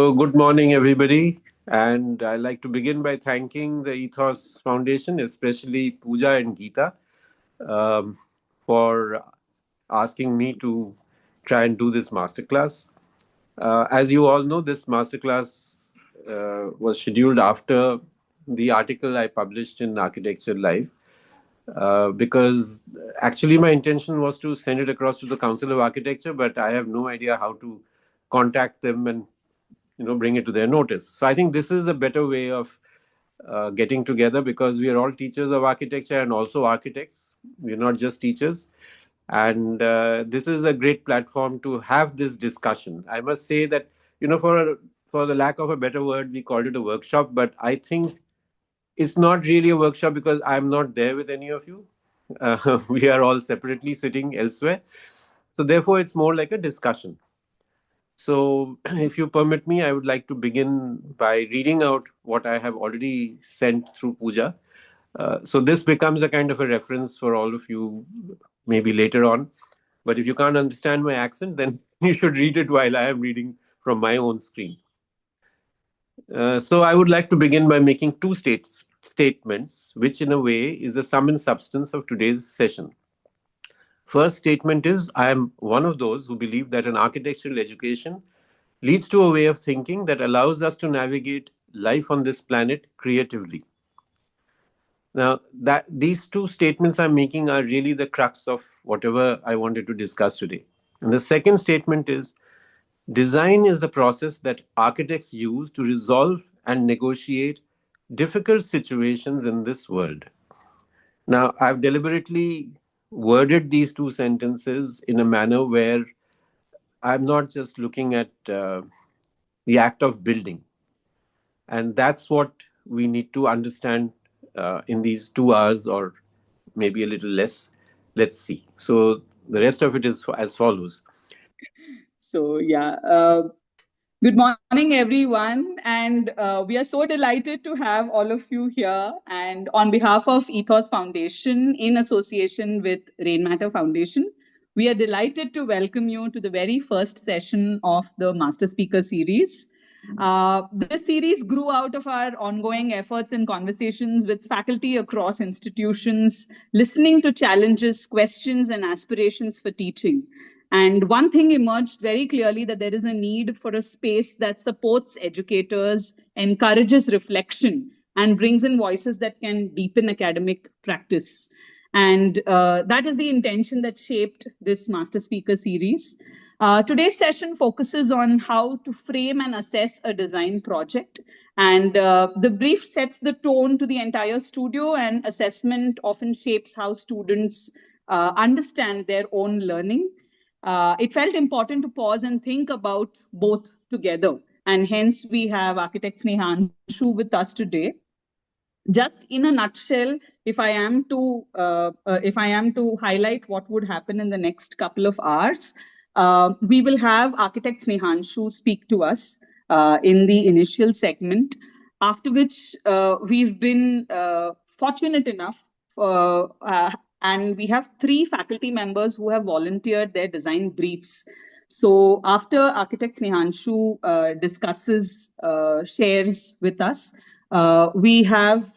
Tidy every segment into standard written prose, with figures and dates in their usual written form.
So, good morning, everybody. And I'd like to begin by thanking the Ethos Foundation, especially Pooja and Geeta, um, for asking me to try and do this masterclass. As you all know, this masterclass was scheduled after the article I published in Architecture Live. Because actually, my intention was to send it across to the Council of Architecture, but I have no idea how to contact them and bring it to their notice. So I think this is a better way of getting together, because we are all teachers of architecture and also architects. We're not just teachers. And this is a great platform to have this discussion. I must say that, for the lack of a better word, we called it a workshop, but I think it's not really a workshop because I'm not there with any of you. We are all separately sitting elsewhere. So therefore, it's more like a discussion. So, if you permit me, I would like to begin by reading out what I have already sent through Puja. So, this becomes a kind of a reference for all of you, maybe later on. But if you can't understand my accent, then you should read it while I am reading from my own screen. So, I would like to begin by making two statements, which in a way is the sum and substance of today's session. First statement is, I am one of those who believe that an architectural education leads to a way of thinking that allows us to navigate life on this planet creatively. Now, that these two statements I'm making are really the crux of whatever I wanted to discuss today. And the second statement is, design is the process that architects use to resolve and negotiate difficult situations in this world. Now, I've deliberately worded these two sentences in a manner where I'm not just looking at the act of building. And that's what we need to understand in these 2 hours, or maybe a little less. Let's see. So the rest of it is as follows. So, yeah, good morning, everyone. And we are so delighted to have all of you here. And on behalf of Ethos Foundation, in association with Rainmatter Foundation, we are delighted to welcome you to the very first session of the Master Speaker Series. This series grew out of our ongoing efforts and conversations with faculty across institutions, listening to challenges, questions, and aspirations for teaching. And one thing emerged very clearly, that there is a need for a space that supports educators, encourages reflection, and brings in voices that can deepen academic practice. And that is the intention that shaped this Master Speaker Series. Today's session focuses on how to frame and assess a design project. And the brief sets the tone to the entire studio, and assessment often shapes how students understand their own learning. It felt important to pause and think about both together. And hence, we have architect Snehanshu with us today. Just in a nutshell, if I am to highlight what would happen in the next couple of hours, we will have architect Snehanshu speak to us in the initial segment, after which we've been fortunate enough, and we have three faculty members who have volunteered their design briefs. So after architect Snehanshu shares with us, we have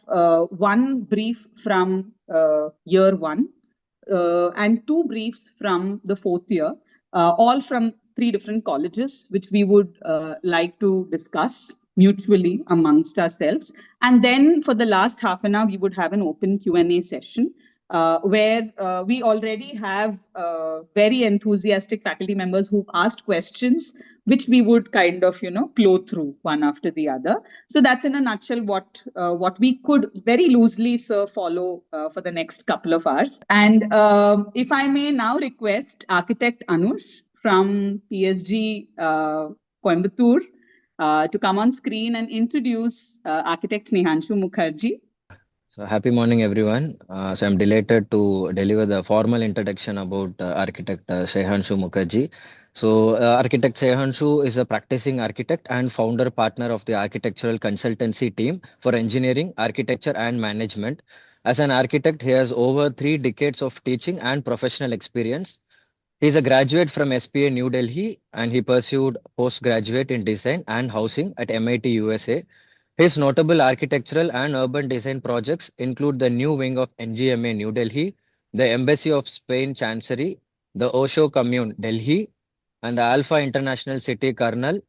one brief from year one, and two briefs from the fourth year, all from three different colleges, which we would like to discuss mutually amongst ourselves. And then for the last half an hour, we would have an open Q&A session, where we already have very enthusiastic faculty members who've asked questions, which we would kind of, plow through one after the other. So that's in a nutshell what we could very loosely, sir, follow for the next couple of hours. And if I may now request architect Anush from PSG Coimbatore to come on screen and introduce architect Snehanshu Mukherjee. So happy morning, everyone. So I'm delighted to deliver the formal introduction about architect Snehanshu Mukherjee. So architect Snehanshu is a practicing architect and founder partner of the architectural consultancy team for engineering, architecture, and management. As an architect, he has over 3 decades of teaching and professional experience. He is a graduate from SPA New Delhi and he pursued postgraduate in design and housing at MIT USA. His notable architectural and urban design projects include the new wing of NGMA New Delhi, the Embassy of Spain Chancery, the Osho Commune Delhi, and the Alpha International City Kernel.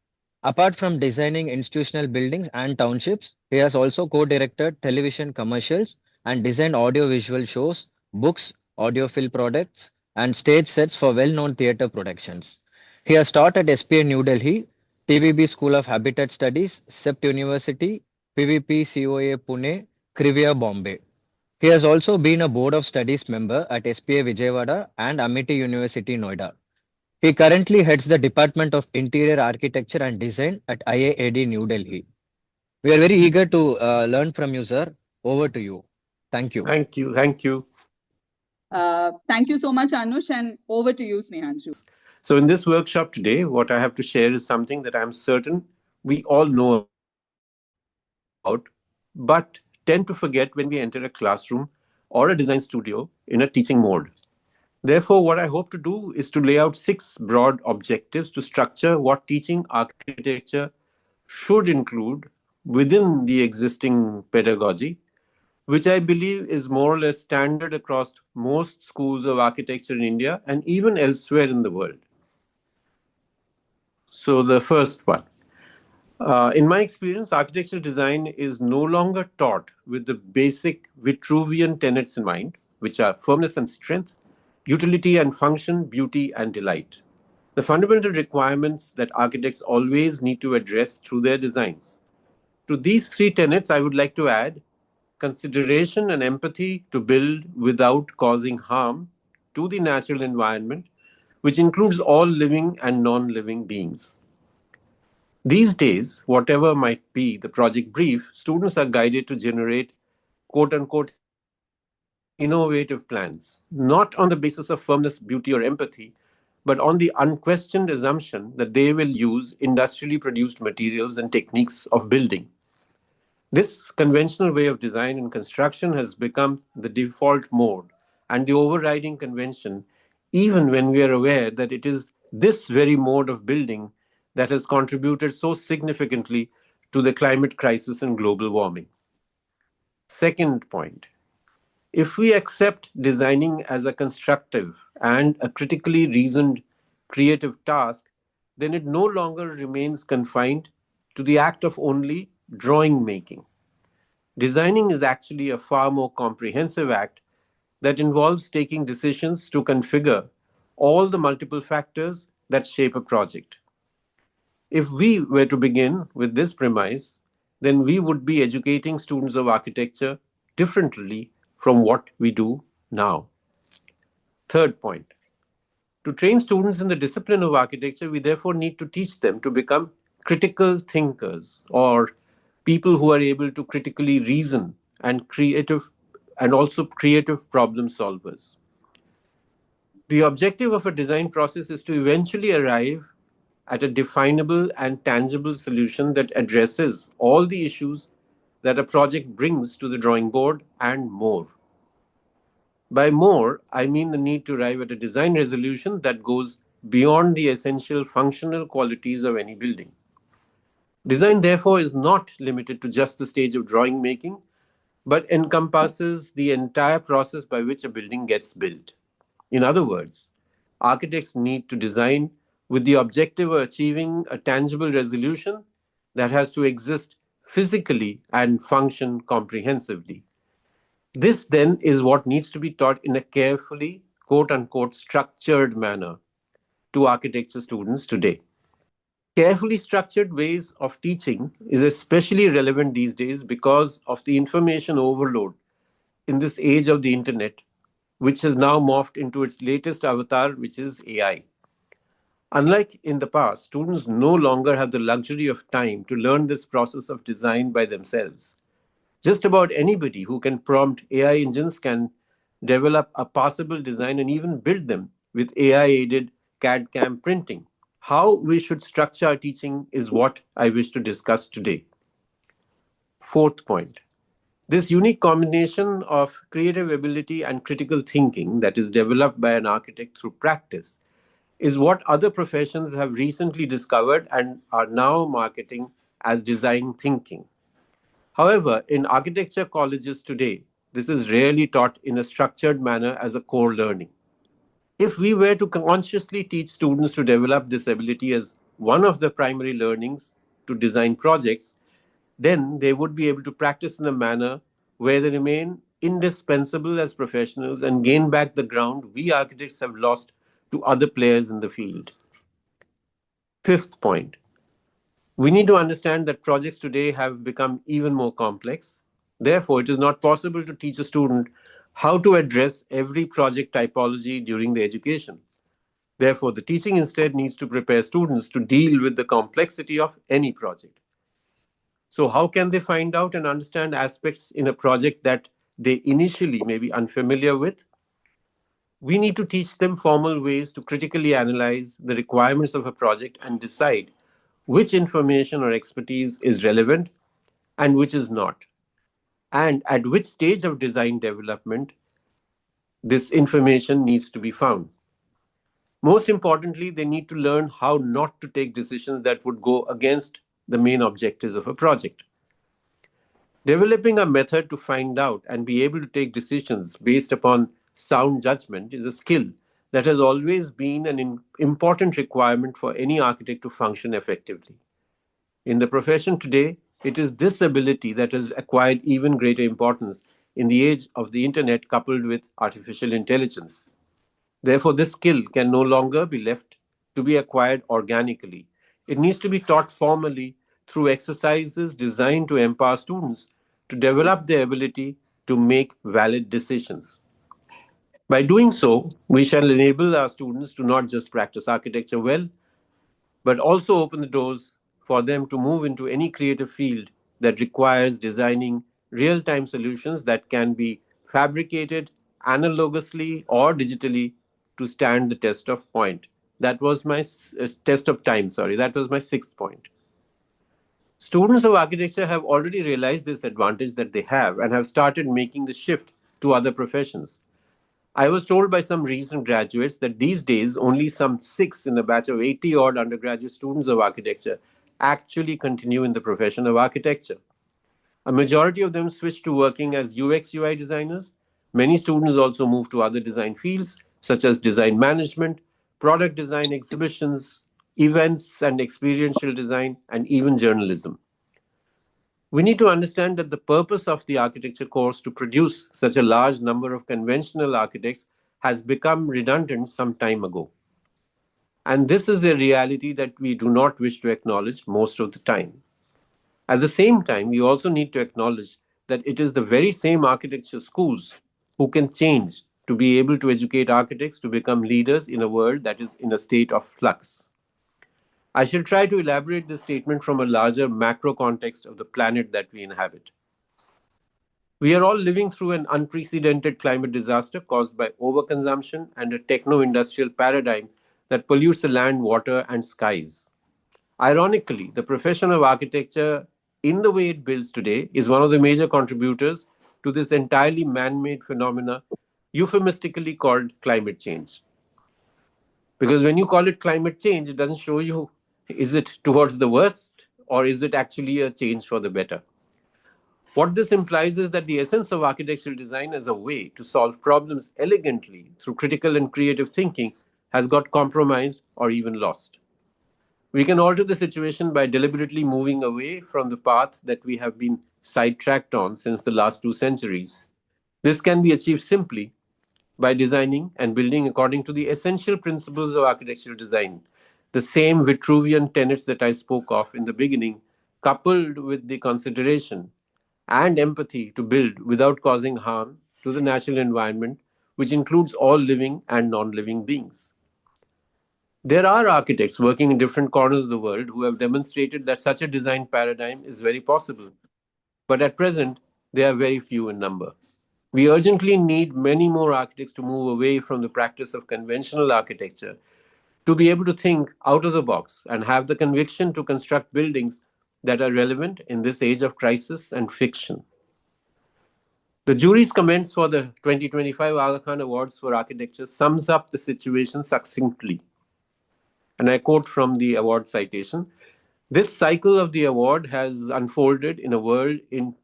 Apart from designing institutional buildings and townships, he has also co-directed television commercials and designed audio-visual shows, books, audiophile products, and stage sets for well-known theatre productions. He has taught at SPA New Delhi, TVB School of Habitat Studies, CEPT University, PVP COA Pune, Krivia Bombay. He has also been a Board of Studies member at SPA Vijayawada and Amity University Noida. He currently heads the Department of Interior Architecture and Design at IAAD New Delhi. We are very eager to learn from you, sir. Over to you. Thank you. Thank you. Thank you. Thank you so much, Anush, and over to you, Snehanshu. So, in this workshop today, what I have to share is something that I'm certain we all know about, but tend to forget when we enter a classroom or a design studio in a teaching mode. Therefore, what I hope to do is to lay out 6 broad objectives to structure what teaching architecture should include within the existing pedagogy, which I believe is more or less standard across most schools of architecture in India and even elsewhere in the world. So, the first one. In my experience, architectural design is no longer taught with the basic Vitruvian tenets in mind, which are firmness and strength, utility and function, beauty and delight. The fundamental requirements that architects always need to address through their designs. To these 3 tenets, I would like to add consideration and empathy to build without causing harm to the natural environment, which includes all living and non living beings. These days, whatever might be the project brief, students are guided to generate quote unquote innovative plans, not on the basis of firmness, beauty, or empathy, but on the unquestioned assumption that they will use industrially produced materials and techniques of building. This conventional way of design and construction has become the default mode and the overriding convention, even when we are aware that it is this very mode of building that has contributed so significantly to the climate crisis and global warming. Second point, if we accept designing as a constructive and a critically reasoned creative task, then it no longer remains confined to the act of only drawing making. Designing is actually a far more comprehensive act that involves taking decisions to configure all the multiple factors that shape a project. If we were to begin with this premise, then we would be educating students of architecture differently from what we do now. Third point, to train students in the discipline of architecture, we therefore need to teach them to become critical thinkers or people who are able to critically reason and also creative problem solvers. The objective of a design process is to eventually arrive at a definable and tangible solution that addresses all the issues that a project brings to the drawing board and more. By more, I mean the need to arrive at a design resolution that goes beyond the essential functional qualities of any building. Design, therefore, is not limited to just the stage of drawing making, but encompasses the entire process by which a building gets built. In other words, architects need to design with the objective of achieving a tangible resolution that has to exist physically and function comprehensively. This then is what needs to be taught in a carefully, quote unquote, structured manner to architecture students today. Carefully structured ways of teaching is especially relevant these days because of the information overload in this age of the internet, which has now morphed into its latest avatar, which is AI. Unlike in the past, students no longer have the luxury of time to learn this process of design by themselves. Just about anybody who can prompt AI engines can develop a passable design and even build them with AI aided CAD CAM printing. How we should structure our teaching is what I wish to discuss today. Fourth point, this unique combination of creative ability and critical thinking that is developed by an architect through practice is what other professions have recently discovered and are now marketing as design thinking. However, in architecture colleges today, this is rarely taught in a structured manner as a core learning. If we were to consciously teach students to develop this ability as one of the primary learnings to design projects, then they would be able to practice in a manner where they remain indispensable as professionals and gain back the ground we architects have lost to other players in the field. Fifth point, we need to understand that projects today have become even more complex. Therefore, it is not possible to teach a student how to address every project typology during the education. Therefore, the teaching instead needs to prepare students to deal with the complexity of any project. So, how can they find out and understand aspects in a project that they initially may be unfamiliar with? We need to teach them formal ways to critically analyze the requirements of a project and decide which information or expertise is relevant and which is not, and at which stage of design development this information needs to be found. Most importantly, they need to learn how not to take decisions that would go against the main objectives of a project. Developing a method to find out and be able to take decisions based upon sound judgment is a skill that has always been an important requirement for any architect to function effectively. In the profession today, it is this ability that has acquired even greater importance in the age of the internet coupled with artificial intelligence. Therefore, this skill can no longer be left to be acquired organically. It needs to be taught formally through exercises designed to empower students to develop their ability to make valid decisions. By doing so, we shall enable our students to not just practice architecture well, but also open the doors for them to move into any creative field that requires designing real time solutions that can be fabricated analogously or digitally to stand the test of point. That was my test of time, sorry. That was my sixth point. Students of architecture have already realized this advantage that they have and have started making the shift to other professions. I was told by some recent graduates that these days only some six in a batch of 80 odd undergraduate students of architecture actually continue in the profession of architecture. A majority of them switch to working as UX UI designers. Many students also move to other design fields such as design management, product design, exhibitions, events and experiential design, and even journalism. We need to understand that the purpose of the architecture course to produce such a large number of conventional architects has become redundant some time ago. And this is a reality that we do not wish to acknowledge most of the time. At the same time, we also need to acknowledge that it is the very same architecture schools who can change to be able to educate architects to become leaders in a world that is in a state of flux. I shall try to elaborate this statement from a larger macro context of the planet that we inhabit. We are all living through an unprecedented climate disaster caused by overconsumption and a techno industrial paradigm that pollutes the land, water, and skies. Ironically, the profession of architecture, in the way it builds today, is one of the major contributors to this entirely man made phenomena, euphemistically called climate change. Because when you call it climate change, it doesn't show you is it towards the worst or is it actually a change for the better. What this implies is that the essence of architectural design as a way to solve problems elegantly through critical and creative thinking has got compromised or even lost. We can alter the situation by deliberately moving away from the path that we have been sidetracked on since the last 2 centuries. This can be achieved simply by designing and building according to the essential principles of architectural design, the same Vitruvian tenets that I spoke of in the beginning, coupled with the consideration and empathy to build without causing harm to the natural environment, which includes all living and non living beings. There are architects working in different corners of the world who have demonstrated that such a design paradigm is very possible, but at present, they are very few in number. We urgently need many more architects to move away from the practice of conventional architecture to be able to think out of the box and have the conviction to construct buildings that are relevant in this age of crisis and fiction. The jury's comments for the 2025 Aga Khan Awards for Architecture sums up the situation succinctly. And I quote from the award citation: "This cycle of the award has unfolded in a world in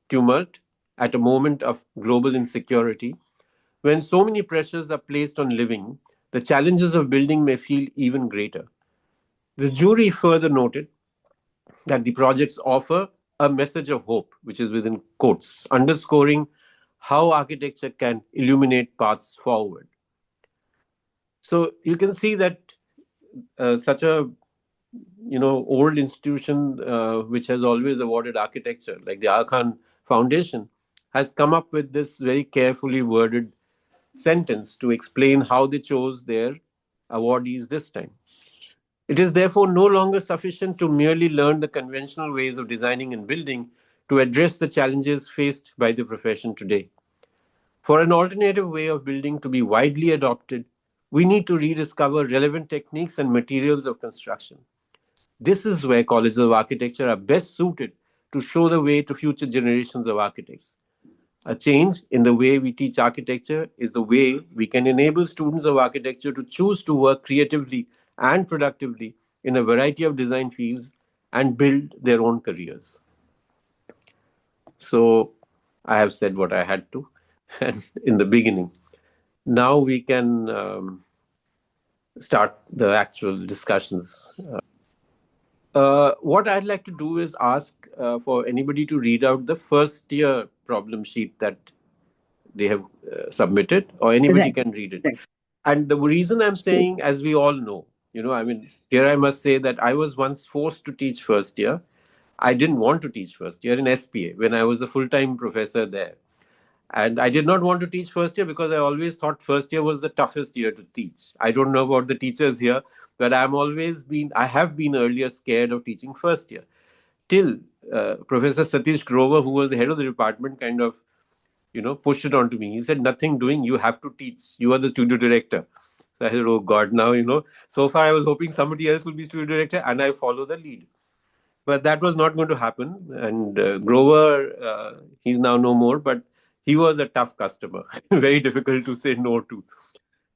tumult, at a moment of global insecurity, when so many pressures are placed on living, the challenges of building may feel even greater." The jury further noted that the projects offer a message of hope, which is within quotes, underscoring how architecture can illuminate paths forward. So you can see that such a old institution which has always awarded architecture, like the Arcane Foundation, has come up with this very carefully worded sentence to explain how they chose their awardees this time. It is therefore no longer sufficient to merely learn the conventional ways of designing and building to address the challenges faced by the profession today. For an alternative way of building to be widely adopted, we need to rediscover relevant techniques and materials of construction. This is where colleges of architecture are best suited to show the way to future generations of architects. A change in the way we teach architecture is the way we can enable students of architecture to choose to work creatively and productively in a variety of design fields and build their own careers. So, I have said what I had to in the beginning. Now we can start the actual discussions. What I'd like to do is ask for anybody to read out the first year problem sheet that they have submitted, or anybody Right. can read it. Right. And the reason I'm So, saying, as we all know, I mean, here I must say that I was once forced to teach first year. I didn't want to teach first year in SPA when I was a full time professor there. And I did not want to teach first year because I always thought first year was the toughest year to teach. I don't know about the teachers here, but I have been earlier scared of teaching first year. Till Professor Satish Grover, who was the head of the department, kind of, pushed it onto me. He said, "Nothing doing, you have to teach. You are the studio director." So I said, "Oh God, now, so far I was hoping somebody else will be studio director and I follow the lead." But that was not going to happen. And Grover, he's now no more, but he was a tough customer, very difficult to say no to.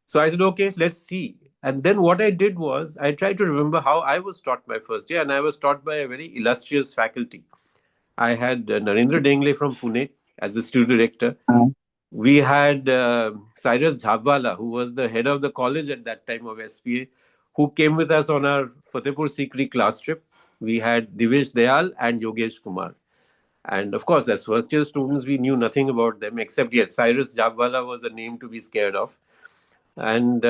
So I said, okay, let's see. And then what I did was I tried to remember how I was taught my first year, and I was taught by a very illustrious faculty. I had Narendra Dengle from Pune as the studio director. We had Cyrus Jhabwala, who was the head of the college at that time of SPA, who came with us on our Fatehpur Sikri class trip. We had Divesh Dayal and Yogesh Kumar. And of course, as first year students, we knew nothing about them except, yes, Cyrus Jhabwala was a name to be scared of. And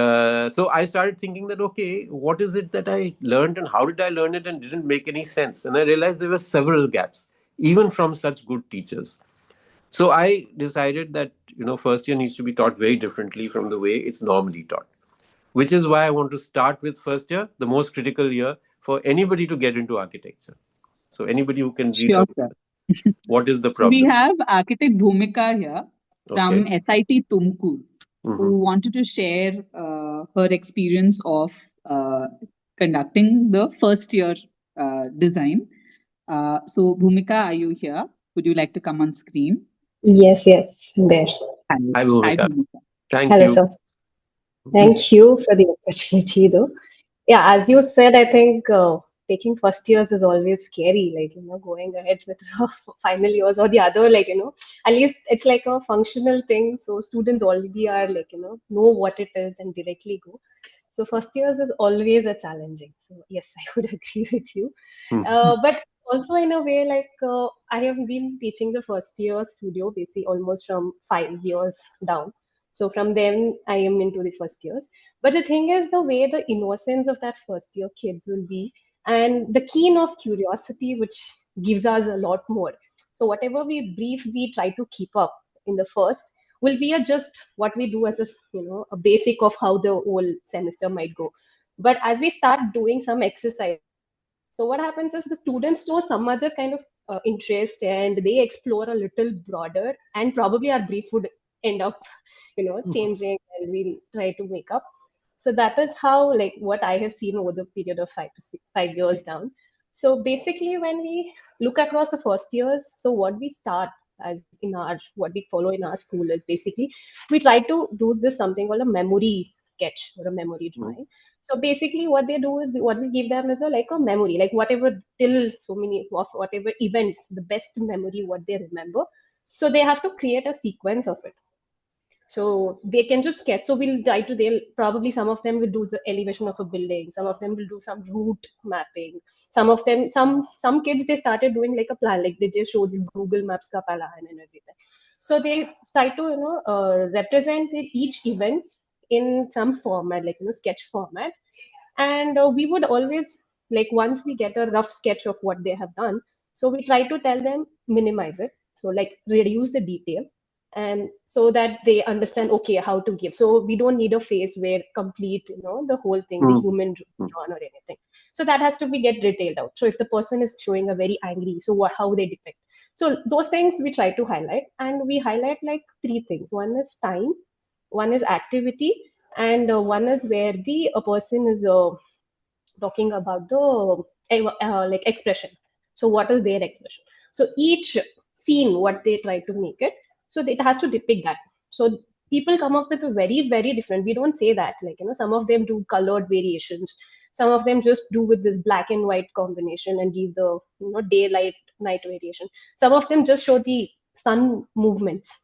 so I started thinking that, okay, what is it that I learned and how did I learn it, and didn't make any sense. And I realized there were several gaps, even from such good teachers. So I decided that, first year needs to be taught very differently from the way it's normally taught, which is why I want to start with first year, the most critical year for anybody to get into architecture. So anybody who can read sure, out sir. what is the So we problem. have architect Bhumika here Okay. from SIT Tumkur, Mm-hmm. who wanted to share her experience of uh, conducting the first year design. So Bhumika, are you here? Would you like to come on screen? Yes, yes, there. Hi, Hi, hi Bhumika. Bhumika. Thank Hello, you. sir. Thank you for the opportunity, though. Yeah, as you said, I think taking first years is always scary, like, going ahead with the final years or the other, like, at least it's like a functional thing. So students already are like, know what it is and directly go. So first years is always a challenging. So yes, I would agree with you. Mhm. But also in a way, like I have been teaching the first year studio basically almost from 5 years down. So from then I am into the first years. But the thing is, the way the innocence of that first year kids will be, and the keen of curiosity, which gives us a lot more. So whatever we brief, we try to keep up in the first will be a just what we do as a basic of how the whole semester might go. But as we start doing some exercises, so what happens is the students show some other kind of interest and they explore a little broader, and probably our brief would end up changing, and we'll try to make up. So that is how, like, what I have seen over the period of 5 years down. So basically when we look across the first years, so what we start as in our what we follow in our school is basically we try to do this something called a memory sketch or a memory drawing. So basically, what they do is what we give them is a like a memory, like whatever till so many of whatever events, the best memory what they remember. So they have to create a sequence of it. So they can just sketch. So we'll try to. They'll probably some of them will do the elevation of a building. Some of them will do some route mapping. Some of them, some kids they started doing like a plan, like they just show this Google Maps ka plan and everything. So they try to represent each events in some format, like sketch format, and we would always like once we get a rough sketch of what they have done, so we try to tell them minimize it, so like reduce the detail, and so that they understand okay how to give. So we don't need a face where complete the whole thing, the human drawn or anything. So that has to be get detailed out. So if the person is showing a very angry, so what, how they depict. So those things we try to highlight, and we highlight like three things. One is time, one is activity, and one is where the a person is talking about the like expression. So what is their expression? So each scene what they try to make it, so it has to depict that. So people come up with a very different, we don't say that, like some of them do colored variations, some of them just do with this black and white combination and give the daylight night variation. Some of them just show the sun movements.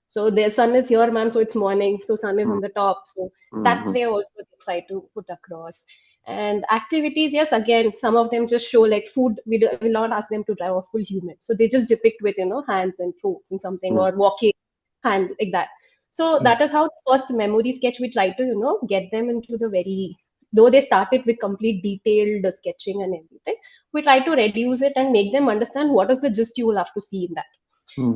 So the sun is here, ma'am, so it's morning, so sun is on the top. So that way also they try to put across. And activities, yes, again, some of them just show like food. Will not ask them to draw a full human. So they just depict with, hands and fruits and something, or walking hand like that. So that is how the first memory sketch we try to, get them into the very, though they started with complete detailed sketching and everything, we try to reduce it and make them understand what is the gist you will have to see in that.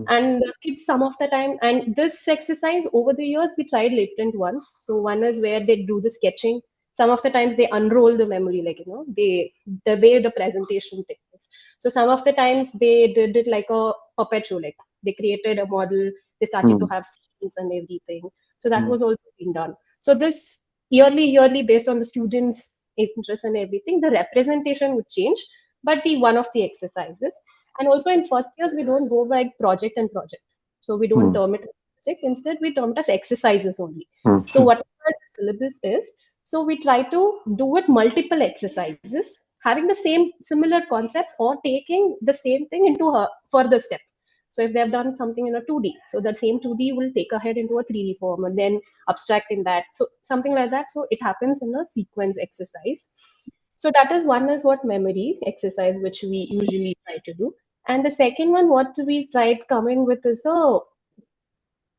And the kids some of the time, and this exercise over the years we tried different ones. So one is where they do the sketching. Some of the times they unroll the memory, like they, the way the presentation takes. So some of the times they did it like a puppet show, like they created a model, they started to have scenes and everything. So that was also being done. So this yearly based on the students interest and everything, the representation would change, but the one of the exercises. And also in first years, we don't go by project and project. So we don't term it as project. Instead, we term it as exercises only. So whatever the syllabus is, so we try to do it multiple exercises, having the same similar concepts or taking the same thing into a further step. So if they have done something in a 2D, so that same 2D will take ahead into a 3D form and then abstract in that. So something like that. So it happens in a sequence exercise. So that is one is what memory exercise, which we usually try to do. And the second one, what we tried coming with is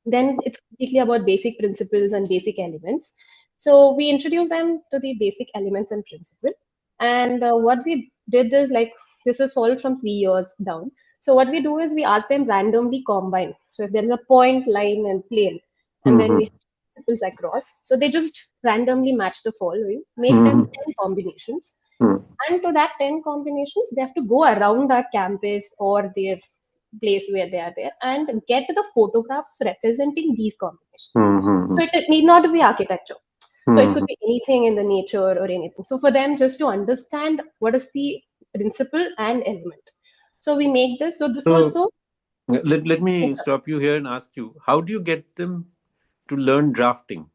then it's completely about basic principles and basic elements. So we introduce them to the basic elements and principle. And what we did is like this is followed from 3 years down. So what we do is we ask them randomly combine. So if there is a point, line, and plane, and then we have principles across. So they just randomly match the following, make them 10 combinations. And to that 10 combinations, they have to go around our campus or their place where they are there and get the photographs representing these combinations. So it need not be architecture. So it could be anything in the nature or anything. So for them, just to understand what is the principle and element. So we make this. So this So also let me stop you here and ask you, how do you get them to learn drafting?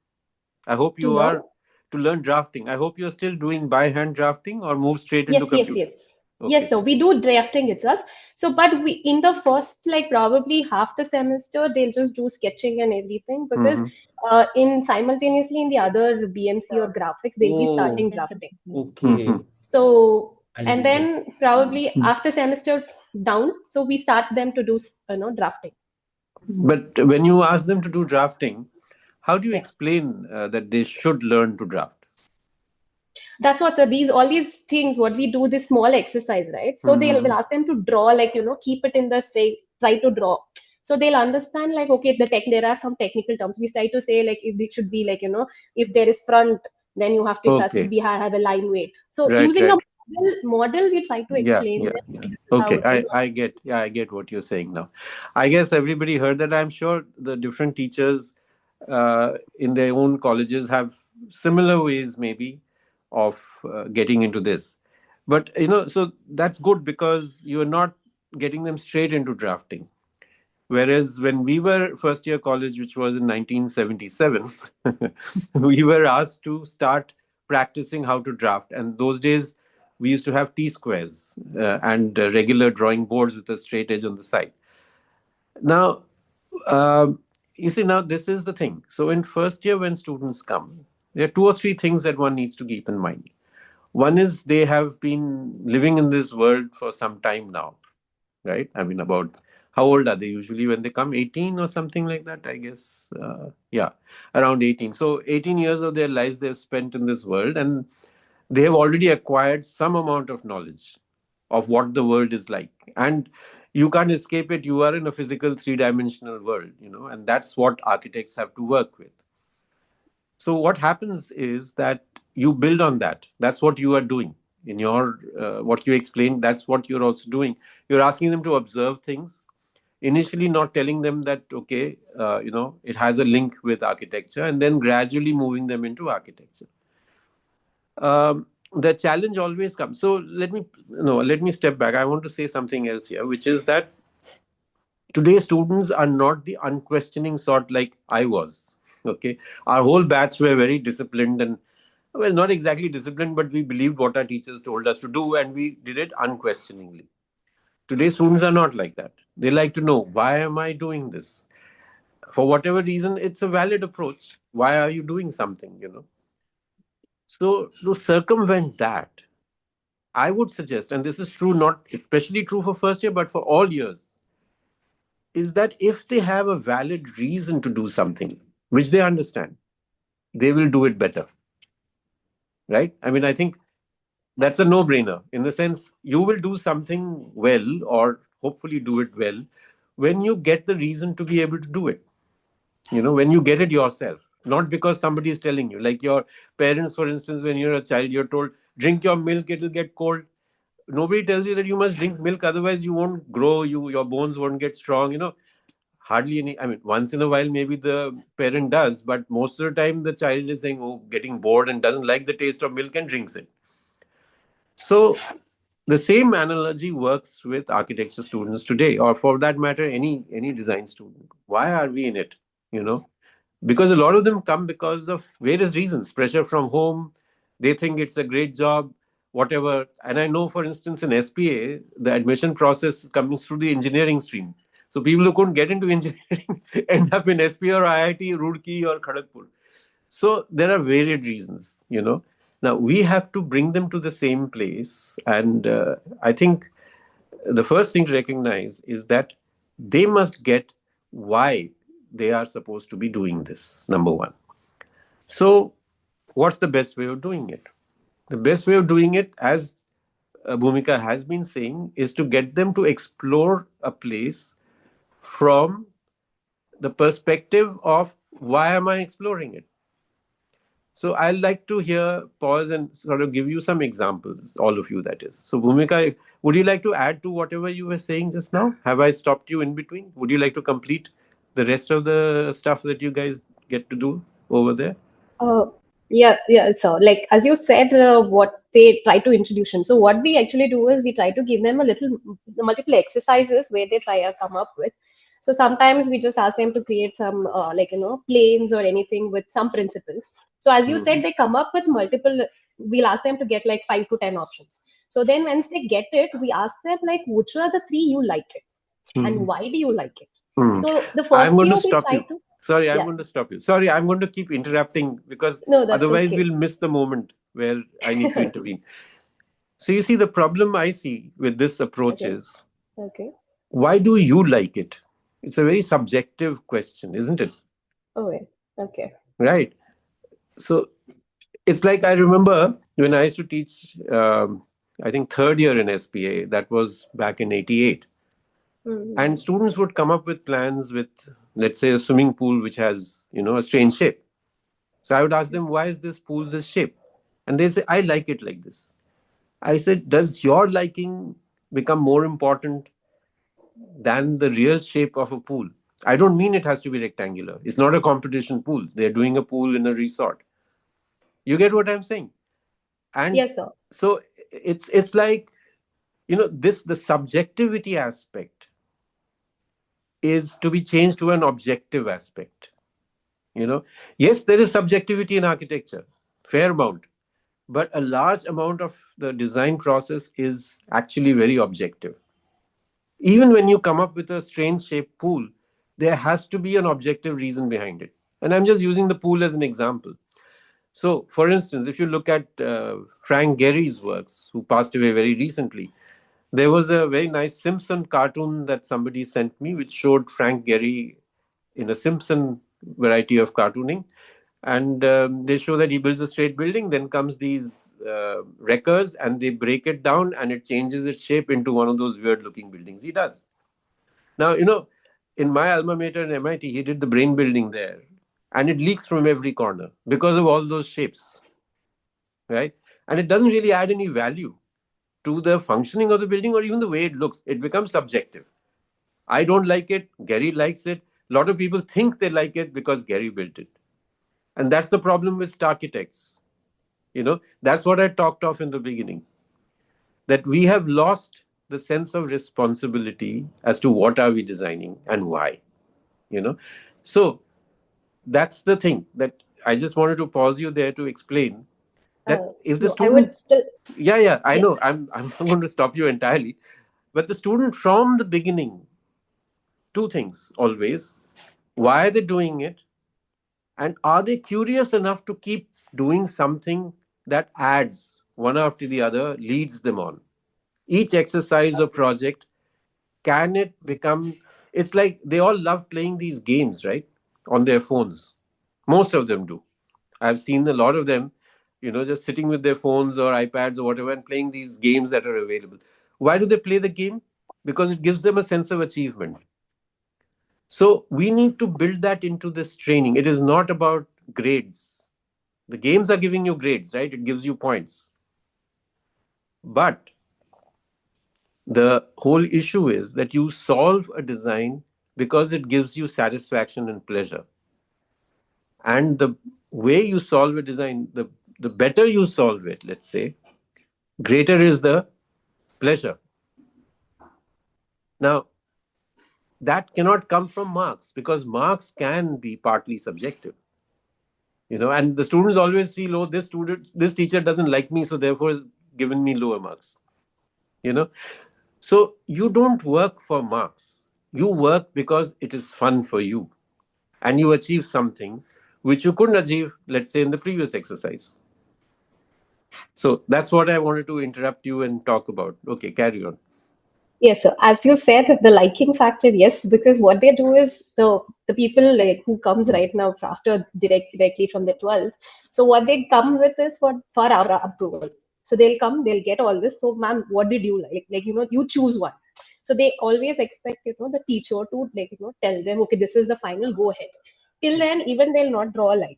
I hope to you learn. are to learn drafting. I hope you're still doing by hand drafting or move straight into computer. Yes, Okay. so we do drafting itself. So, but we in the first, like probably half the semester, they'll just do sketching and everything because in simultaneously in the other BMC or graphics, they'll be Oh, starting drafting. okay. So, I and get it. then probably after semester down, so we start them to do, drafting. But when you ask them to do drafting, how do you Yeah. explain that they should learn to draft? That's what, so these all these things what we do this small exercise, right? So they'll will ask them to draw, like keep it in the state, try to draw. So they'll understand like okay, there are some technical terms we try to say, like if it should be like if there is front, then you have to, it has to Okay. be have a line weight. So Right, using a right. model we try to Yeah, explain yeah. them this is how Okay, it is. I get what you're saying now. I guess everybody heard that. I'm sure the different teachers in their own colleges have similar ways, maybe, of getting into this. But so that's good because you're not getting them straight into drafting. Whereas when we were first year college, which was in 1977, we were asked to start practicing how to draft. And those days, we used to have T squares and regular drawing boards with a straight edge on the side. Now, um, you see, now this is the thing. So, in first year, when students come, there are two or three things that one needs to keep in mind. One is they have been living in this world for some time now, right? I mean, about how old are they usually when they come? 18 or something like that, I guess. Yeah, around 18. So, 18 years of their lives they've spent in this world, and they have already acquired some amount of knowledge of what the world is like. And you can't escape it. You are in a physical three-dimensional world, and that's what architects have to work with. So what happens is that you build on that. That's what you are doing in your what you explained. That's what you're also doing. You're asking them to observe things. Initially, not telling them that okay, it has a link with architecture, and then gradually moving them into architecture. The challenge always comes. So let me step back. I want to say something else here, which is that today students are not the unquestioning sort like I was. Okay, our whole batch were very disciplined and well, not exactly disciplined, but we believed what our teachers told us to do, and we did it unquestioningly. Today, students are not like that. They like to know why am I doing this? For whatever reason, it's a valid approach. Why are you doing something? So to circumvent that, I would suggest, and this is true, not especially true for first year, but for all years, is that if they have a valid reason to do something, which they understand, they will do it better. Right? I mean, I think that's a no brainer in the sense you will do something well or hopefully do it well when you get the reason to be able to do it. When you get it yourself, not because somebody is telling you. Like your parents, for instance, when you're a child, you're told, drink your milk, it'll get cold. Nobody tells you that you must drink milk, otherwise you won't grow, your bones won't get strong. Hardly any. I mean, once in a while maybe the parent does, but most of the time the child is saying, oh, getting bored and doesn't like the taste of milk and drinks it. So the same analogy works with architecture students today, or for that matter, any design student. Why are we in it? You know, because a lot of them come because of various reasons, pressure from home. They think it's a great job, whatever. And I know, for instance, in SPA, the admission process comes through the engineering stream. So people who couldn't get into engineering end up in SPA or IIT, Roorkee or Kharagpur. So there are varied reasons. Now we have to bring them to the same place. And I think the first thing to recognize is that they must get why they are supposed to be doing this, number one. So, what's the best way of doing it? The best way of doing it, as Bhumika has been saying, is to get them to explore a place from the perspective of why am I exploring it? So I'd like to hear, pause and sort of give you some examples, all of you, that is. So, Bhumika, would you like to add to whatever you were saying just now? Have I stopped you in between? Would you like to complete the rest of the stuff that you guys get to do over there? Uh, yeah, yeah. So, like as you said, what they try to introduce. So, what we actually do is we try to give them a little multiple exercises where they try to come up with. So sometimes we just ask them to create some planes or anything with some principles. So as you said, Mhm. they come up with multiple. We'll ask them to get like 5 to 10 options. So then once they get it, we ask them like which are the three you like it and Mhm. why do you like it. Mhm. So the I'm first going year to we stop try you. to Sorry, I'm yeah going to stop you. Sorry, I'm going to keep interrupting because no that's otherwise okay we'll miss the moment where I need to intervene. So, you see, the problem I see with this approach okay is okay why do you like it? It's a very subjective question, isn't it? oh wait okay Right. So it's like I remember when I used to teach, I think third year in SPA, that was back in 88. And mm-hmm. students would come up with plans with, let's say, a swimming pool which has, a strange shape. So I would ask them, why is this pool this shape? And they say, I like it like this. I said, does your liking become more important than the real shape of a pool? I don't mean it has to be rectangular. It's not a competition pool. They're doing a pool in a resort. You get what I'm saying? And Yes sir. so it's like, this the subjectivity aspect is to be changed to an objective aspect. Yes, there is subjectivity in architecture, fair amount. but a large amount of the design process is actually very objective. Even when you come up with a strange shaped pool, there has to be an objective reason behind it. And I'm just using the pool as an example. So, for instance, if you look at Frank Gehry's works, who passed away very recently, there was a very nice Simpson cartoon that somebody sent me, which showed Frank Gehry in a Simpson variety of cartooning. And they show that he builds a straight building, then comes these wreckers and they break it down and it changes its shape into one of those weird looking buildings he does. Now, in my alma mater in MIT, he did the brain building there, and it leaks from every corner because of all those shapes, right? And it doesn't really add any value to the functioning of the building or even the way it looks. It becomes subjective. I don't like it. Gary likes it. A lot of people think they like it because Gary built it. And that's the problem with architects. That's what I talked of in the beginning, that we have lost the sense of responsibility as to what are we designing and why. you know so that's the thing that I just wanted to pause you there to explain, that if the No, I would student. still, Yeah, I yes. know, I'm not going to stop you entirely, but the student from the beginning, two things always: why are they doing it, and are they curious enough to keep doing something that adds one after the other, leads them on each exercise or project. Can it become, it's like they all love playing these games, right, on their phones. Most of them do. I've seen a lot of them, just sitting with their phones or iPads or whatever and playing these games that are available. Why do they play the game? Because it gives them a sense of achievement. So we need to build that into this training. It is not about grades. The games are giving you grades, right? It gives you points. But the whole issue is that you solve a design because it gives you satisfaction and pleasure. And the way you solve a design, the better you solve it, let's say, greater is the pleasure. Now, that cannot come from marks because marks can be partly subjective. And the students always feel, oh, this teacher doesn't like me, so therefore has given me lower marks. You know, so you don't work for marks. You work because it is fun for you, and you achieve something which you couldn't achieve, let's say, in the previous exercise. So that's what I wanted to interrupt you and talk about. Okay, carry on. Yes, so as you said, the liking factor, yes, because what they do is the people like who comes right now after directly from the 12th. So what they come with is for our approval. So they'll come, they'll get all this. So, ma'am, what did you like? Like, you choose one. So they always expect, the teacher to like, tell them, okay, this is the final, go ahead. Till then, even they'll not draw a line.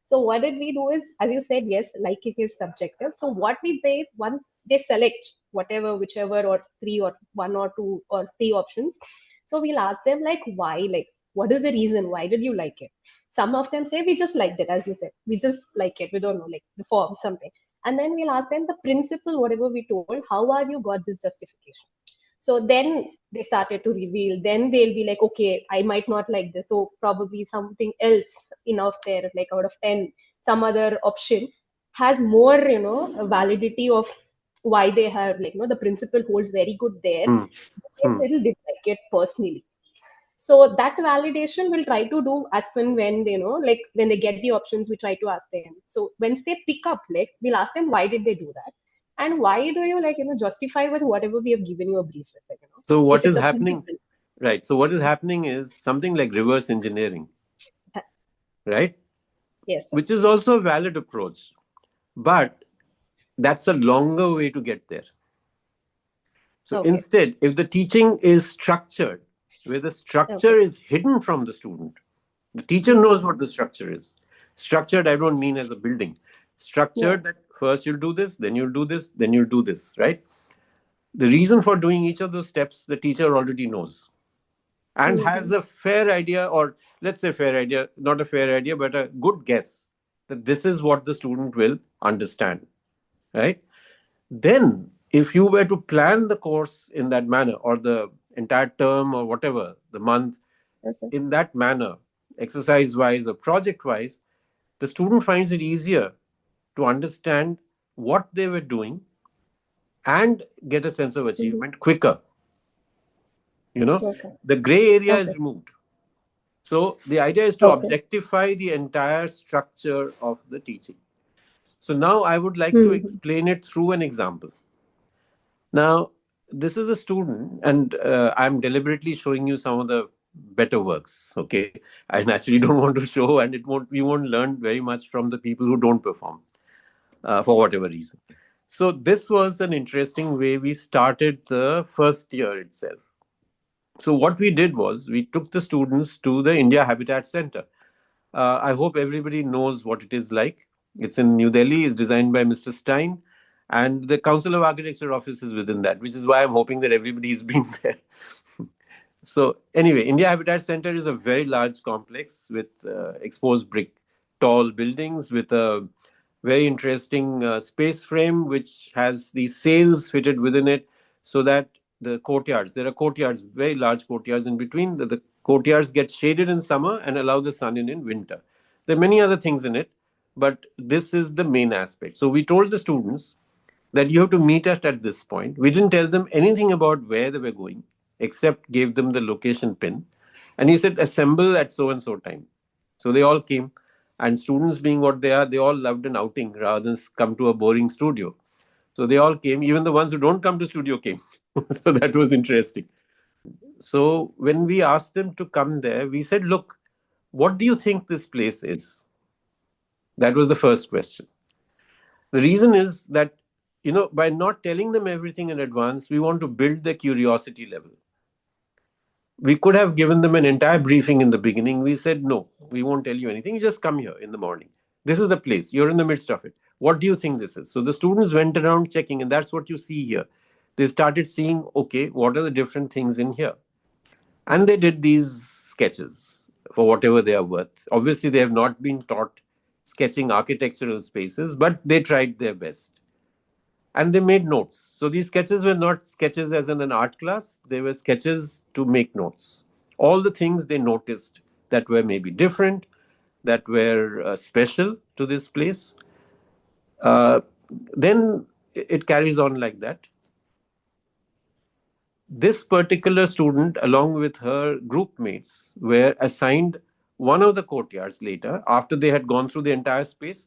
So what did we do is, as you said, yes, liking is subjective. So what we say is once they select whatever, whichever, or three or one or two or three options, so we'll ask them like why, like what is the reason? Why did you like it? Some of them say we just liked it, as you said, we just like it. We don't know, like the form, something. And then we'll ask them the principle, whatever we told, how have you got this justification? So then they started to reveal. Then they'll be like, okay, I might not like this. So probably something else enough there, like out of 10, some other option has more, validity of why they have, like, the principle holds very good there. Hmm. They Hmm. still did like it personally. So that validation we'll try to do as when they like when they get the options, we try to ask them. So once they pick up, like we'll ask them why did they do that, and why do you like justify with whatever we have given you a brief with, So if what is it's a happening? principle. Right. So what is happening is something like reverse engineering, right? Yes, sir. Which is also a valid approach, but that's a longer way to get there. So Okay. instead, if the teaching is structured, where the Okay. structure is hidden from the student, the teacher Hmm. knows what the structure is. Structured, I don't mean as a building. Yeah. Structured that first you'll do this, then you'll do this, then you'll do this, right? The reason for doing each of those steps, the teacher already knows and Hmm. has a fair idea, or let's say fair idea, not a fair idea, but a good guess that this is what the student will understand, right? Then, if you were to plan the course in that manner, or the entire term, or whatever, the month, Okay. in that manner, exercise wise or project wise, the student finds it easier to understand what they were doing and get a sense of Mhm. achievement quicker. Okay. The gray area is Okay. removed. So the idea is to Okay. objectify the entire structure of the teaching. So now I would like to Hmm. explain it through an example. Now, this is a student, and I'm deliberately showing you some of the better works. Okay, I naturally don't want to show, and it won't. We won't learn very much from the people who don't perform for whatever reason. So this was an interesting way we started the first year itself. So what we did was we took the students to the India Habitat Center. I hope everybody knows what it is like. It's in New Delhi. It's designed by Mr. Stein, and the Council of Architecture office is within that, which is why I'm hoping that everybody's been there. So anyway, India Habitat Center is a very large complex with exposed brick, tall buildings with a very interesting space frame which has these sails fitted within it, so that the courtyards, there are courtyards, very large courtyards in between. The courtyards get shaded in summer and allow the sun in winter. There are many other things in it, but this is the main aspect. So we told the students that you have to meet us at this point. We didn't tell them anything about where they were going, except gave them the location pin. And he said, assemble at so and so time. So they all came. And students, being what they are, they all loved an outing rather than come to a boring studio. So they all came. Even the ones who don't come to studio came. So that was interesting. So when we asked them to come there, we said, look, what do you think this place is? That was the first question. The reason is that, by not telling them everything in advance, we want to build their curiosity level. We could have given them an entire briefing in the beginning. We said, no, we won't tell you anything. You just come here in the morning. This is the place. You're in the midst of it. What do you think this is? So the students went around checking, and that's what you see here. They started seeing, okay, what are the different things in here? And they did these sketches for whatever they are worth. Obviously, they have not been taught sketching architectural spaces, but they tried their best and they made notes. So these sketches were not sketches as in an art class, they were sketches to make notes. All the things they noticed that were maybe different, that were special to this place. Uh, then it carries on like that. This particular student, along with her group mates, were assigned one of the courtyards later after they had gone through the entire space.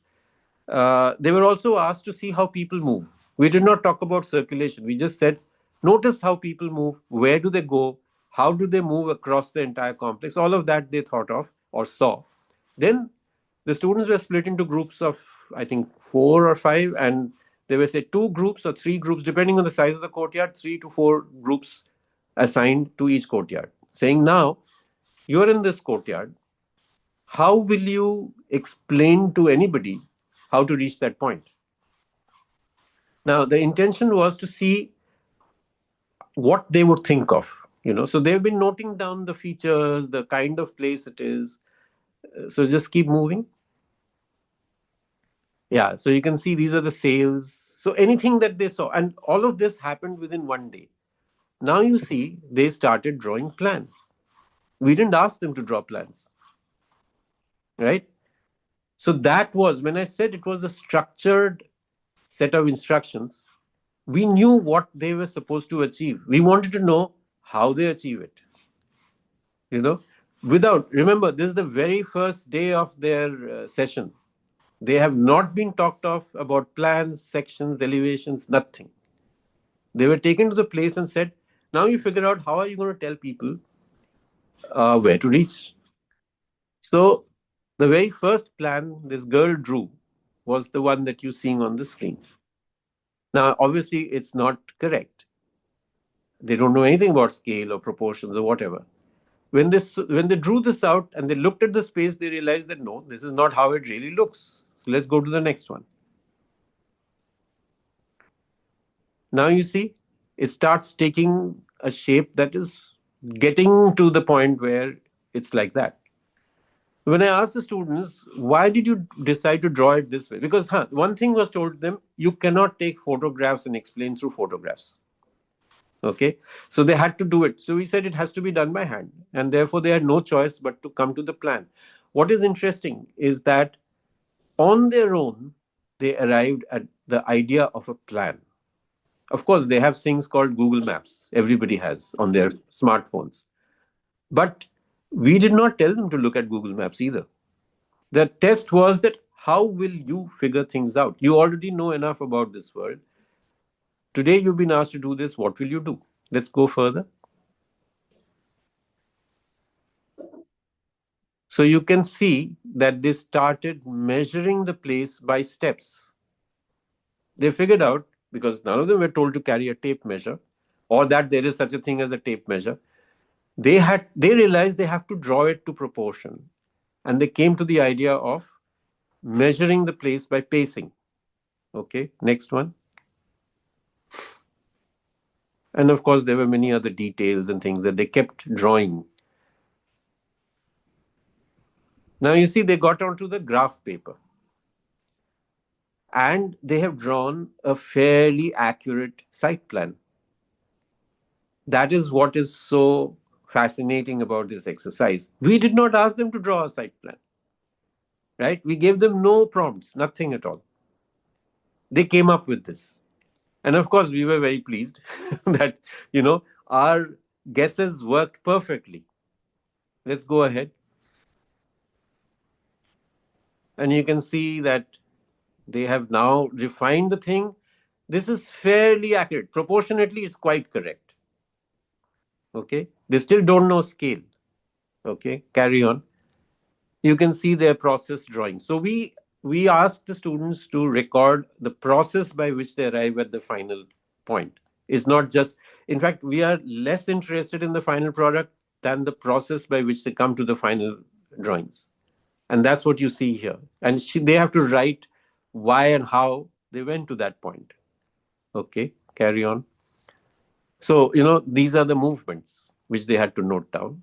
They were also asked to see how people move. We did not talk about circulation. We just said, notice how people move, where do they go, how do they move across the entire complex. All of that they thought of or saw. Then the students were split into groups of, I think, 4 or 5, and they were, say, 2 groups or 3 groups, depending on the size of the courtyard, 3 to 4 groups assigned to each courtyard, saying, now you're in this courtyard. How will you explain to anybody how to reach that point? Now, the intention was to see what they would think of. So they've been noting down the features, the kind of place it is. So just keep moving. Yeah, so you can see these are the sales. So anything that they saw, and all of this happened within one day. Now you see they started drawing plans. We didn't ask them to draw plans, right? So that was when I said it was a structured set of instructions. We knew what they were supposed to achieve. We wanted to know how they achieve it. You know, without, remember, this is the very first day of their session. They have not been talked of about plans, sections, elevations, nothing. They were taken to the place and said, now you figure out how are you going to tell people where to reach. So the very first plan this girl drew was the one that you're seeing on the screen. Now, obviously, it's not correct. They don't know anything about scale or proportions or whatever. When they drew this out and they looked at the space, they realized that no, this is not how it really looks. So let's go to the next one. Now you see, it starts taking a shape that is getting to the point where it's like that. When I asked the students, why did you decide to draw it this way? Because one thing was told them, you cannot take photographs and explain through photographs. Okay, so they had to do it. So we said it has to be done by hand, and therefore they had no choice but to come to the plan. What is interesting is that on their own, they arrived at the idea of a plan. Of course, they have things called Google Maps, everybody has on their smartphones. But we did not tell them to look at Google Maps either. The test was that how will you figure things out? You already know enough about this world. Today you've been asked to do this. What will you do? Let's go further. So you can see that they started measuring the place by steps. They figured out, because none of them were told to carry a tape measure or that there is such a thing as a tape measure, they realized they have to draw it to proportion. And they came to the idea of measuring the place by pacing. Okay, next one. And of course, there were many other details and things that they kept drawing. Now you see, they got onto the graph paper. And they have drawn a fairly accurate site plan. That is what is so fascinating about this exercise. We did not ask them to draw a site plan, right? We gave them no prompts, nothing at all. They came up with this. And of course, we were very pleased that, our guesses worked perfectly. Let's go ahead. And you can see that they have now refined the thing. This is fairly accurate. Proportionately, it's quite correct. Okay. They still don't know scale. Okay. Carry on. You can see their process drawing. So we ask the students to record the process by which they arrive at the final point. It's not just, in fact, we are less interested in the final product than the process by which they come to the final drawings. And that's what you see here. And they have to write why and how they went to that point. Okay, carry on. So, these are the movements which they had to note down.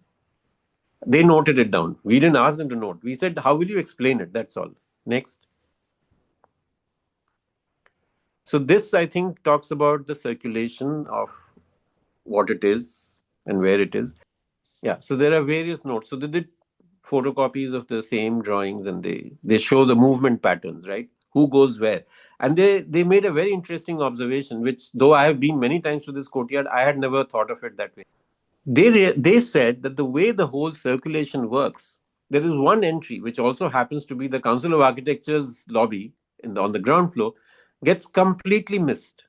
They noted it down. We didn't ask them to note. We said, how will you explain it? That's all. Next. So this, I think, talks about the circulation of what it is and where it is. Yeah, so there are various notes. So they did photocopies of the same drawings and they show the movement patterns, right? Who goes where. And they made a very interesting observation, which though I have been many times to this courtyard, I had never thought of it that way. They said that the way the whole circulation works, there is one entry, which also happens to be the Council of Architecture's lobby on the ground floor, gets completely missed.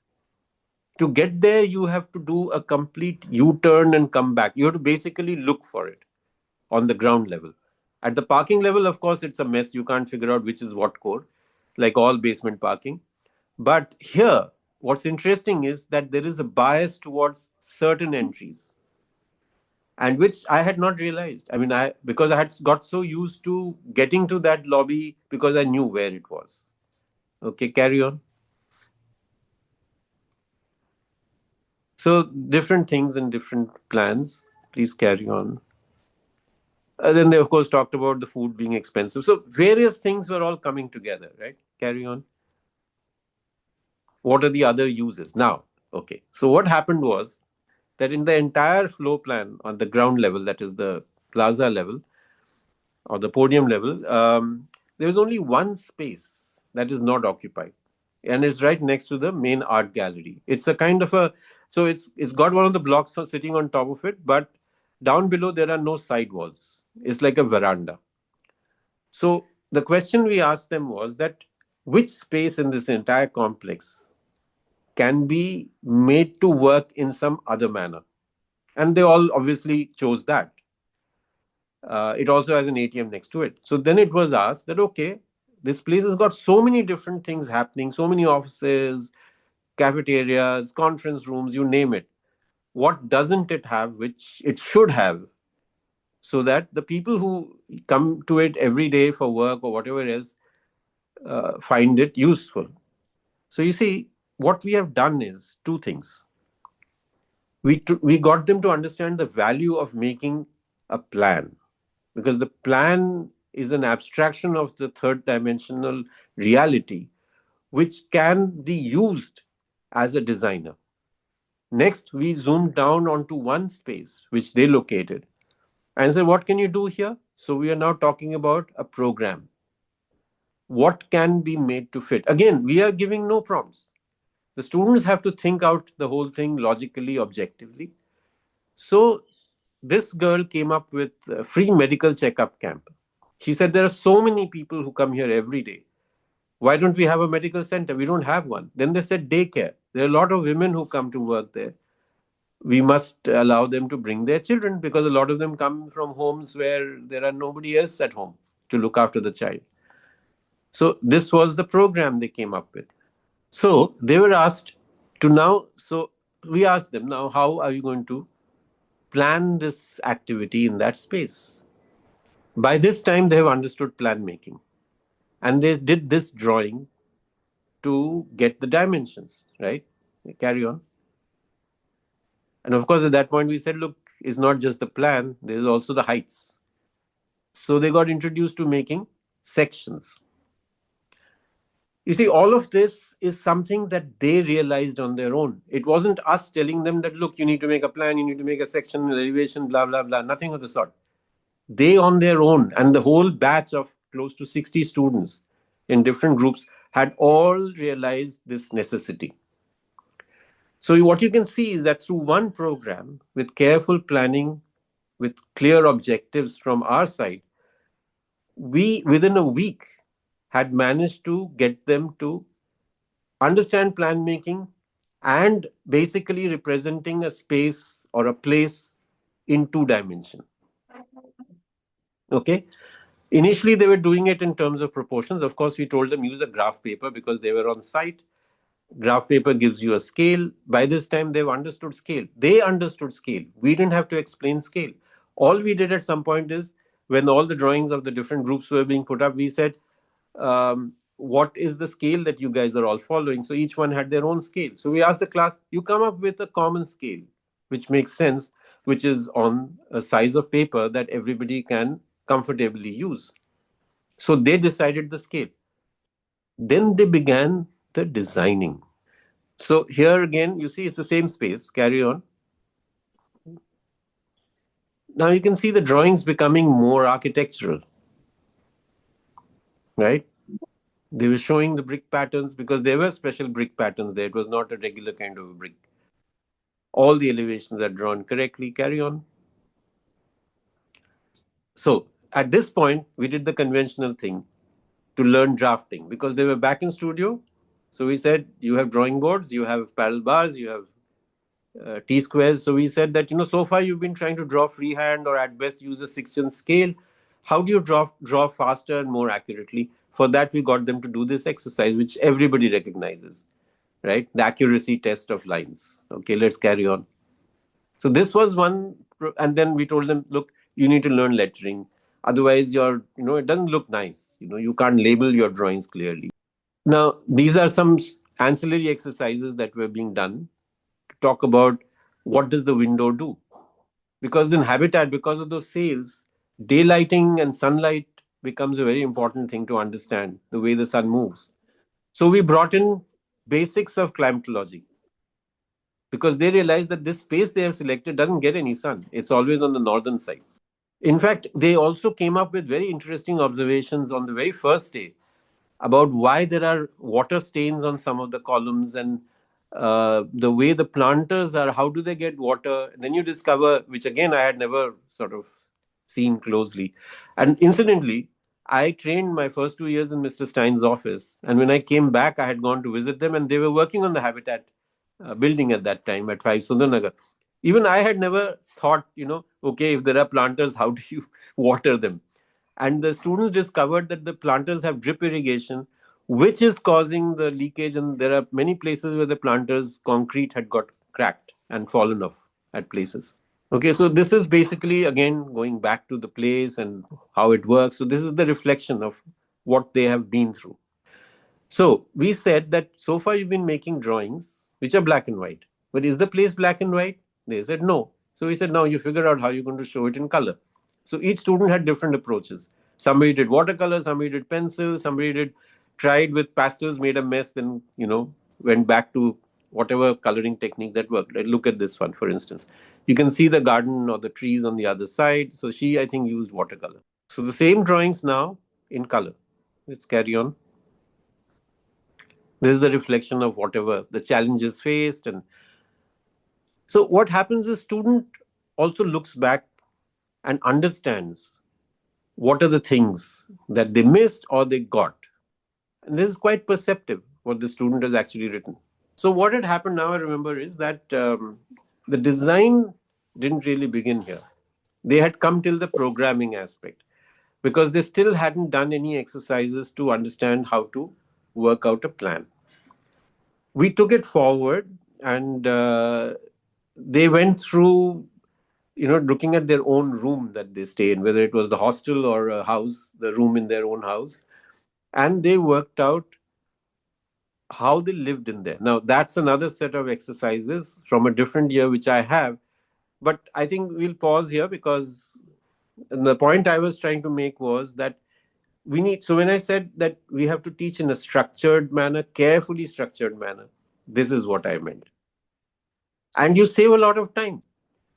To get there, you have to do a complete U-turn and come back. You have to basically look for it on the ground level. At the parking level, of course, it's a mess. You can't figure out which is what code, like all basement parking. But here, what's interesting is that there is a bias towards certain entries, and which I had not realized. I mean, because I had got so used to getting to that lobby because I knew where it was. Okay, carry on. So different things and different plans. Please carry on. Then they, of course, talked about the food being expensive. So various things were all coming together, right? Carry on. What are the other uses? Now, okay. So what happened was that in the entire floor plan on the ground level, that is the plaza level or the podium level, there was only one space that is not occupied. And it's right next to the main art gallery. It's a kind of so it's got one of the blocks sitting on top of it, but down below there are no side walls. It's like a veranda. So the question we asked them was that which space in this entire complex can be made to work in some other manner? And they all obviously chose that. It also has an ATM next to it. So then it was asked that, okay, this place has got so many different things happening, so many offices, cafeterias, conference rooms, you name it. What doesn't it have, which it should have, so that the people who come to it every day for work or whatever it is find it useful? So you see, what we have done is two things. We got them to understand the value of making a plan, because the plan is an abstraction of the third dimensional reality, which can be used as a designer. Next, we zoomed down onto one space, which they located, and said, what can you do here? So we are now talking about a program. what can be made to fit. Again, we are giving no prompts. The students have to think out the whole thing logically, objectively. So this girl came up with a free medical checkup camp. She said, there are so many people who come here every day. Why don't we have a medical center? We don't have one. Then they said daycare. There are a lot of women who come to work there. We must allow them to bring their children, because a lot of them come from homes where there are nobody else at home to look after the child. So this was the program they came up with. So they were asked to now, so we asked them, now how are you going to plan this activity in that space? By this time, they have understood plan making, and they did this drawing to get the dimensions, right? Carry on. And of course, at that point, we said, look, it's not just the plan, there's also the heights. So they got introduced to making sections. You see, all of this is something that they realized on their own. It wasn't us telling them that, look, you need to make a plan, you need to make a section, elevation, blah, blah, blah, nothing of the sort. They on their own, and the whole batch of close to 60 students in different groups had all realized this necessity. So what you can see is that through one program, with careful planning, with clear objectives from our side, we, within a week, had managed to get them to understand plan making and basically representing a space or a place in 2 dimension. Okay. Initially, they were doing it in terms of proportions. Of course, we told them use a graph paper because they were on site. Graph paper gives you a scale. By this time, they've understood scale. They understood scale. We didn't have to explain scale. All we did at some point is, when all the drawings of the different groups were being put up, we said, what is the scale that you guys are all following? So each one had their own scale. So we asked the class, you come up with a common scale, which makes sense, which is on a size of paper that everybody can comfortably use. So they decided the scale. Then they began the designing. So here again, you see it's the same space. Carry on. Now you can see the drawings becoming more architectural, right? They were showing the brick patterns because there were special brick patterns there. It was not a regular kind of brick. All the elevations are drawn correctly. Carry on. So at this point, we did the conventional thing to learn drafting because they were back in studio. So we said, you have drawing boards, you have parallel bars, you have T-squares. So we said that, so far you've been trying to draw freehand or at best use a 6-inch scale. How do you draw faster and more accurately? For that, we got them to do this exercise, which everybody recognizes, right? The accuracy test of lines. Okay, let's carry on. So this was one, and then we told them, look, you need to learn lettering. Otherwise, it doesn't look nice. You can't label your drawings clearly. Now, these are some ancillary exercises that were being done to talk about what does the window do. Because in habitat, because of those sails, daylighting and sunlight becomes a very important thing to understand the way the sun moves. So we brought in basics of climatology because they realized that this space they have selected doesn't get any sun. It's always on the northern side. In fact, they also came up with very interesting observations on the very first day about why there are water stains on some of the columns and the way the planters are, how do they get water? And then you discover, which again I had never sort of seen closely. And incidentally, I trained my first 2 years in Mr. Stein's office. And when I came back, I had gone to visit them and they were working on the habitat building at that time at 5 Sundarnagar. Even I had never thought, okay, if there are planters, how do you water them? And the students discovered that the planters have drip irrigation, which is causing the leakage. And there are many places where the planters' concrete had got cracked and fallen off at places. Okay, so this is basically, again, going back to the place and how it works. So this is the reflection of what they have been through. So we said that so far you've been making drawings which are black and white. But is the place black and white? They said no. So we said, now you figure out how you're going to show it in color. So each student had different approaches. Somebody did watercolor, somebody did pencil, somebody tried with pastels, made a mess, then, went back to whatever coloring technique that worked. Look at this one, for instance. You can see the garden or the trees on the other side. So she, I think, used watercolor. So the same drawings now in color. let's carry on. This is the reflection of whatever the challenges faced. And so what happens is student also looks back and understands what are the things that they missed or they got. And this is quite perceptive, what the student has actually written. So what had happened now, I remember, is that the design didn't really begin here. They had come till the programming aspect because they still hadn't done any exercises to understand how to work out a plan. We took it forward, and they went through, looking at their own room that they stay in, whether it was the hostel or a house, the room in their own house, and they worked out how they lived in there. Now, that's another set of exercises from a different year, which I have. But I think we'll pause here because the point I was trying to make was that we need. So, when I said that we have to teach in a structured manner, carefully structured manner, this is what I meant. And you save a lot of time,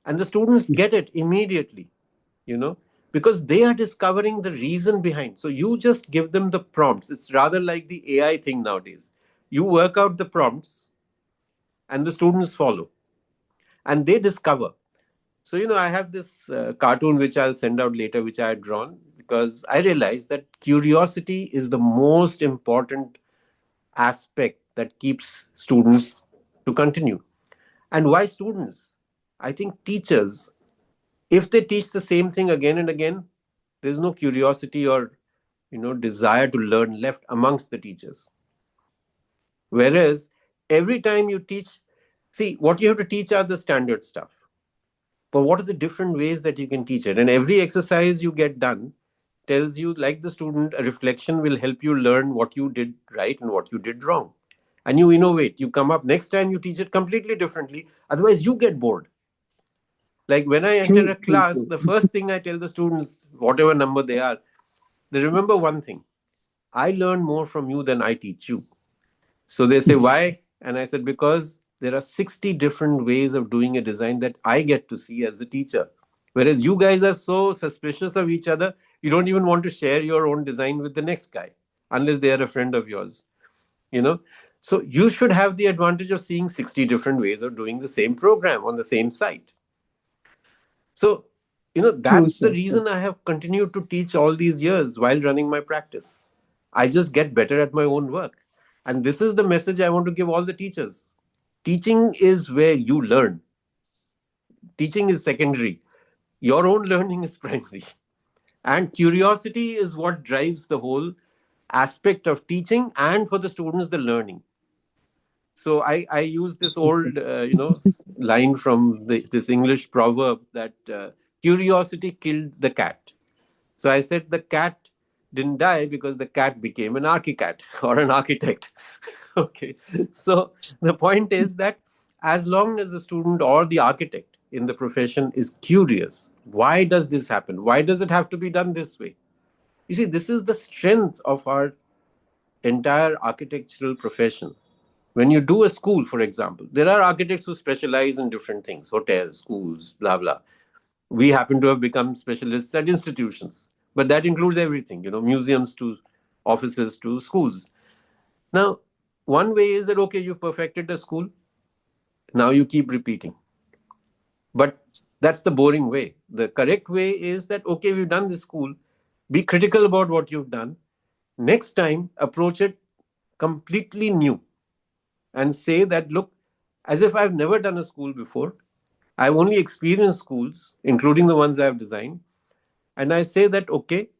and the students get it immediately, you know, because they are discovering the reason behind. So, you just give them the prompts. It's rather like the AI thing nowadays. You work out the prompts and the students follow and they discover. So, I have this cartoon which I'll send out later, which I had drawn because I realized that curiosity is the most important aspect that keeps students to continue. And why students? I think teachers, if they teach the same thing again and again, there's no curiosity or desire to learn left amongst the teachers. Whereas every time you teach, see, what you have to teach are the standard stuff. But what are the different ways that you can teach it? And every exercise you get done tells you, like the student, a reflection will help you learn what you did right and what you did wrong. And you innovate. You come up next time, you teach it completely differently. Otherwise, you get bored. Like when I enter a class, the first thing I tell the students, whatever number they are, they remember one thing: I learn more from you than I teach you. So they say, why? And I said, because there are 60 different ways of doing a design that I get to see as the teacher. Whereas you guys are so suspicious of each other, you don't even want to share your own design with the next guy, unless they are a friend of yours, you know. So you should have the advantage of seeing 60 different ways of doing the same program on the same site. So, True, that's the sir. reason I have continued to teach all these years while running my practice. I just get better at my own work. And this is the message I want to give all the teachers. Teaching is where you learn. Teaching is secondary. Your own learning is primary. And curiosity is what drives the whole aspect of teaching and for the students, the learning. So I use this True, sir. old, line from this English proverb that curiosity killed the cat. So I said the cat didn't die because the cat became an architect or an architect. Okay. So the point is that as long as the student or the architect in the profession is curious, why does this happen? Why does it have to be done this way? You see, this is the strength of our entire architectural profession. When you do a school, for example, there are architects who specialize in different things: hotels, schools, blah, blah. We happen to have become specialists at institutions, but that includes everything, museums to offices to schools. Now, one way is that, okay, you've perfected the school, now you keep repeating. But that's the boring way. The correct way is that, okay, we've done this school, be critical about what you've done. Next time, approach it completely new and say that, look, as if I've never done a school before, I've only experienced schools, including the ones I've designed. And I say that, okay,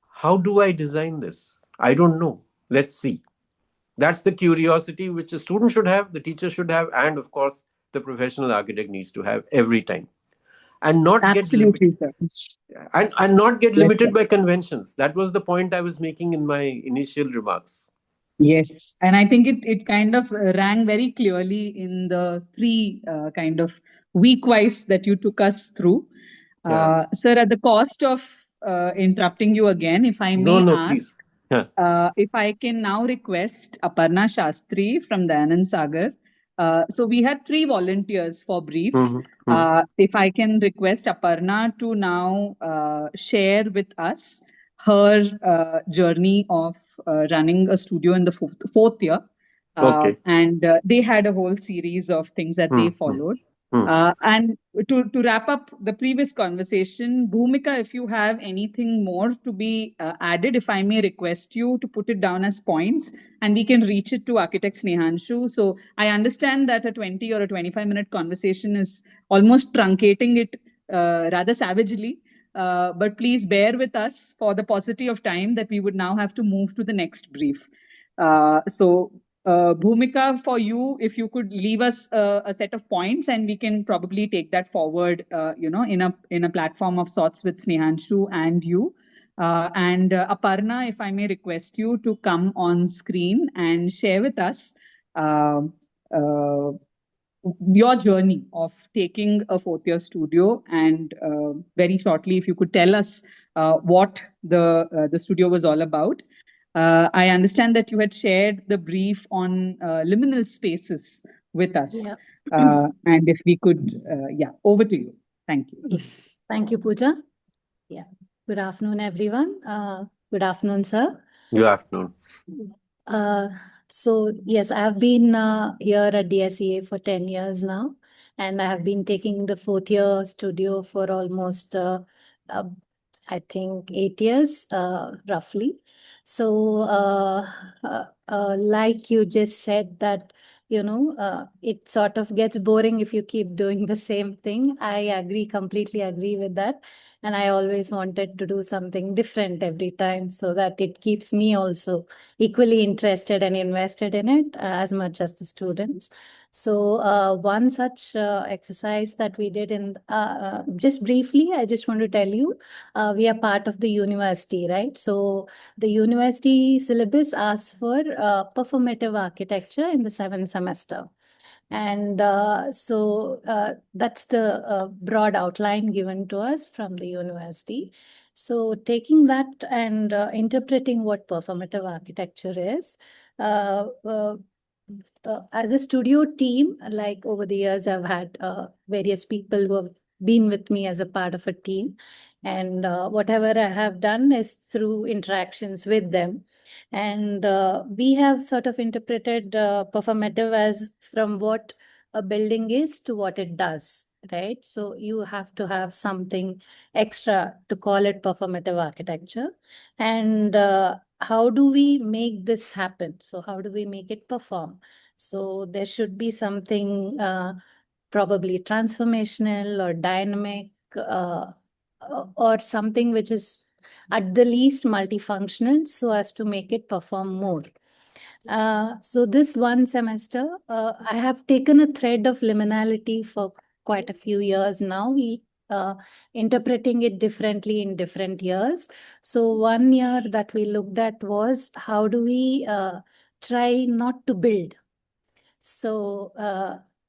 how do I design this? I don't know. Let's see. That's the curiosity which a student should have, the teacher should have, and of course, the professional architect needs to have every time. And not get limited. Absolutely, sir. And not get Yes, sir. limited by conventions. That was the point I was making in my initial remarks. Yes, and I think it kind of rang very clearly in the three kind of week-wise that you took us through. Yeah. Sir, at the cost of interrupting you again, if I No, may no, ask, please. Yeah. if I can now request Aparna Shastri from Dayanand Sagar. So we had three volunteers for briefs. Mm-hmm. Mm-hmm. If I can request Aparna to now share with us her journey of running a studio in the fourth year. Okay. And they had a whole series of things that they followed. And to wrap up the previous conversation, Bhumika, if you have anything more to be added, if I may request you to put it down as points and we can reach it to architect Snehanshu. So I understand that a 20 or a 25-minute conversation is almost truncating it rather savagely. But please bear with us for the paucity of time that we would now have to move to the next brief. Bhumika, for you, if you could leave us a set of points, and we can probably take that forward, in a platform of sorts with Snehanshu and you. And Aparna, if I may request you to come on screen and share with us uh, uh, your journey of taking a fourth year studio, and very shortly, if you could tell us what the studio was all about. I understand that you had shared the brief on liminal spaces with us. Yeah. And if we could, over to you. Thank you. Thank you, Pooja. Yeah. Good afternoon, everyone. Good afternoon, sir. Good afternoon. So yes, I have been here at DSEA for 10 years now, and I have been taking the fourth year studio for almost, I think, 8 years, roughly. So, like you just said that, it sort of gets boring if you keep doing the same thing. I agree, completely agree with that. And I always wanted to do something different every time so that it keeps me also equally interested and invested in it as much as the students. So one such exercise that we did just briefly, I just want to tell you, we are part of the university, right? So the university syllabus asks for performative architecture in the 7th semester. And that's the broad outline given to us from the university. So taking that and interpreting what performative architecture is, as a studio team, like over the years, I've had various people who have been with me as a part of a team. And whatever I have done is through interactions with them. And we have sort of interpreted performative as from what a building is to what it does, right? So you have to have something extra to call it performative architecture. And how do we make this happen? So how do we make it perform? So there should be something probably transformational or dynamic or something which is at the least multifunctional so as to make it perform more. So this one semester, I have taken a thread of liminality for quite a few years now, interpreting it differently in different years. So 1 year that we looked at was how do we try not to build. So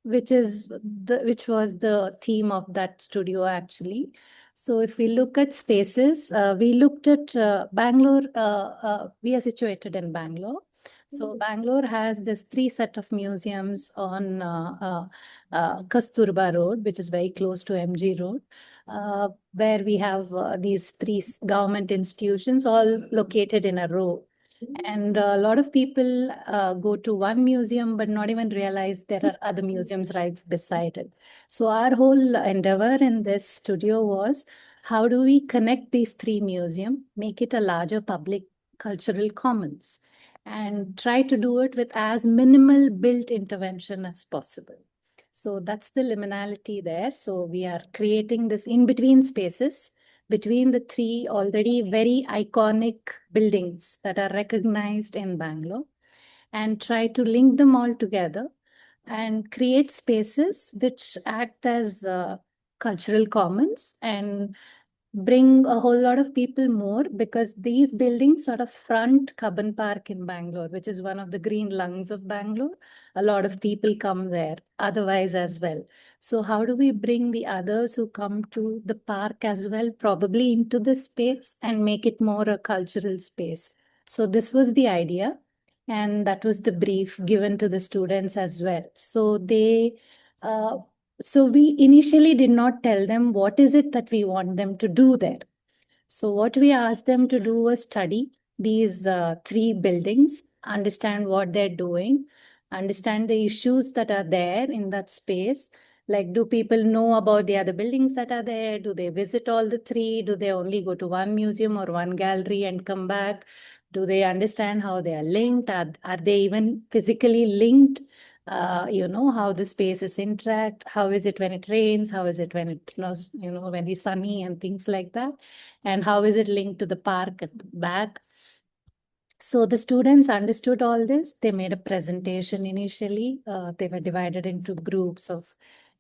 which was the theme of that studio actually. So if we look at spaces, we looked at Bangalore. We are situated in Bangalore. So Bangalore has this 3 set of museums on Kasturba Road, which is very close to MG Road, where we have these 3 government institutions all located in a row. And a lot of people go to one museum, but not even realize there are other museums right beside it. So our whole endeavor in this studio was, how do we connect these 3 museums, make it a larger public cultural commons, and try to do it with as minimal built intervention as possible. So that's the liminality there. So we are creating this in-between spaces between the 3 already very iconic buildings that are recognized in Bangalore, and try to link them all together and create spaces which act as cultural commons and bring a whole lot of people more, because these buildings sort of front Cubbon Park in Bangalore, which is one of the green lungs of Bangalore. A lot of people come there otherwise as well. So how do we bring the others who come to the park as well, probably into the space, and make it more a cultural space? So this was the idea. And that was the brief given to the students as well. So so we initially did not tell them what is it that we want them to do there. So what we asked them to do was study these three buildings, understand what they're doing, understand the issues that are there in that space. Like, do people know about the other buildings that are there? Do they visit all the three? Do they only go to one museum or one gallery and come back? Do they understand how they are linked? Are they even physically linked? How the spaces interact. How is it when it rains? How is it when when it's sunny and things like that? And how is it linked to the park at the back? So the students understood all this. They made a presentation initially. They were divided into groups of,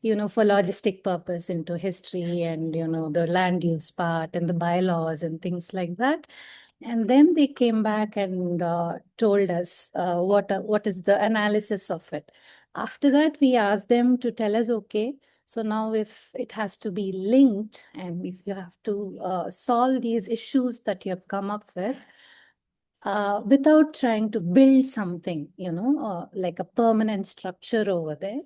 for logistic purpose, into history and, the land use part and the bylaws and things like that. And then they came back and told us what is the analysis of it. After that, we asked them to tell us, okay, so now if it has to be linked and if you have to solve these issues that you have come up with, without trying to build something, like a permanent structure over there,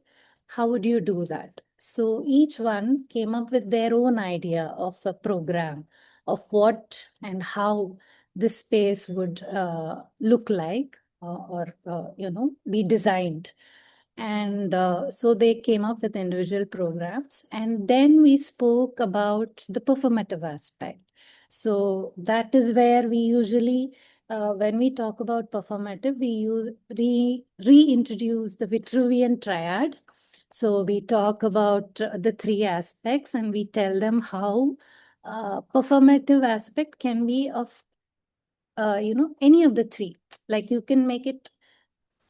how would you do that? So each one came up with their own idea of a program of what and how this space would look like or be designed. And so they came up with individual programs. And then we spoke about the performative aspect. So that is where we usually, when we talk about performative, we reintroduce the Vitruvian triad. So we talk about the three aspects and we tell them how performative aspect can be of, any of the three. Like, you can make it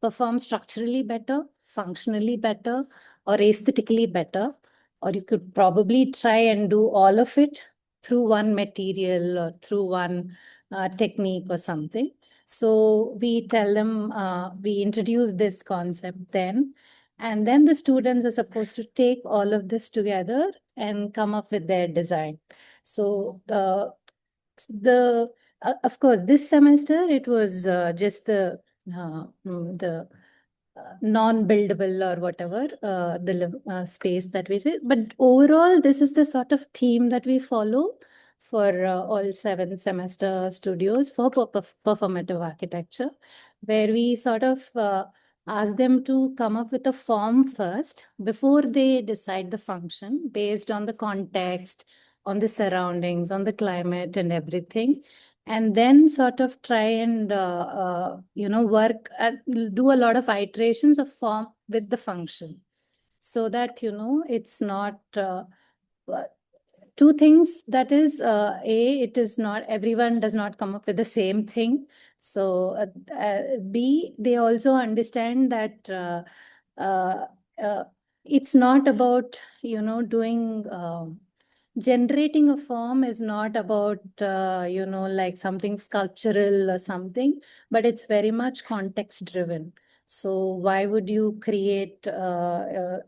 perform structurally better, functionally better, or aesthetically better. Or you could probably try and do all of it through one material or through one technique or something. So we tell them, we introduce this concept then, and then the students are supposed to take all of this together and come up with their design. So of course, this semester it was just the non-buildable or whatever the space that we say. But overall, this is the sort of theme that we follow for all 7 semester studios for performative architecture, where we sort of ask them to come up with a form first before they decide the function based on the context, on the surroundings, on the climate and everything. And then sort of try and work do a lot of iterations of form with the function, so that it's not two things. That is, it is not, everyone does not come up with the same thing. So B, they also understand that it's not about doing generating a form is not about like something sculptural or something, but it's very much context driven. So why would you create a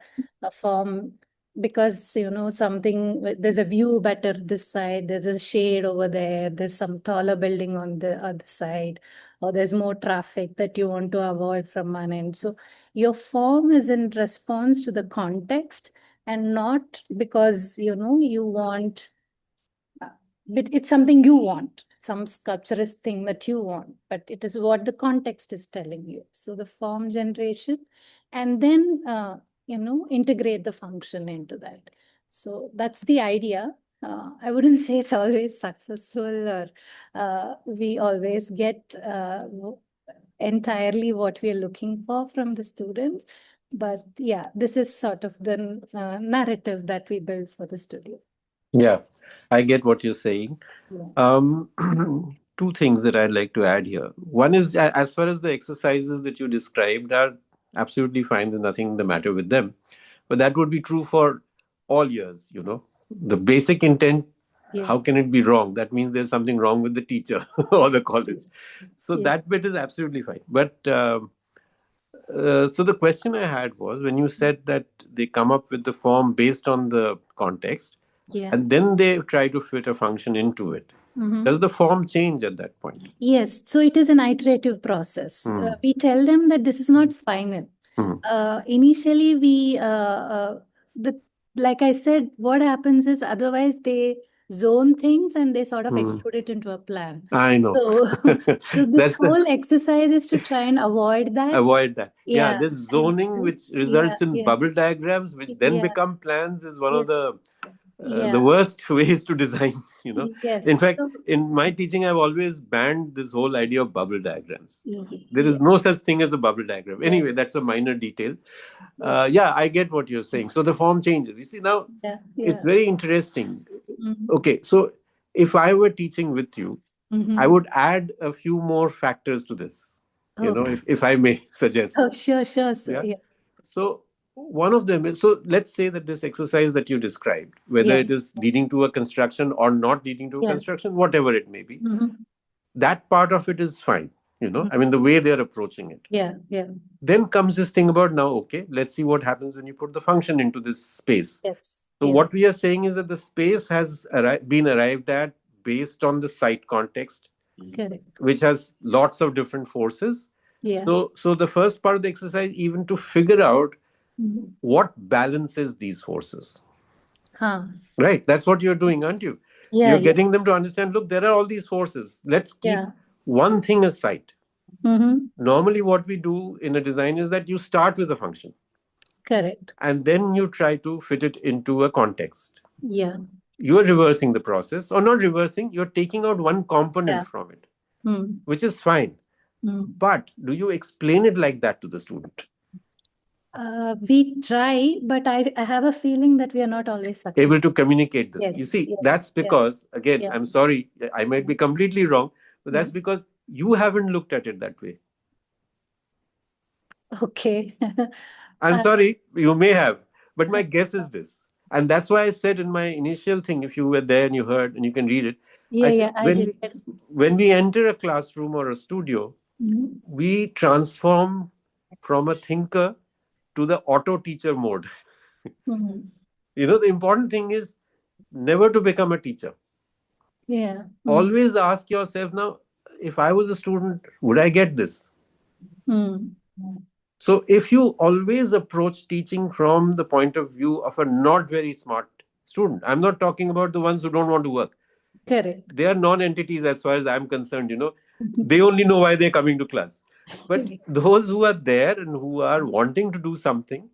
form because something, there's a view better this side, there's a shade over there, there's some taller building on the other side, or there's more traffic that you want to avoid from one end. So your form is in response to the context and not because you want, but it's something you want, some sculpturous thing that you want, but it is what the context is telling you. So the form generation, and then integrate the function into that. So that's the idea. I wouldn't say it's always successful or we always get entirely what we are looking for from the students. But yeah, this is sort of the narrative that we build for the studio. Yeah, I get what you're saying. Yeah. Two things that I'd like to add here. One is, as far as the exercises that you described are absolutely fine, there's nothing the matter with them. But that would be true for all years. The basic intent, Yeah. how can it be wrong? That means there's something wrong with the teacher or the college. So Yeah. that bit is absolutely fine. But so the question I had was, when you said that they come up with the form based on the context, Yeah. and then they try to fit a function into it. Mhm. Does the form change at that point? Yes, so it is an iterative process. We tell them that this is not final. Initially, like I said, what happens is otherwise they zone things and they sort of Hmm. extrude it into a plan. I know. So, so this That's the whole exercise is to try and avoid that. avoid that. Yeah, Yeah. this zoning which Yeah, results in yeah, bubble diagrams, which then yeah, become plans, is one yeah, of the yeah. worst ways to design. You know, in Yes. fact, in my teaching, I've always banned this whole idea of bubble diagrams. There Yeah, is no such thing as a bubble diagram. yeah, Anyway, that's a minor detail. Yeah, I get what you're saying. So the form changes. You see, now yeah, it's yeah. very interesting. Mhm. Okay, so if I were teaching with you, I Mhm. would add a few more factors to this, Okay. if I may suggest. Oh, sure, sure, sir. Yeah. Yeah, So one of them is, so let's say that this exercise that you described, whether yeah, it is leading to a construction or not leading to a yeah. construction, whatever it may be, Mhm. that part of it is fine. Mhm. I mean, the way they're approaching it. Yeah, yeah. Then comes this thing about, now, okay, let's see what happens when you put the function into this space. Yes. So Yeah. what we are saying is that the space has been arrived at based on the site context, Correct. which has lots of different forces. Yeah. So the first part of the exercise, even to figure out Mhm. what balances these forces. Huh. Right? That's what you're doing, aren't you? Yeah, You're yeah, getting them to understand, look, there are all these forces. Let's keep yeah. one thing aside. Mm-hmm. Normally, what we do in a design is that you start with a function Correct. and then you try to fit it into a context. Yeah. You're reversing the process, or not reversing, you're taking out one component Yeah. from it, Mm. which is fine. Mm. But do you explain it like that to the student? We try, but I have a feeling that we are not always successful. Able to communicate this. Yes, You see, yes, that's yeah, because, again, yeah. I'm sorry, I might be completely wrong, but that's Mm. because you haven't looked at it that way. Okay. I'm Uh, sorry, you may have, but my guess is this. And that's why I said in my initial thing, if you were there and you heard and you can read it, I yeah, said yeah, I did. when we enter a classroom or a studio, Mhm. we transform from a thinker to the auto teacher mode. Mhm. The important thing is never to become a teacher. Yeah. Always ask yourself, now, if I was a student, would I get this? Mm. So if you always approach teaching from the point of view of a not very smart student, I'm not talking about the ones who don't want to work. Correct. They are non-entities as far as I'm concerned. They only know why they're coming to class. But those who are there and who are wanting to do something,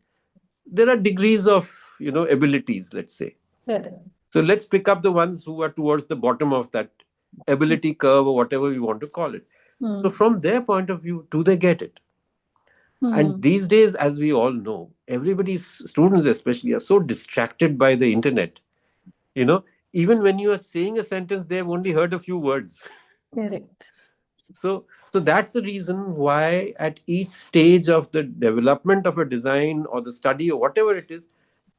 there are degrees of abilities, let's say. Correct. So let's pick up the ones who are towards the bottom of that ability curve, or whatever we want to call it. So Mm. from their point of view, do they get it? And Mm. these days, as we all know, everybody's, students especially, are so distracted by the internet. You know, Even when you are saying a sentence, they've only heard a few words. Correct. So that's the reason why at each stage of the development of a design or the study or whatever it is,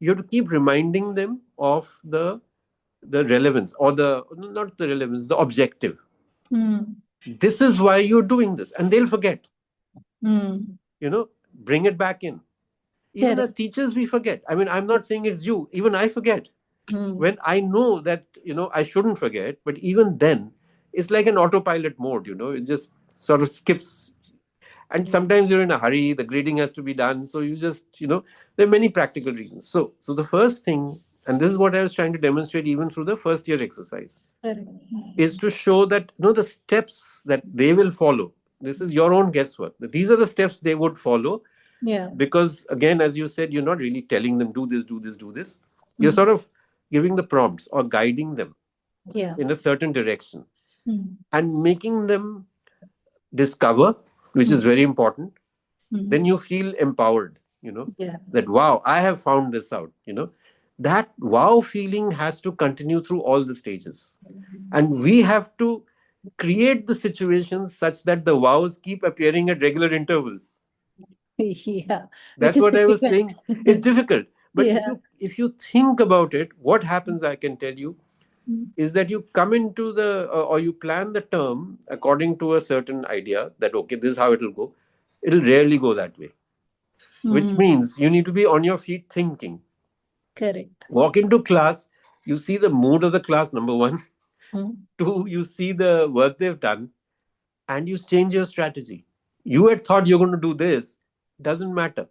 you have to keep reminding them of the relevance, or the not the relevance, the objective. Mm. This is why you're doing this, and they'll forget. Mm. Bring it back in. Even as Correct. teachers, we forget. I mean, I'm not saying it's you. Even I forget. Mm. When I know that I shouldn't forget, but even then, it's like an autopilot mode. It just sort of skips. And sometimes you're in a hurry. The grading has to be done, so you just there are many practical reasons. So the first thing, and this is what I was trying to demonstrate even through the first year exercise, Correct. is to show that the steps that they will follow. This is your own guesswork. These are the steps they would follow, Yeah. because again, as you said, you're not really telling them do this, do this, do this. You're Mm. sort of giving the prompts or guiding them Yeah. in a certain direction, Mm. and making them discover, which is very important. Mm. Then you feel empowered, Yeah. that wow, I have found this out. That wow feeling has to continue through all the stages, and we have to create the situations such that the wows keep appearing at regular intervals. Yeah. Which That's is what I was difficult. saying. It's difficult, but Yeah. if you think about it, what happens, I can tell you, Mm. is that you come into the or you plan the term according to a certain idea that okay, this is how it'll go. It'll rarely go that way, which Mm. means you need to be on your feet thinking. Correct. Walk into class, you see the mood of the class, number one. Mm. Two, you see the work they've done, and you change your strategy. You had thought you're going to do this, doesn't matter.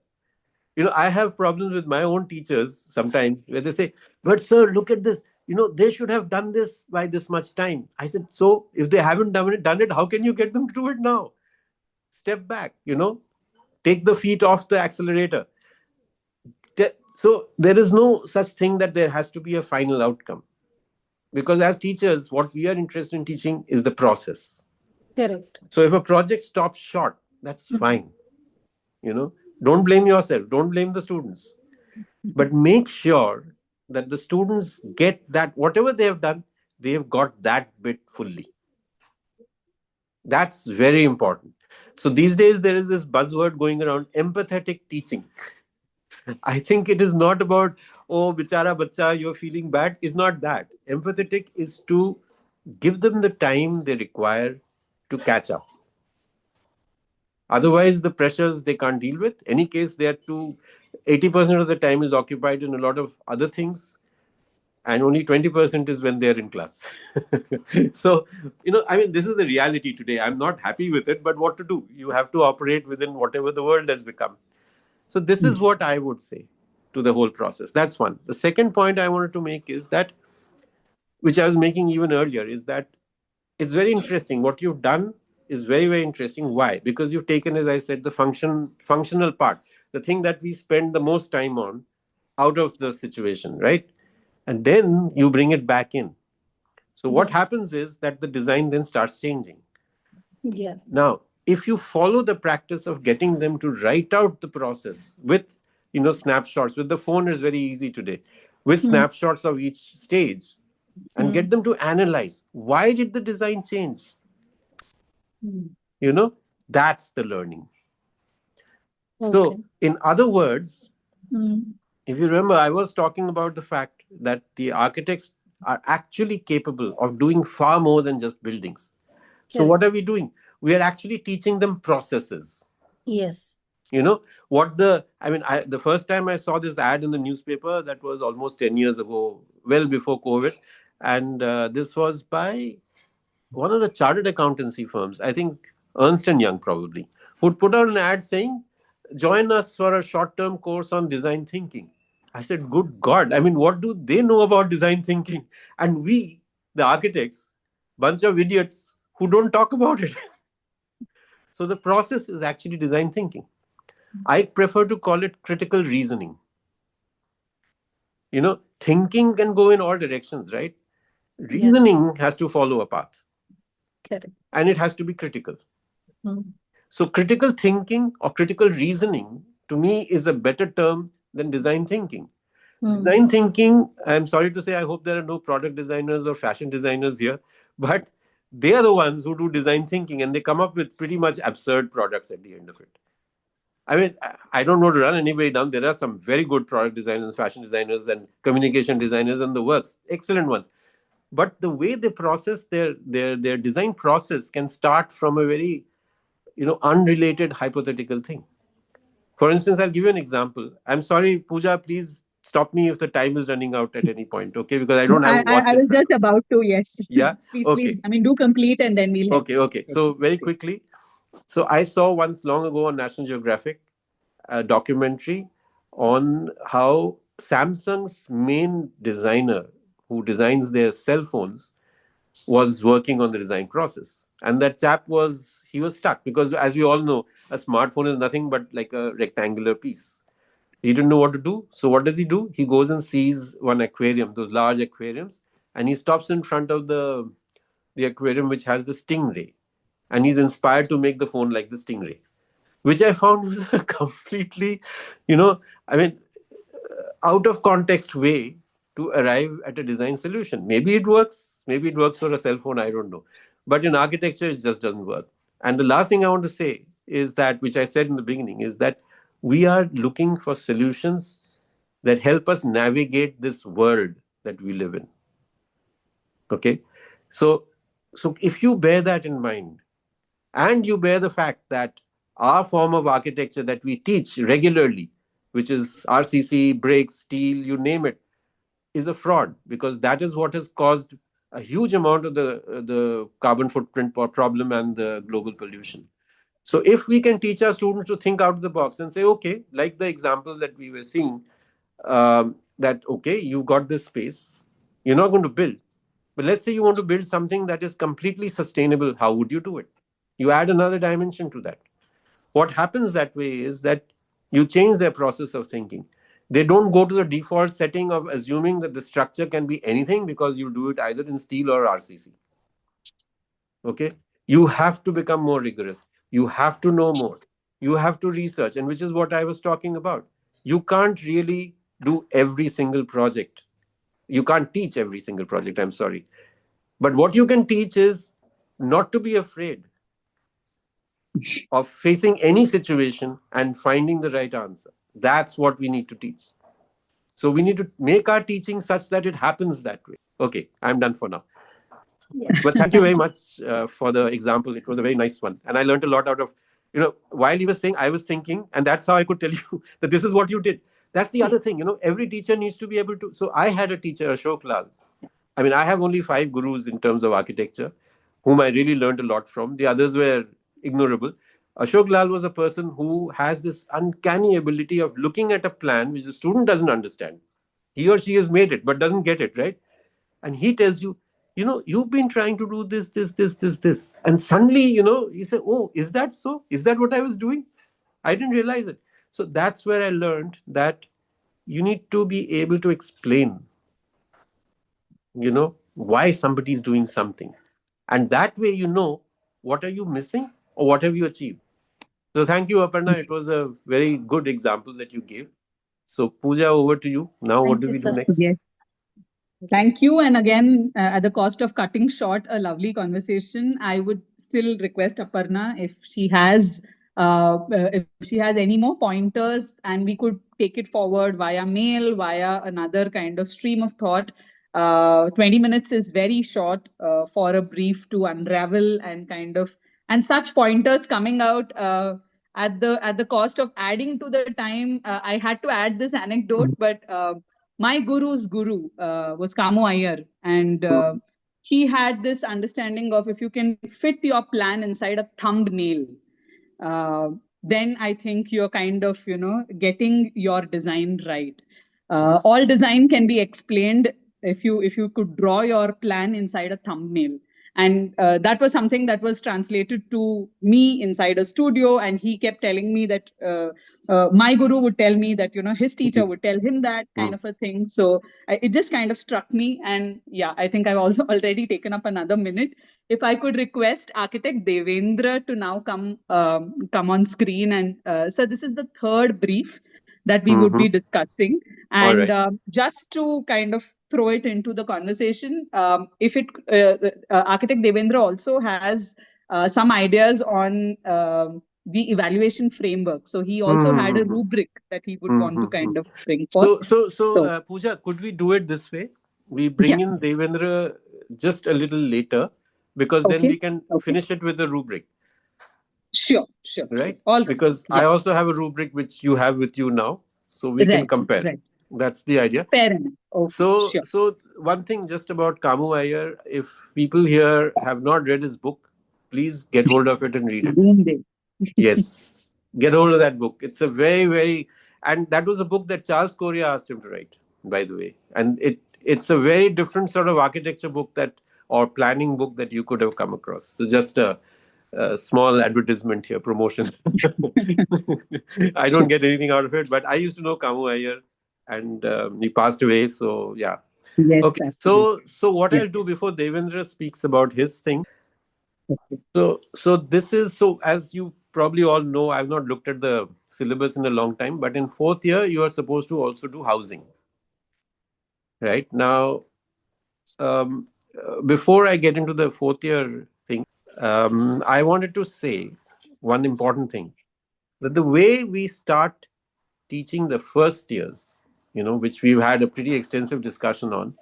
I have problems with my own teachers sometimes where they say, but sir, look at this. they should have done this by this much time. I said, so if they haven't done it, how can you get them to do it now? Step back, take the feet off the accelerator. So there is no such thing that there has to be a final outcome. Because as teachers, what we are interested in teaching is the process. Correct. So if a project stops short, that's fine. You know, don't blame yourself, don't blame the students, but make sure that the students get that whatever they have done, they have got that bit fully. That's very important. So these days there is this buzzword going around, empathetic teaching. I think it is not about, oh, bichara bacha, you're feeling bad. It's not that. Empathetic is to give them the time they require to catch up. Otherwise, the pressures they can't deal with. Any case, they are too. 80% of the time is occupied in a lot of other things, and only 20% is when they're in class. So, I mean, this is the reality today. I'm not happy with it, but what to do? You have to operate within whatever the world has become. So, this is what I would say to the whole process. That's one. The second point I wanted to make is that, which I was making even earlier, is that it's very interesting. What you've done is very, very interesting. Why? Because you've taken, as I said, the functional part, the thing that we spend the most time on, out of the situation, right? And then you bring it back in. So what happens is that the design then starts changing. Yeah. Now, if you follow the practice of getting them to write out the process with, snapshots, with the phone is very easy today, with snapshots of each stage, and get them to analyze, why did the design change? That's the learning. So, in other words, if you remember, I was talking about the fact that the architects are actually capable of doing far more than just buildings. So, what are we doing? We are actually teaching them processes. Yes. The first time I saw this ad in the newspaper, that was almost 10 years ago, well before COVID. And this was by one of the chartered accountancy firms, I think Ernst and Young probably, who'd put out an ad saying, join us for a short-term course on design thinking. I said, good God, I mean, what do they know about design thinking? And we, the architects, bunch of idiots who don't talk about it. So the process is actually design thinking. I prefer to call it critical reasoning. Thinking can go in all directions, right? Reasoning has to follow a path. Correct. And it has to be critical. So critical thinking or critical reasoning to me is a better term than design thinking. Design thinking, I'm sorry to say, I hope there are no product designers or fashion designers here, but they are the ones who do design thinking and they come up with pretty much absurd products at the end of it. I mean, I don't know to run anybody down. There are some very good product designers, fashion designers, and communication designers and the works, excellent ones. But the way they process their design process can start from a very unrelated hypothetical thing. For instance, I'll give you an example. I'm sorry, Pooja, please stop me if the time is running out at any point, okay? Because I don't have a watch. I was just about to, yes. Yeah? Please, Okay. please. I mean, do complete and then we'll have. Okay. So very quickly. So I saw once long ago on National Geographic a documentary on how Samsung's main designer who designs their cell phones was working on the design process. And that chap he was stuck because, as we all know, a smartphone is nothing but like a rectangular piece. He didn't know what to do. So what does he do? He goes and sees one aquarium, those large aquariums, and he stops in front of the aquarium which has the stingray. And he's inspired to make the phone like the stingray, which I found was a completely, I mean, out of context way to arrive at a design solution. Maybe it works. Maybe it works for a cell phone. I don't know. But in architecture, it just doesn't work. And the last thing I want to say is that, which I said in the beginning, is that we are looking for solutions that help us navigate this world that we live in. Okay? So if you bear that in mind, and you bear the fact that our form of architecture that we teach regularly, which is RCC, bricks, steel, you name it, is a fraud, because that is what has caused a huge amount of the carbon footprint problem and the global pollution. So if we can teach our students to think out of the box and say, okay, like the example that we were seeing, that, okay, you've got this space, You're not going to build. But let's say you want to build something that is completely sustainable. How would you do it? You add another dimension to that. What happens that way is that you change their process of thinking. They don't go to the default setting of assuming that the structure can be anything because you do it either in steel or RCC. Okay? You have to become more rigorous. You have to know more. You have to research, and which is what I was talking about. You can't really do every single project. You can't teach every single project, I'm sorry. But what you can teach is not to be afraid of facing any situation and finding the right answer. That's what we need to teach. So we need to make our teaching such that it happens that way. Okay, I'm done for now. Yeah. But thank you very much for the example. It was a very nice one. And I learned a lot out of, while he was saying, I was thinking, and that's how I could tell you that this is what you did. That's the other thing, every teacher needs to be able to. So I had a teacher, Ashok Lal. I mean, I have only 5 gurus in terms of architecture, whom I really learned a lot from. The others were ignorable. Ashok Lal was a person who has this uncanny ability of looking at a plan which the student doesn't understand. He or she has made it, but doesn't get it, right? And he tells you, you've been trying to do this. And suddenly, you say, oh, is that so? Is that what I was doing? I didn't realize it. So that's where I learned that you need to be able to explain, why somebody is doing something. And that way, what are you missing or what have you achieved. So thank you, Aparna. It was a very good example that you gave. So Pooja, over to you. Now, what Thank do you, we do sir. next? Yes. Thank you. And again, at the cost of cutting short a lovely conversation, I would still request Aparna if she has any more pointers, and we could take it forward via mail, via another kind of stream of thought. 20 minutes is very short for a brief to unravel and such pointers coming out at the cost of adding to the time. I had to add this anecdote, but my guru's guru was Kamu Iyer, and he had this understanding of if you can fit your plan inside a thumbnail, uh, then I think you're kind of, getting your design right. All design can be explained if you could draw your plan inside a thumbnail. And that was something that was translated to me inside a studio. And he kept telling me that my guru would tell me that, his teacher would tell him that kind of a thing. So it just kind of struck me. And yeah, I think I've also already taken up another minute. If I could request architect Devendra to now come on screen. And so this is the third brief that we would be discussing. All And right. just to kind of throw it into the conversation, if it architect Devendra also has some ideas on the evaluation framework. So he also had a rubric that he would want to kind of bring forth. So Pooja, could we do it this way? We bring in Devendra just a little later, because then we can finish it with the rubric. Sure. Right? All right. Because I also have a rubric which you have with you now, so we can compare. Right. That's the idea. Fair enough. Okay, So one thing just about Kamu Iyer, if people here have not read his book, please get hold of it and read it. Yes, get hold of that book. It's a very, very, and that was a book that Charles Correa asked him to write, by the way. And it's a very different sort of architecture book or planning book that you could have come across. So just a small advertisement here, promotion. I don't get anything out of it, but I used to know Kamu Iyer, and he passed away. So yeah. Yes, okay. Absolutely. So what I'll do before Devendra speaks about his thing. So this is, so as you probably all know, I've not looked at the syllabus in a long time, but in 4th year you are supposed to also do housing. Right now, before I get into the 4th year thing, I wanted to say one important thing, that the way we start teaching the first years, which we've had a pretty extensive discussion on,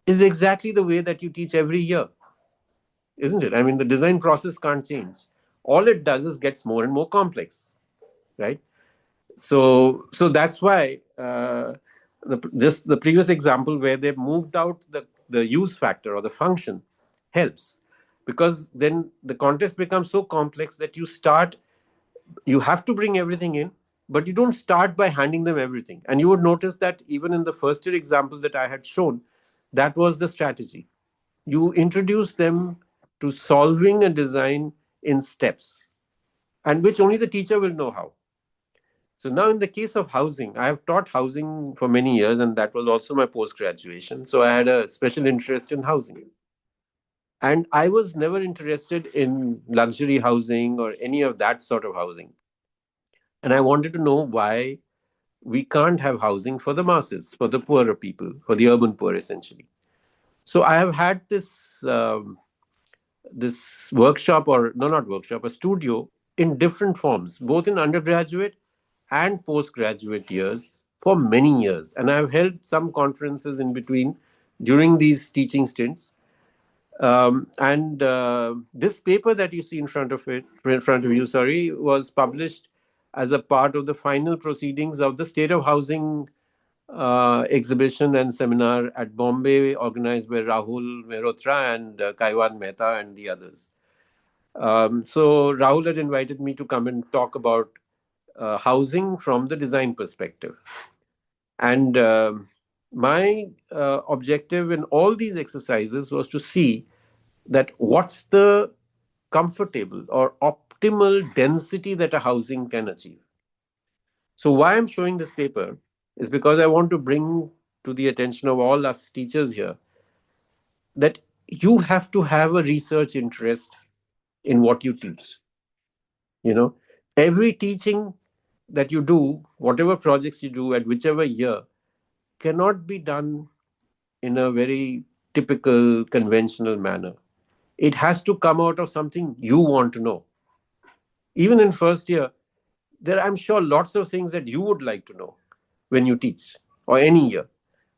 is exactly the way that you teach every year, isn't it? I mean, the design process can't change. All it does is gets more and more complex, right? So that's why the previous example where they moved out the use factor or the function helps, because then the context becomes so complex that you have to bring everything in, but you don't start by handing them everything. And you would notice that even in the first year example that I had shown, That was the strategy. You introduce them to solving a design in steps, and which only the teacher will know how. So now, in the case of housing, I have taught housing for many years, and that was also my post graduation. So I had a special interest in housing. And I was never interested in luxury housing or any of that sort of housing. And I wanted to know why we can't have housing for the masses, for the poorer people, for the urban poor, essentially. So I have had this workshop, or no, not workshop, a studio in different forms, both in undergraduate and postgraduate years for many years. And I've held some conferences in between during these teaching stints. And this paper that you see in front of you, sorry, was published as a part of the final proceedings of the State of Housing exhibition and seminar at Bombay, organized by Rahul Mehrotra and Kaiwan Mehta and the others. So Rahul had invited me to come and talk about housing from the design perspective. And my objective in all these exercises was to see that what's the comfortable or optimal density that a housing can achieve. So why I'm showing this paper is because I want to bring to the attention of all us teachers here that you have to have a research interest in what you teach. You know, every teaching that you do, whatever projects you do at whichever year, cannot be done in a very typical conventional manner. It has to come out of something you want to know. Even in first year, there are, I'm sure, lots of things that you would like to know when you teach, or any year.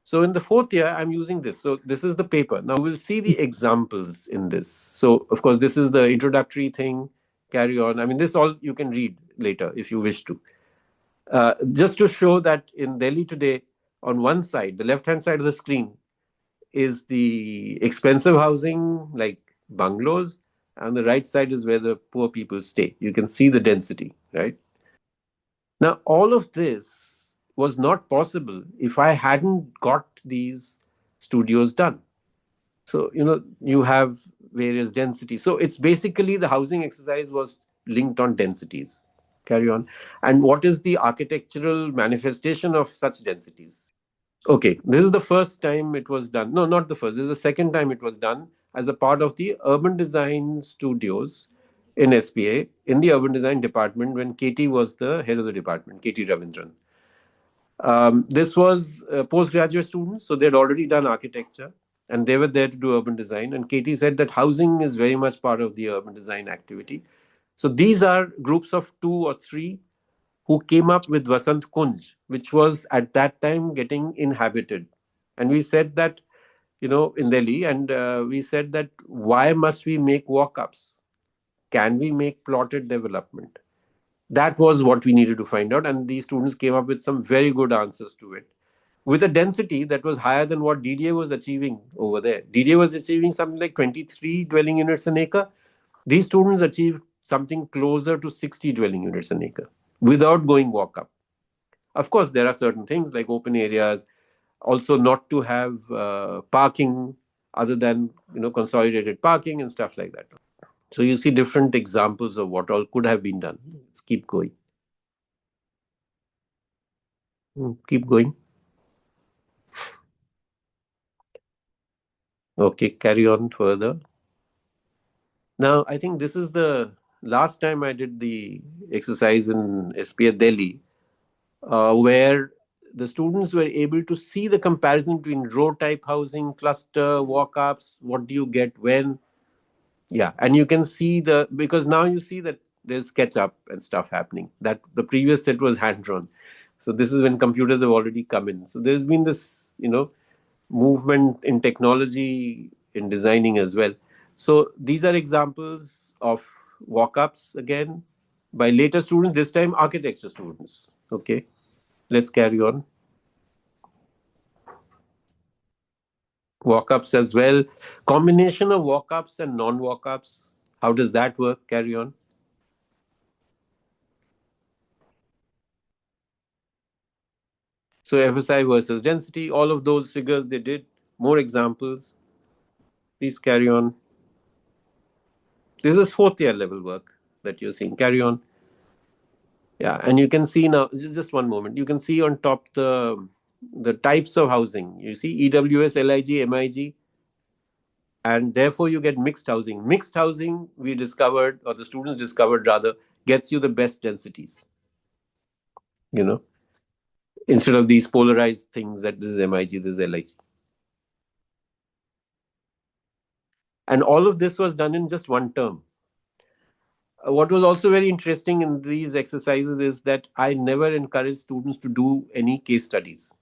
So in the fourth year, I'm using this. So this is the paper. Now we'll see the examples in this. So of course, this is the introductory thing. Carry on. I mean, this all you can read later if you wish to. Just to show that in Delhi today, on one side, the left-hand side of the screen, is the expensive housing like bungalows, and the right side is where the poor people stay. You can see the density, right? Now, all of this was not possible if I hadn't got these studios done. So, you have various densities. So, it's basically the housing exercise was linked on densities. Carry on. And what is the architectural manifestation of such densities? Okay, this is the first time it was done. No, not the first. This is the second time it was done as a part of the urban design studios in SPA, in the urban design department, when KT was the head of the department, KT Ravindran. This was postgraduate students, so they'd already done architecture and they were there to do urban design. And KT said that housing is very much part of the urban design activity. So these are groups of 2 or 3 who came up with Vasant Kunj, which was at that time getting inhabited. And we said that, in Delhi, and we said that why must we make walk ups? Can we make plotted development? That was what we needed to find out. And these students came up with some very good answers to it, with a density that was higher than what DDA was achieving over there. DDA was achieving something like 23 dwelling units an acre. These students achieved something closer to 60 dwelling units an acre without going walk up. Of course, there are certain things like open areas, also not to have parking other than consolidated parking and stuff like that. So you see different examples of what all could have been done. Let's keep going. Keep going. Okay, carry on further. Now, I think this is the last time I did the exercise in SPA Delhi, where the students were able to see the comparison between row type housing, cluster, walk ups, what do you get when. Yeah, and you can see because now you see that there's SketchUp and stuff happening. That the previous set was hand drawn. So this is when computers have already come in. So there's been this, movement in technology in designing as well. So these are examples of walk-ups again by later students, this time architecture students. Okay, let's carry on. Walk-ups as well. Combination of walk-ups and non-walk-ups. How does that work? Carry on. So FSI versus density, all of those figures they did more examples. Please carry on. This is fourth year level work that you're seeing. Carry on. Yeah, and you can see now, just one moment. You can see on top the types of housing. You see EWS, LIG, MIG, and therefore you get mixed housing. Mixed housing, we discovered, or the students discovered rather, gets you the best densities. You know, instead of these polarized things that this is MIG, this is LIG. And all of this was done in just one term. What was also very interesting in these exercises is that I never encourage students to do any case studies.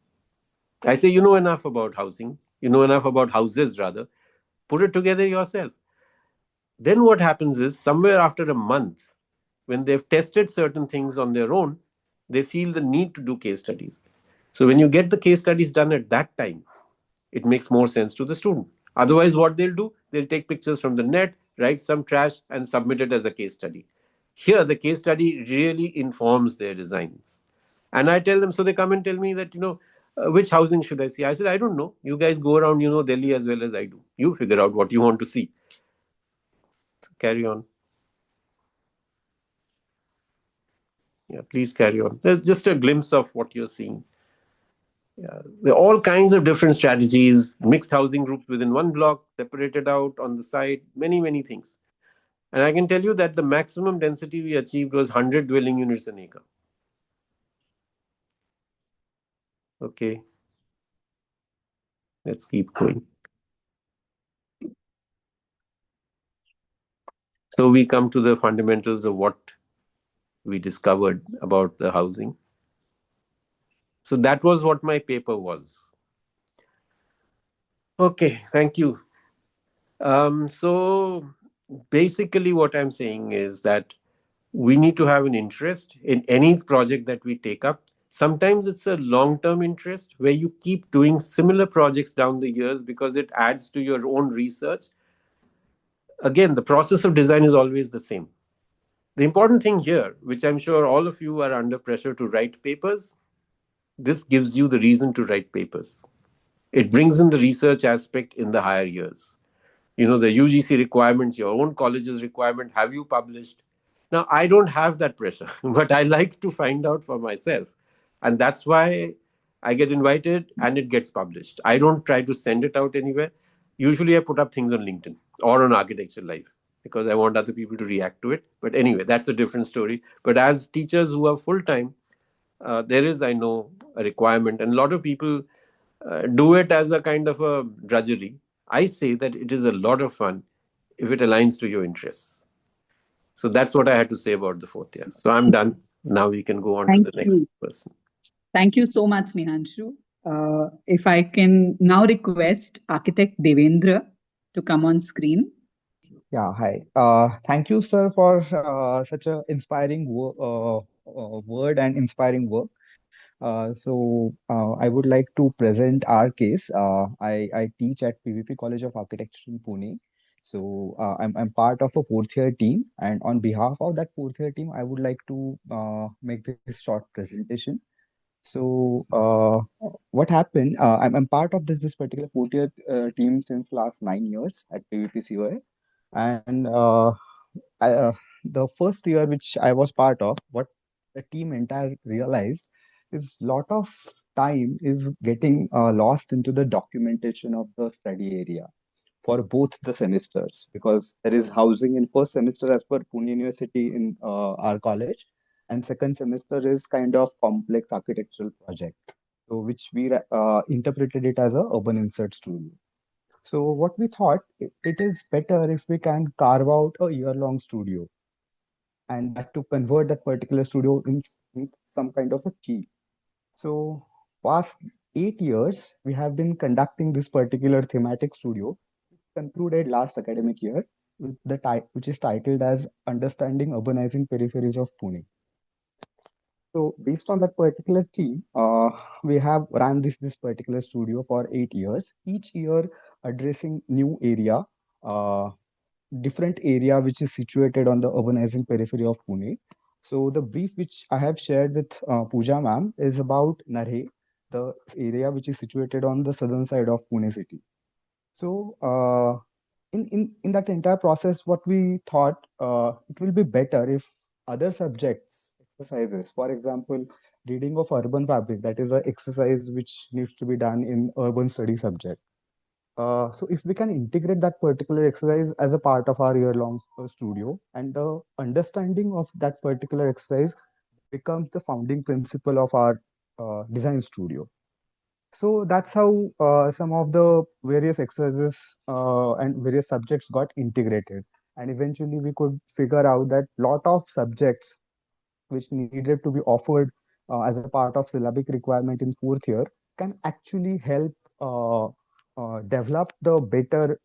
I say, you know enough about housing, you know enough about houses rather, put it together yourself. Then what happens is, somewhere after a month, when they've tested certain things on their own, they feel the need to do case studies. So when you get the case studies done at that time, it makes more sense to the student. Otherwise, what they'll do, they'll take pictures from the net, write some trash, and submit it as a case study. Here, the case study really informs their designs. And I tell them, so they come and tell me that, which housing should I see? I said, I don't know. You guys go around, Delhi as well as I do. You figure out what you want to see. So carry on. Yeah, please carry on. There's just a glimpse of what you're seeing. Yeah, there are all kinds of different strategies, mixed housing groups within one block, separated out on the side, many, many things. And I can tell you that the maximum density we achieved was 100 dwelling units an acre. Okay, let's keep going. So we come to the fundamentals of what we discovered about the housing. So that was what my paper was. Okay, thank you. So basically what I'm saying is that we need to have an interest in any project that we take up. Sometimes it's a long-term interest where you keep doing similar projects down the years because it adds to your own research. Again, the process of design is always the same. The important thing here, which I'm sure all of you are under pressure to write papers, this gives you the reason to write papers. It brings in the research aspect in the higher years. The UGC requirements, your own college's requirement, have you published? Now, I don't have that pressure, but I like to find out for myself. And that's why I get invited and it gets published. I don't try to send it out anywhere. Usually I put up things on LinkedIn or on Architecture Live because I want other people to react to it. But anyway, that's a different story. But as teachers who are full-time, there is, I know, a requirement. And a lot of people do it as a kind of a drudgery. I say that it is a lot of fun if it aligns to your interests. So that's what I had to say about the fourth year. So I'm done. Now we can go on to the next person. Thank you so much, Snehanshu. If I can now request Architect Devendra to come on screen. Yeah, hi. Thank you, sir, for such a inspiring word and inspiring work. I would like to present our case. I teach at PVP College of Architecture in Pune. I'm part of a fourth year team, and on behalf of that fourth year team, I would like to make this short presentation. What happened? I'm part of this particular fourth year team since last 9 years at PVP COA, and I, the first year which I was part of, what the team entire realized is lot of time is getting lost into the documentation of the study area for both the semesters, because there is housing in first semester as per Pune University in our college, and second semester is kind of complex architectural project, so which we interpreted it as a urban insert studio. So what we thought, it is better if we can carve out a year-long studio, and that to convert that particular studio in some kind of a key. So past 8 years, we have been conducting this particular thematic studio, concluded last academic year, with which is titled as Understanding Urbanizing Peripheries of Pune. So based on that particular theme, we have ran this particular studio for 8 years, each year addressing new area, uh, different area which is situated on the urbanizing periphery of Pune. So the brief which I have shared with Pooja ma'am is about Narhe, the area which is situated on the southern side of Pune city. So in that entire process, what we thought, it will be better if other subjects exercises, for example, reading of urban fabric, that is an exercise which needs to be done in urban study subject. So if we can integrate that particular exercise as a part of our year-long studio, and the understanding of that particular exercise becomes the founding principle of our design studio. So that's how some of the various exercises and various subjects got integrated. And eventually we could figure out that lot of subjects which needed to be offered as a part of syllabic requirement in fourth year can actually help develop the better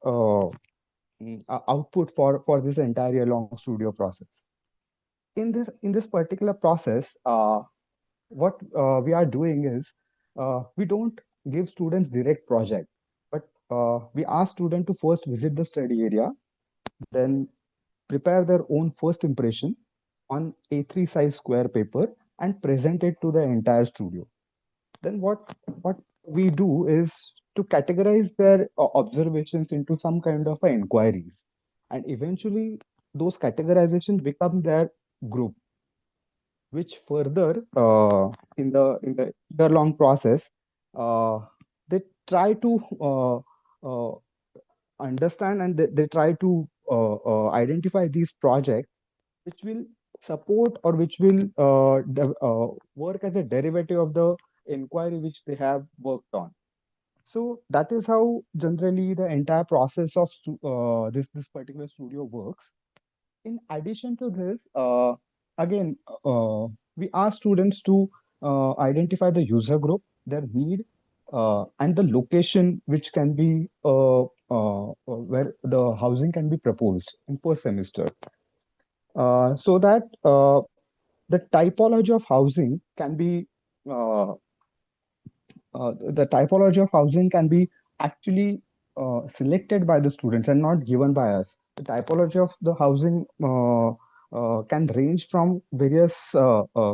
output for this entire year long studio process. In this particular process, what we are doing is, we don't give students direct project, but we ask students to first visit the study area, then prepare their own first impression on A3 size square paper and present it to the entire studio. Then what we do is to categorize their observations into some kind of inquiries, and eventually those categorizations become their group, which further in the year long process, uh, they try to understand, and they try to identify these projects which will support or which will work as a derivative of the inquiry which they have worked on. So that is how generally the entire process of this particular studio works. In addition to this, again, we ask students to identify the user group, their need, and the location which can be where the housing can be proposed in first semester, so that the typology of housing can be uh, the typology of housing can be actually selected by the students and not given by us. The typology of the housing can range from various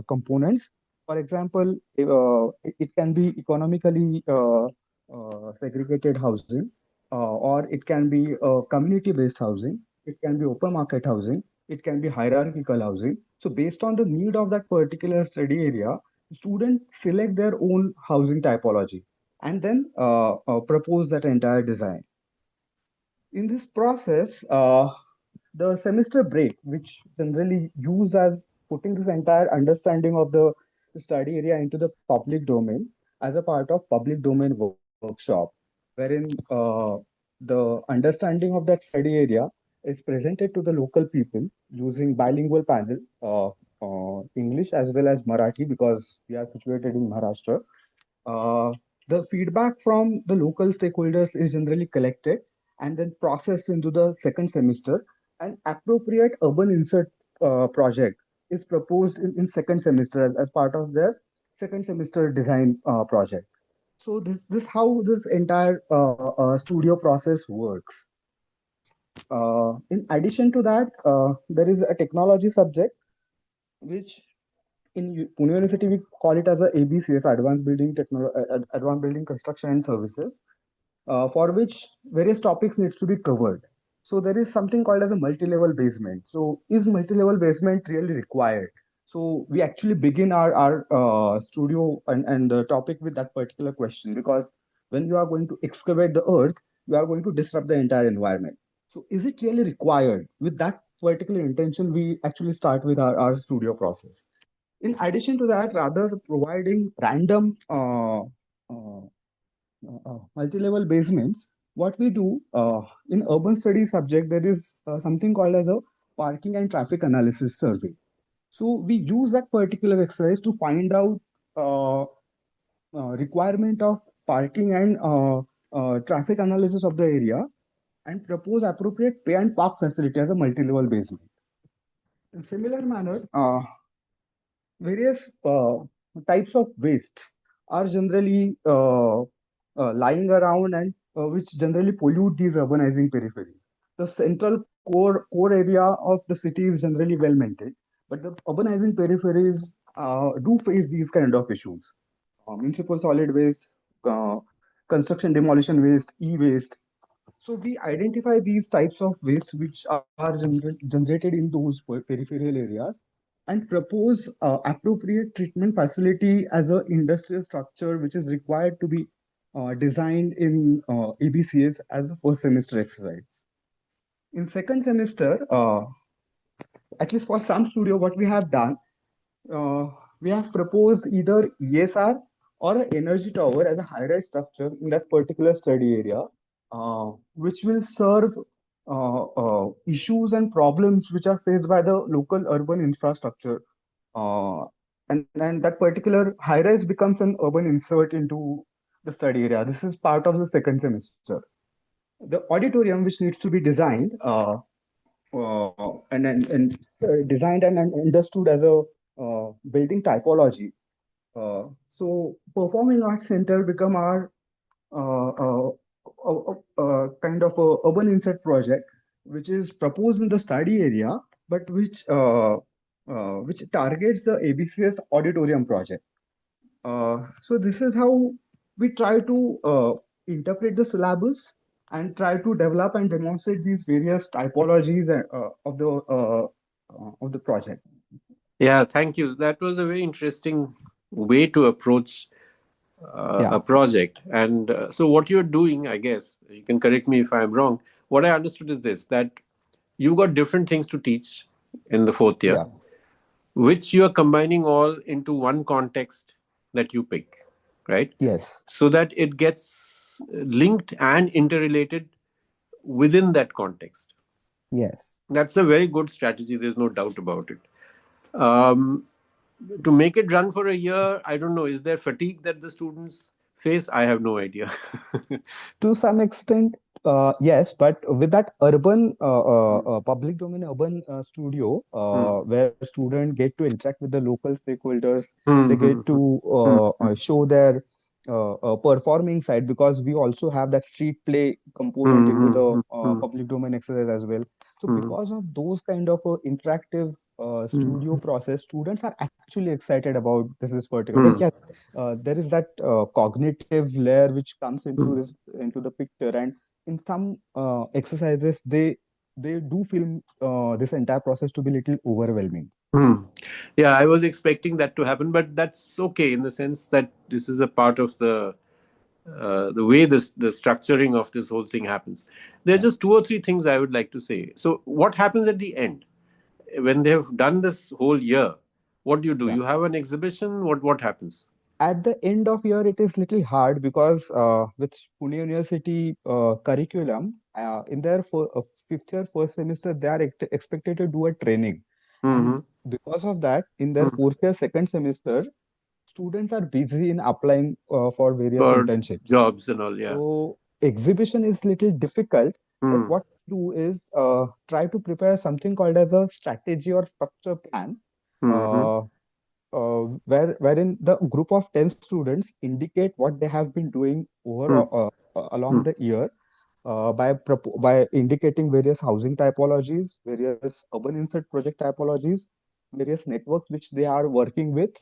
components. For example, it can be economically segregated housing, or it can be community-based housing. It can be open market housing. It can be hierarchical housing. So based on the need of that particular study area, students select their own housing typology and then propose that entire design. In this process, the semester break, which generally used as putting this entire understanding of the study area into the public domain as a part of public domain workshop, wherein the understanding of that study area is presented to the local people using bilingual panel, English as well as Marathi, because we are situated in Maharashtra. uh, the feedback from the local stakeholders is generally collected and then processed into the second semester. An appropriate urban insert project is proposed in second semester as part of their second semester design project. So this how this entire studio process works. In addition to that, there is a technology subject which in Pune University we call it as a ABCS, Advanced Building Construction and Services, for which various topics needs to be covered. So there is something called as a multi-level basement. So is multi-level basement really required? So we actually begin our studio and the topic with that particular question, because when you are going to excavate the earth, you are going to disrupt the entire environment. So is it really required? With that particular intention, we actually start with our studio process. In addition to that, rather providing random multi-level basements, what we do in urban studies subject, there is something called as a parking and traffic analysis survey. So we use that particular exercise to find out uh, requirement of parking and traffic analysis of the area and propose appropriate pay and park facility as a multi-level basement. In similar manner, various types of wastes are generally lying around, and which generally pollute these urbanizing peripheries. The central core area of the city is generally well maintained, but the urbanizing peripheries do face these kind of issues. Municipal solid waste, construction demolition waste, e-waste. So we identify these types of waste which are generated in those peripheral areas and propose appropriate treatment facility as a industrial structure which is required to be designed in ABCS as a first semester exercise. In second semester, at least for some studio, what we have done, uh, we have proposed either ESR or an energy tower as a high-rise structure in that particular study area, which will serve issues and problems which are faced by the local urban infrastructure. Uh, and that particular high-rise becomes an urban insert into the study area. This is part of the second semester. The auditorium, which needs to be designed, designed and understood as a building typology. So performing arts center become our uh, uh, kind of a urban insert project, which is proposed in the study area, but which targets the ABCS auditorium project. So this is how we try to interpret the syllabus and try to develop and demonstrate these various typologies of the project. Yeah, thank you. That was a very interesting way to approach Yeah, a project. And so, what you're doing, I guess, you can correct me if I'm wrong. What I understood is this, that you've got different things to teach in the fourth year, yeah, which you are combining all into one context that you pick, right? yes, So that it gets linked and interrelated within that context. yes. That's a very good strategy. There's no doubt about it. Um, to make it run for a year, I don't know. Is there fatigue that the students face? I have no idea. To some extent, yes, but with that urban, public domain urban studio, Hmm. where students get to interact with the local stakeholders, they Hmm, hmm, get to hmm, show their performing side because we also have that street play component hmm, into hmm, the hmm, hmm, public domain exercise as well. So hmm, because of those kind of interactive studio hmm, process, students are actually excited about this particular. But hmm, yes, there is that cognitive layer which comes hmm, into the picture, and in some exercises they do feel this entire process to be little overwhelming. hmm. Yeah, I was expecting that to happen, but that's okay in the sense that this is a part of the way this the structuring of this whole thing happens. There's Yeah, just two or three things I would like to say. So, what happens at the end when they have done this whole year? What do you do? yeah. You have an exhibition. What happens? At the end of year, it is little hard because with Pune University curriculum, in their fifth year first semester, they are expected to do a training, and Hmm. because of that, in their Hmm. fourth year second semester, students are busy in applying for various For internships. jobs and all, yeah. So exhibition is little difficult, but Hmm. what we do is try to prepare something called as a strategy or structure plan, Hmm. uh, wherein the group of 10 students indicate what they have been doing over Hmm. along Hmm. the year by indicating various housing typologies, various urban insert project typologies, various networks which they are working with,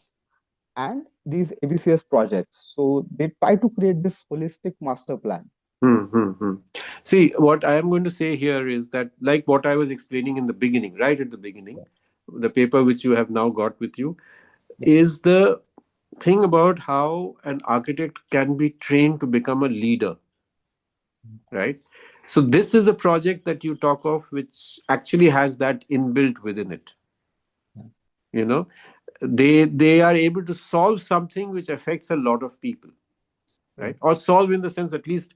and these ABCS projects. So they try to create this holistic master plan. Hmm. Hmm. Hmm. See, what I am going to say here is that, like what I was explaining in the beginning, right at the beginning, Yeah, the paper which you have now got with you, yeah, is the thing about how an architect can be trained to become a leader, right? So this is a project that you talk of which actually has that inbuilt within it. yeah, You know, they are able to solve something which affects a lot of people, yeah, right? Or solve in the sense at least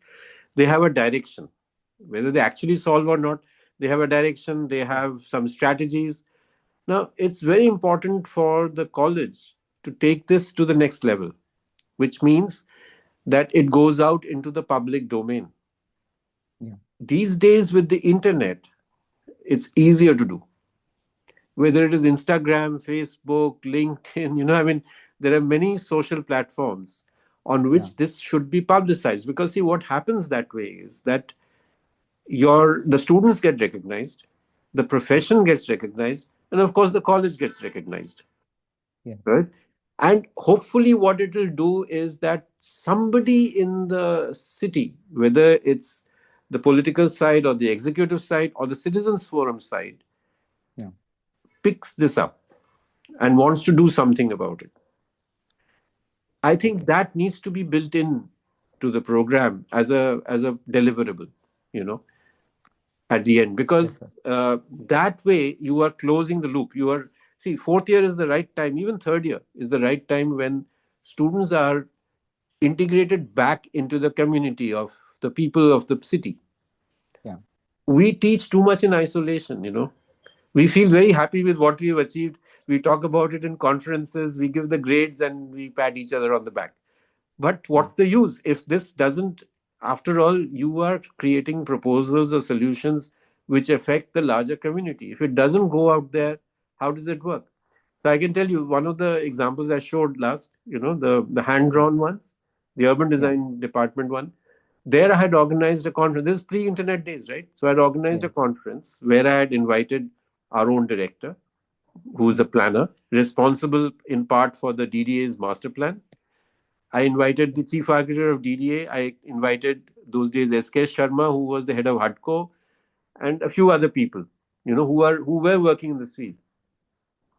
they have a direction. Whether they actually solve or not, they have a direction, they yeah, have some strategies. Now, it's very important for the college to take this to the next level, which means that it goes out into the public domain. yeah, These days, with the internet, it's easier to do. Whether it is Instagram, Facebook, LinkedIn, I mean, there are many social platforms on yeah, which this should be publicized. Because, see, what happens that way is that the students get recognized, the profession gets recognized, and of course, the college gets recognized, yes, right? And hopefully what it will do is that somebody in the city, whether it's the political side or the executive side or the citizens forum side Yeah. picks this up and wants to do something about it. I think Okay. that needs to be built in to the program as a deliverable, you know, at the end, Yes, because sir. that way you are closing the loop. You are, see, fourth year is the right time, even third year is the right time when students are integrated back into the community of the people of the city. Yeah. We teach too much in isolation, you know. We feel very happy with what we've achieved. We talk about it in conferences, we give the grades, and we pat each other on the back. But Yeah. what's the use if this doesn't, after all, you are creating proposals or solutions which affect the larger community. If it doesn't go out there, how does it work? So I can tell you one of the examples I showed last, you know, the hand Yeah. drawn ones, the urban Yeah. design department one. There I had organized a conference. This is pre-internet days, right? So I had organized a Yes. conference where I had invited our own director, who is a Hmm. planner, responsible in part for the DDA's master plan. I invited the chief architect of DDA. I invited those days SK Sharma, who was the head of HUDCO, and a few other people, you know, who were working in this field.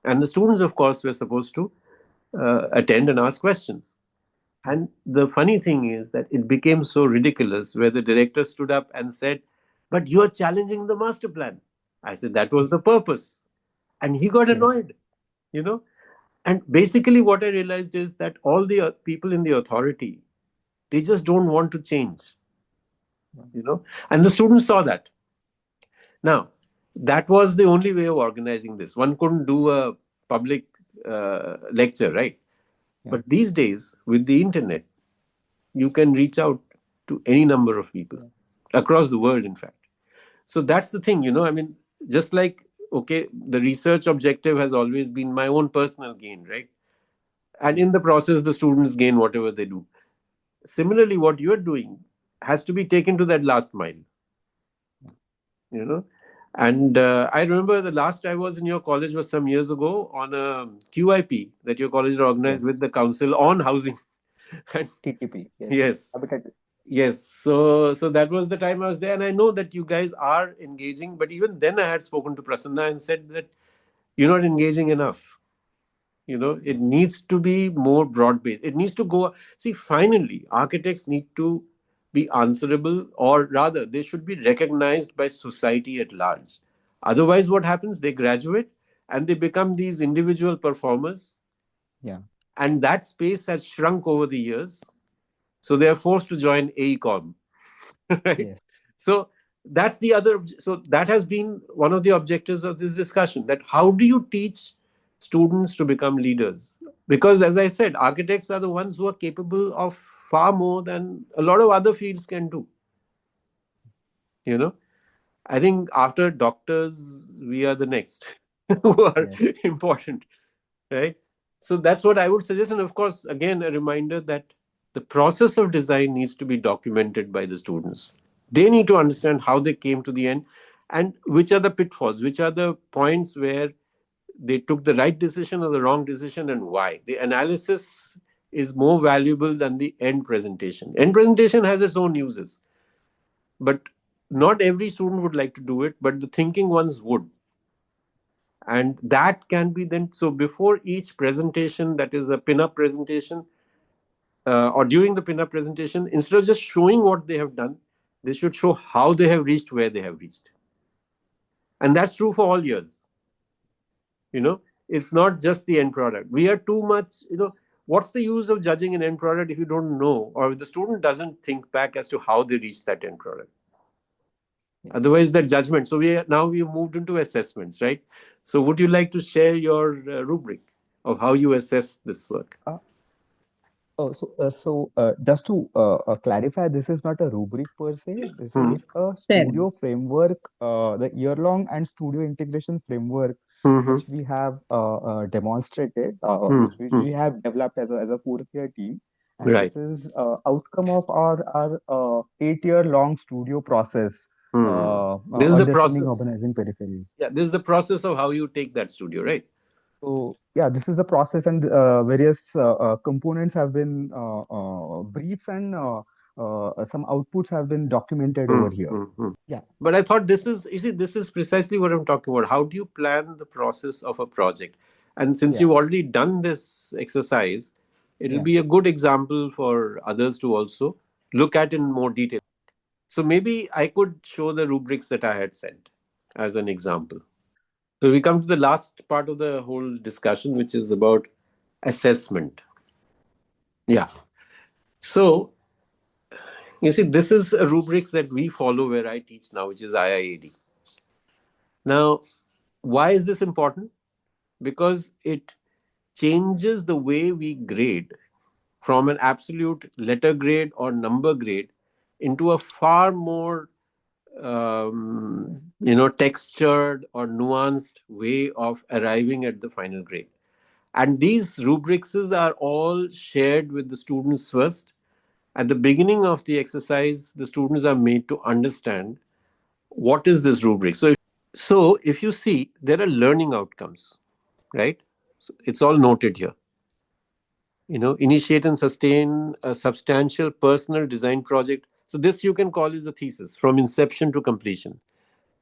And the students, of course, were supposed to attend and ask questions. Yeah. And the funny thing is that it became so ridiculous where the director stood up and said, "But you're challenging the master plan." I said, "That was the purpose." And he got Yes. annoyed, you know. And basically, what I realized is that all the people in the authority, they just don't want to change, Yeah. you know. And the students saw that. Now, that was the only way of organizing this. One couldn't do a public lecture, right? Yeah. But these days, with the internet, you can reach out to any number of people Yeah. across the world, in fact. So that's the thing, you know. I mean, just like, okay, the research objective has always been my own personal gain, right? And Yeah. in the process, the students gain whatever they do. Similarly, what you're doing has to be taken to that last mile, Yeah. you know. And I remember the last I was in your college was some years ago on a QIP that your college organized with Yes. the council on housing. And TTP. Yes. yes, Habitat. yes. So that was the time I was there, and I know that you guys are engaging. But even then, I had spoken to Prasanna and said that you're not engaging enough. You know, Yeah. it needs to be more broad based. It needs to go. See, finally, architects need to be answerable, or rather, they should be recognized by society at large. Otherwise, what happens? They graduate and they become these individual performers, Yeah. and that space has shrunk over the years. So they are forced to join AECOM, right? Yes. So that's the other. So that has been one of the objectives of this discussion. That how do you teach students to become leaders? Because as I said, architects are the ones who are capable of far more than a lot of other fields can do. You know, I think after doctors, we are the next who are Yes. important, right? So that's what I would suggest. And of course, again, a reminder that the process of design needs to be documented by the students. They need to understand how they came to the end and which are the pitfalls, which are the points where they took the right decision or the wrong decision and why. The analysis is more valuable than the end presentation. End presentation has its own uses, but not every student would like to do it, but the thinking ones would. And that can be then, so before each presentation, that is a pin-up presentation, or during the pin-up presentation, instead of just showing what they have done, they should show how they have reached where they have reached. And that's true for all years. You know, it's not just the end product. We are too much, you know, what's the use of judging an end product if you don't know, or the student doesn't think back as to how they reached that end product? Yes. Otherwise, the judgment. So we've moved into assessments, right? So would you like to share your rubric of how you assess this work? Uh, just to clarify, this is not a rubric per se. This Hmm. is a Fair studio framework, the year-long and studio integration framework, Hmm. which we have demonstrated, Hmm. which Hmm. we have developed as a fourth-year team. And Right. this is outcome of our 8-year-long studio process, Hmm. This is the understanding process. urbanizing peripheries. Yeah, this is the process of how you take that studio, right? So yeah, this is the process, and various components have been briefs and some outputs have been documented over here. Yeah. But I thought this is, you see, this is precisely what I'm talking about. How do you plan the process of a project? And since Yeah. you've already done this exercise, it'll Yeah. be a good example for others to also look at in more detail. So maybe I could show the rubrics that I had sent as an example. So we come to the last part of the whole discussion, which is about assessment. Yeah. So you see, this is a rubrics that we follow where I teach now, which is IIAD. Now, why is this important? Because it changes the way we grade from an absolute letter grade or number grade into a far more textured or nuanced way of arriving at the final grade. And these rubrics are all shared with the students first. At the beginning of the exercise, the students are made to understand what is this rubric. So if you see, there are learning outcomes, right? So it's all noted here. Initiate and sustain a substantial personal design project. So this you can call is the thesis from inception to completion.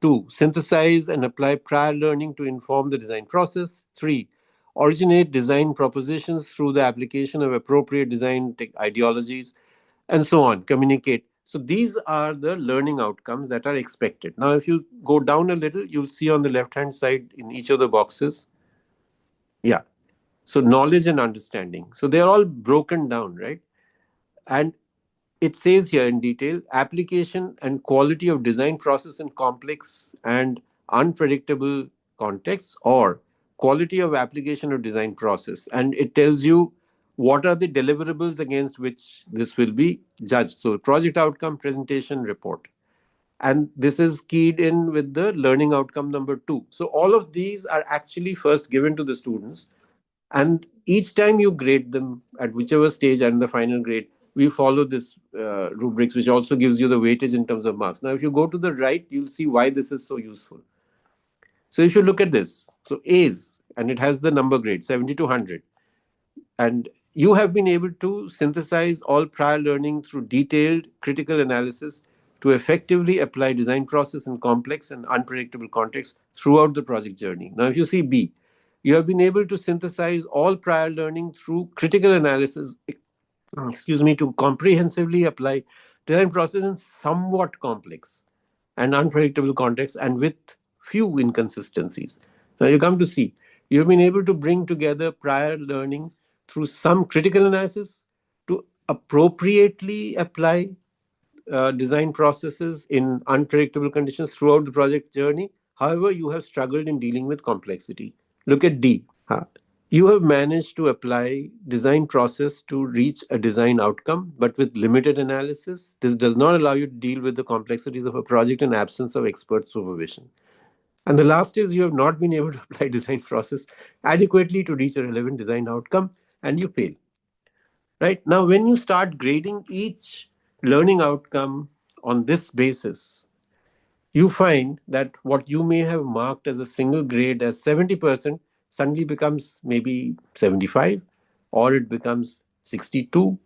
2, synthesize and apply prior learning to inform the design process. 3, originate design propositions through the application of appropriate design ideologies, and so on. Communicate. So these are the learning outcomes that are expected. Now, if you go down a little, you'll see on the left-hand side in each of the boxes. Yeah. So knowledge and understanding. So they're all broken down, right? And it says here in detail, application and quality of design process in complex and unpredictable contexts, or quality of application of design process. And it tells you what are the deliverables against which this will be judged. So project outcome, presentation, report. And this is keyed in with the learning outcome number 2. So all of these are actually first given to the students, and each time you grade them at whichever stage and the final grade, we follow this rubrics, which also gives you the weightage in terms of marks. Now, if you go to the right, you'll see why this is so useful. So if you look at this, so A's, and it has the number grade 70 to 100, and you have been able to synthesize all prior learning through detailed critical analysis to effectively apply design process in complex and unpredictable contexts throughout the project journey. Now, if you see B, you have been able to synthesize all prior learning through critical analysis, to comprehensively apply design process in somewhat complex and unpredictable contexts and with few inconsistencies. Now you come to see, you've been able to bring together prior learning through some critical analysis to appropriately apply design processes in unpredictable conditions throughout the project journey. However, you have struggled in dealing with complexity. Look at D. You have managed to apply design process to reach a design outcome, but with limited analysis. This does not allow you to deal with the complexities of a project in absence of expert supervision. And the last is you have not been able to apply design process adequately to reach a relevant design outcome, and you fail. Right? Now, when you start grading each learning outcome on this basis, you find that what you may have marked as a single grade as 70% suddenly becomes maybe 75, or it becomes 62.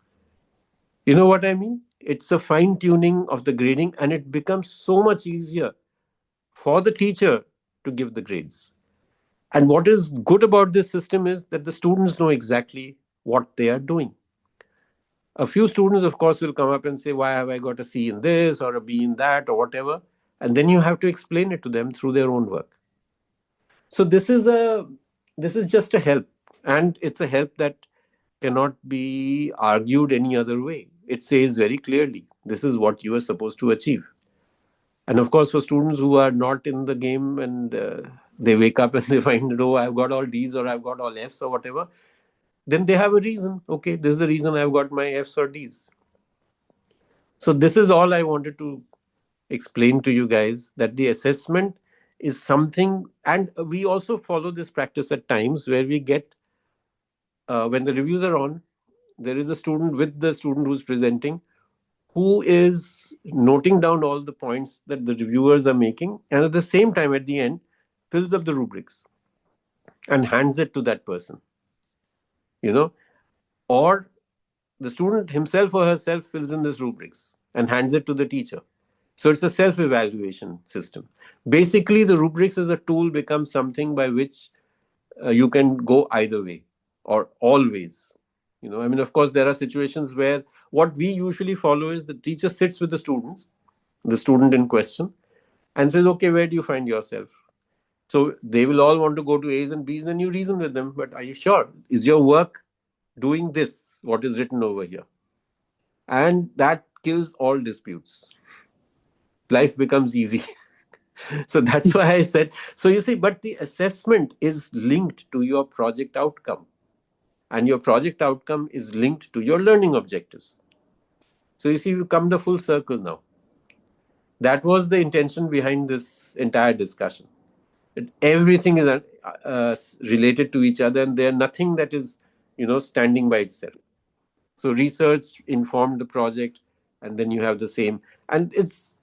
You know what I mean? It's a fine tuning of the grading, and it becomes so much easier for the teacher to give the grades. And what is good about this system is that the students know exactly what they are doing. A few students, of course, will come up and say, why have I got a C in this or a B in that or whatever? And then you have to explain it to them through their own work. So this is just a help, and it's a help that cannot be argued any other way. It says very clearly, this is what you are supposed to achieve. And of course, for students who are not in the game and they wake up and they find, oh, I've got all D's or I've got all F's or whatever, then they have a reason. Okay, this is the reason I've got my F's or D's. So this is all I wanted to explain to you guys, that the assessment is something, and we also follow this practice at times where we get, when the reviews are on, there is a student with the student who's presenting who is noting down all the points that the reviewers are making, and at the same time, at the end, fills up the rubrics and hands it to that person, or the student himself or herself fills in this rubrics and hands it to the teacher. So it's a self evaluation system. Basically, the rubrics as a tool becomes something by which you can go either way or always. I mean, of course, there are situations where what we usually follow is the teacher sits with the student in question, and says, okay, where do you find yourself? So they will all want to go to A's and B's, and then you reason with them. But are you sure? Is your work doing this, what is written over here? And that kills all disputes. Life becomes easy. So that's why I said, so you see, but the assessment is linked to your project outcome, and your project outcome is linked to your learning objectives. So you see, you come the full circle now. That was the intention behind this entire discussion. Everything is related to each other, and there's nothing that is standing by itself. So research informed the project, and then you have the same, and it's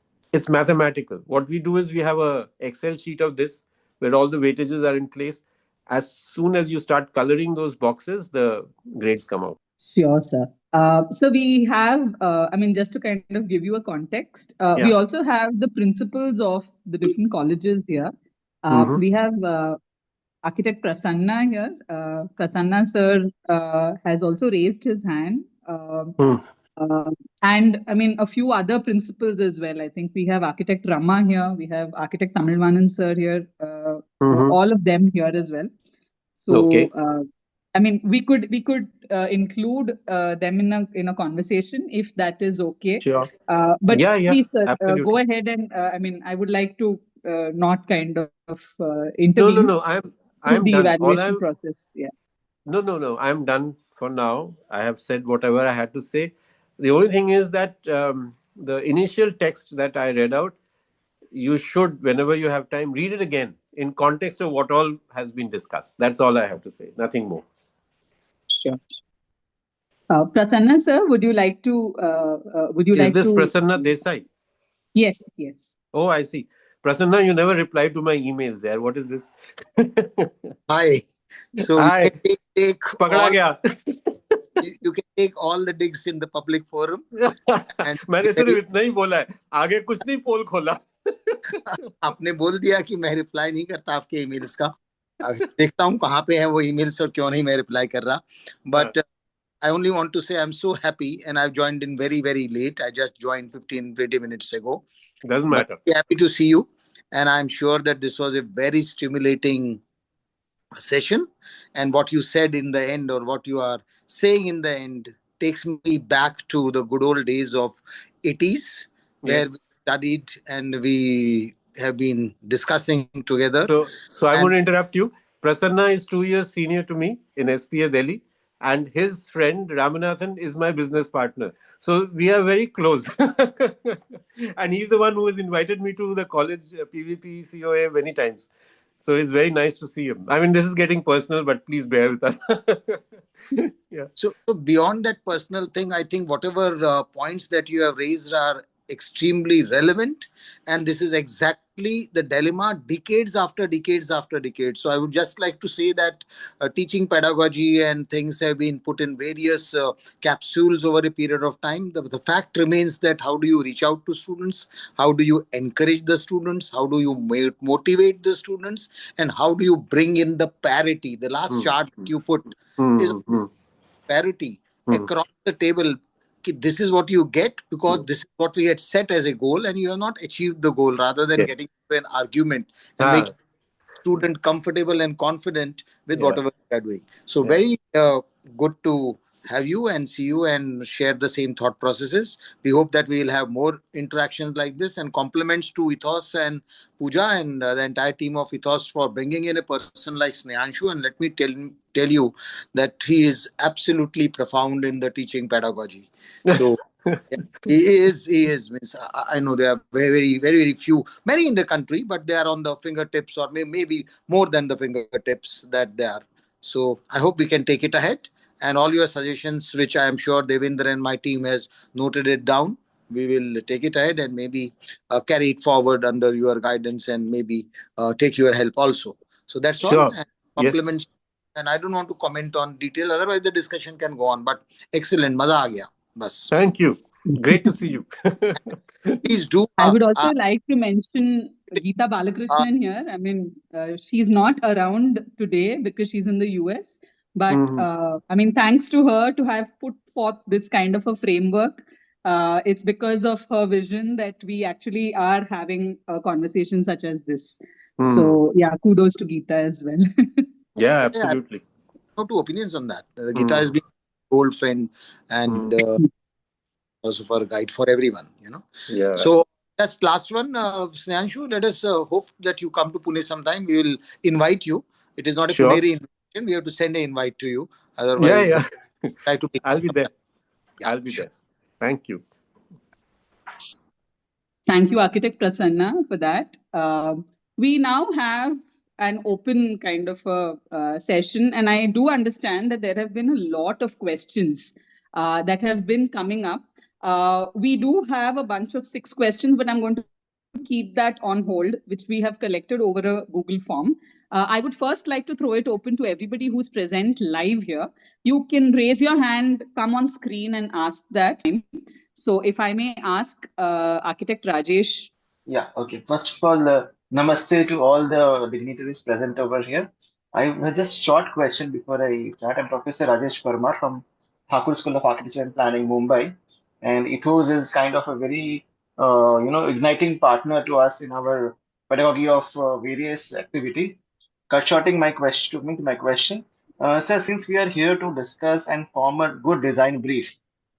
mathematical. What we do is we have a Excel sheet of this where all the weightages are in place. As soon as you start coloring those boxes, the grades come out. Sure, sir. So we have, I mean, just to kind of give you a context, we Yeah. also have the principals of the different colleges here. Mm-hmm. We have Architect Prasanna here. Prasanna sir has also raised his hand. And I mean, a few other principals as well. I think we have Architect Rama here. We have Architect Tamilvanan sir here. Mm-hmm. All of them here as well. So, Okay. I mean, we could include them in a conversation if that is okay. Sure. But Yeah, please, sir, absolutely. go ahead and I mean, I would like to not kind of No, intervene through I'm the done. evaluation process. Yeah. No, I'm done for now. I have said whatever I had to say. The only thing is that the initial text that I read out, you should, whenever you have time, read it again in context of what all has been discussed. That's all I have to say. Nothing more. Sure. Prasanna sir, would you like to Is this Prasanna Desai? Yes, yes. Oh, I see. Prasanna, you never replied to my emails there. What is this? Hi. So Hi. you can take Pakda all, gaya. you can take all the digs in the public forum. And मैंने सिर्फ इतना ही बोला है, आगे कुछ नहीं पोल खोला. आपने बोल दिया कि मैं रिप्लाई नहीं करता आपके ईमेल्स का. देखता हूँ कहाँ पे है वो ईमेल्स और क्यों नहीं मैं रिप्लाई कर रहा. But I only want to say I'm so happy, and I've joined in very, very late. I just joined 15-20 minutes ago. Doesn't matter. But happy to see you, and I'm sure that this was a very stimulating session, and what you said in the end, or what you are saying in the end, takes me back to the good old days of 80s, where we studied and we have been discussing together. So I'm going to interrupt you. Prasanna is 2 years senior to me in SPA Delhi, and his friend Ramanathan is my business partner. So we are very close. And he's the one who has invited me to the college PVP COA many times. So it's very nice to see him. I mean, this is getting personal, but please bear with us. Yeah. So beyond that personal thing, I think whatever points that you have raised are extremely relevant, and this is exactly the dilemma decades after decades after decades. So I would just like to say that teaching pedagogy and things have been put in various capsules over a period of time. The fact remains that how do you reach out to students, how do you encourage the students, how do you motivate the students, and how do you bring in the parity. The last chart you put is parity across the table. This is what you get because this is what we had set as a goal, and you have not achieved the goal, rather than getting into an argument and making student comfortable and confident with whatever they are doing. So very good to have you and see you and share the same thought processes. We hope that we will have more interactions like this, and compliments to Ethos and Pooja and the entire team of Ethos for bringing in a person like Snehanshu. And let me tell you that he is absolutely profound in the teaching pedagogy. So he is. Means I know there are very few, many in the country, but they are on the fingertips, or maybe more than the fingertips that they are. So I hope we can take it ahead, and all your suggestions, which I am sure Devendra and my team has noted it down, we will take it ahead and maybe carry it forward under your guidance, and maybe take your help also. So that's all. Sure. And compliments and I don't want to comment on detail. Otherwise, the discussion can go on. But excellent, maza aa gaya. Bas. Thank you. Great to see you. Please do. I would also like to mention Geeta Balakrishnan here. I mean, she's not around today because she's in the US. But I mean, thanks to her to have put forth this kind of a framework. It's because of her vision that we actually are having a conversation such as this. So, yeah, kudos to Geeta as well. Yeah, Yeah, absolutely. I have two opinions on that. Geeta has been an old friend and also for a guide for everyone, Yeah. So that's last one. Snehanshu, let us hope that you come to Pune sometime. We will invite you. It is not a Sure. Puneri invitation. We have to send an invite to you. Yeah, Otherwise, yeah. try to take I'll be there. Yeah, I'll be sure. there. Thank you. Thank you, Architect Prasanna, for that. We now have an open kind of a session, and I do understand that there have been a lot of questions that have been coming up. We do have a bunch of 6 questions, but I'm going to keep that on hold, which we have collected over a Google form. I would first like to throw it open to everybody who's present live here. You can raise your hand, come on screen, and ask that. So if I may ask Architect Rajesh. Yeah, okay. First of all, namaste to all the dignitaries present over here. I have just short question before I start. I'm Professor Rajesh Parmar from Thakur School of Architecture and Planning, Mumbai, and Ethos is kind of a very igniting partner to us in our pedagogy of various activities. Cut shorting my question to my question, sir. Since we are here to discuss and form a good design brief,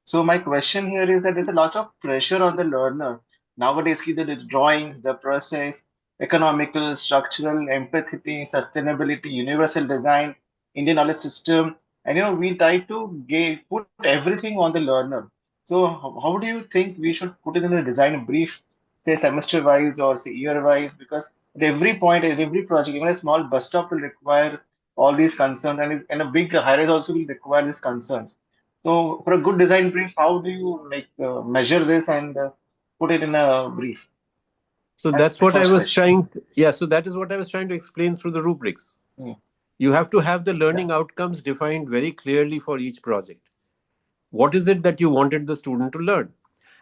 so my question here is that there's a lot of pressure on the learner nowadays, either the drawing, the process, economical, structural, empathy, sustainability, universal design, Indian knowledge system, and we try to put everything on the learner. So how do you think we should put it in a design brief, say semester wise or say year wise? Because at every point, at every project, even a small bus stop will require all these concerns, and a big high-rise also will require these concerns. So, for a good design brief, how do you measure this and put it in a brief? So That's that's my what I first was question. trying. Yeah, so that is what I was trying to explain through the rubrics. You have to have the learning outcomes defined very clearly for each project. What is it that you wanted the student to learn?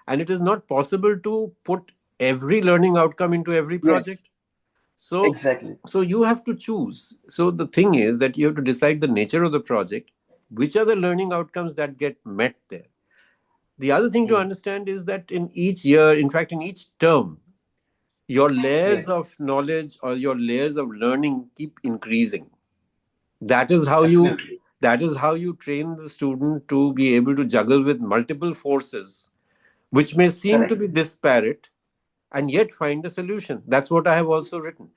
And it is not possible to put every learning outcome into every Yes, project. So, exactly. so you have to choose. So the thing is that you have to decide the nature of the project, which are the learning outcomes that get met there. The other thing to understand is that in each year, in fact, in each term, your layers Yes, of knowledge or your layers of learning keep increasing. That is how you absolutely. that is how you train the student to be able to juggle with multiple forces, which may seem to Correct. be disparate, and yet find a solution. That's what I have also written.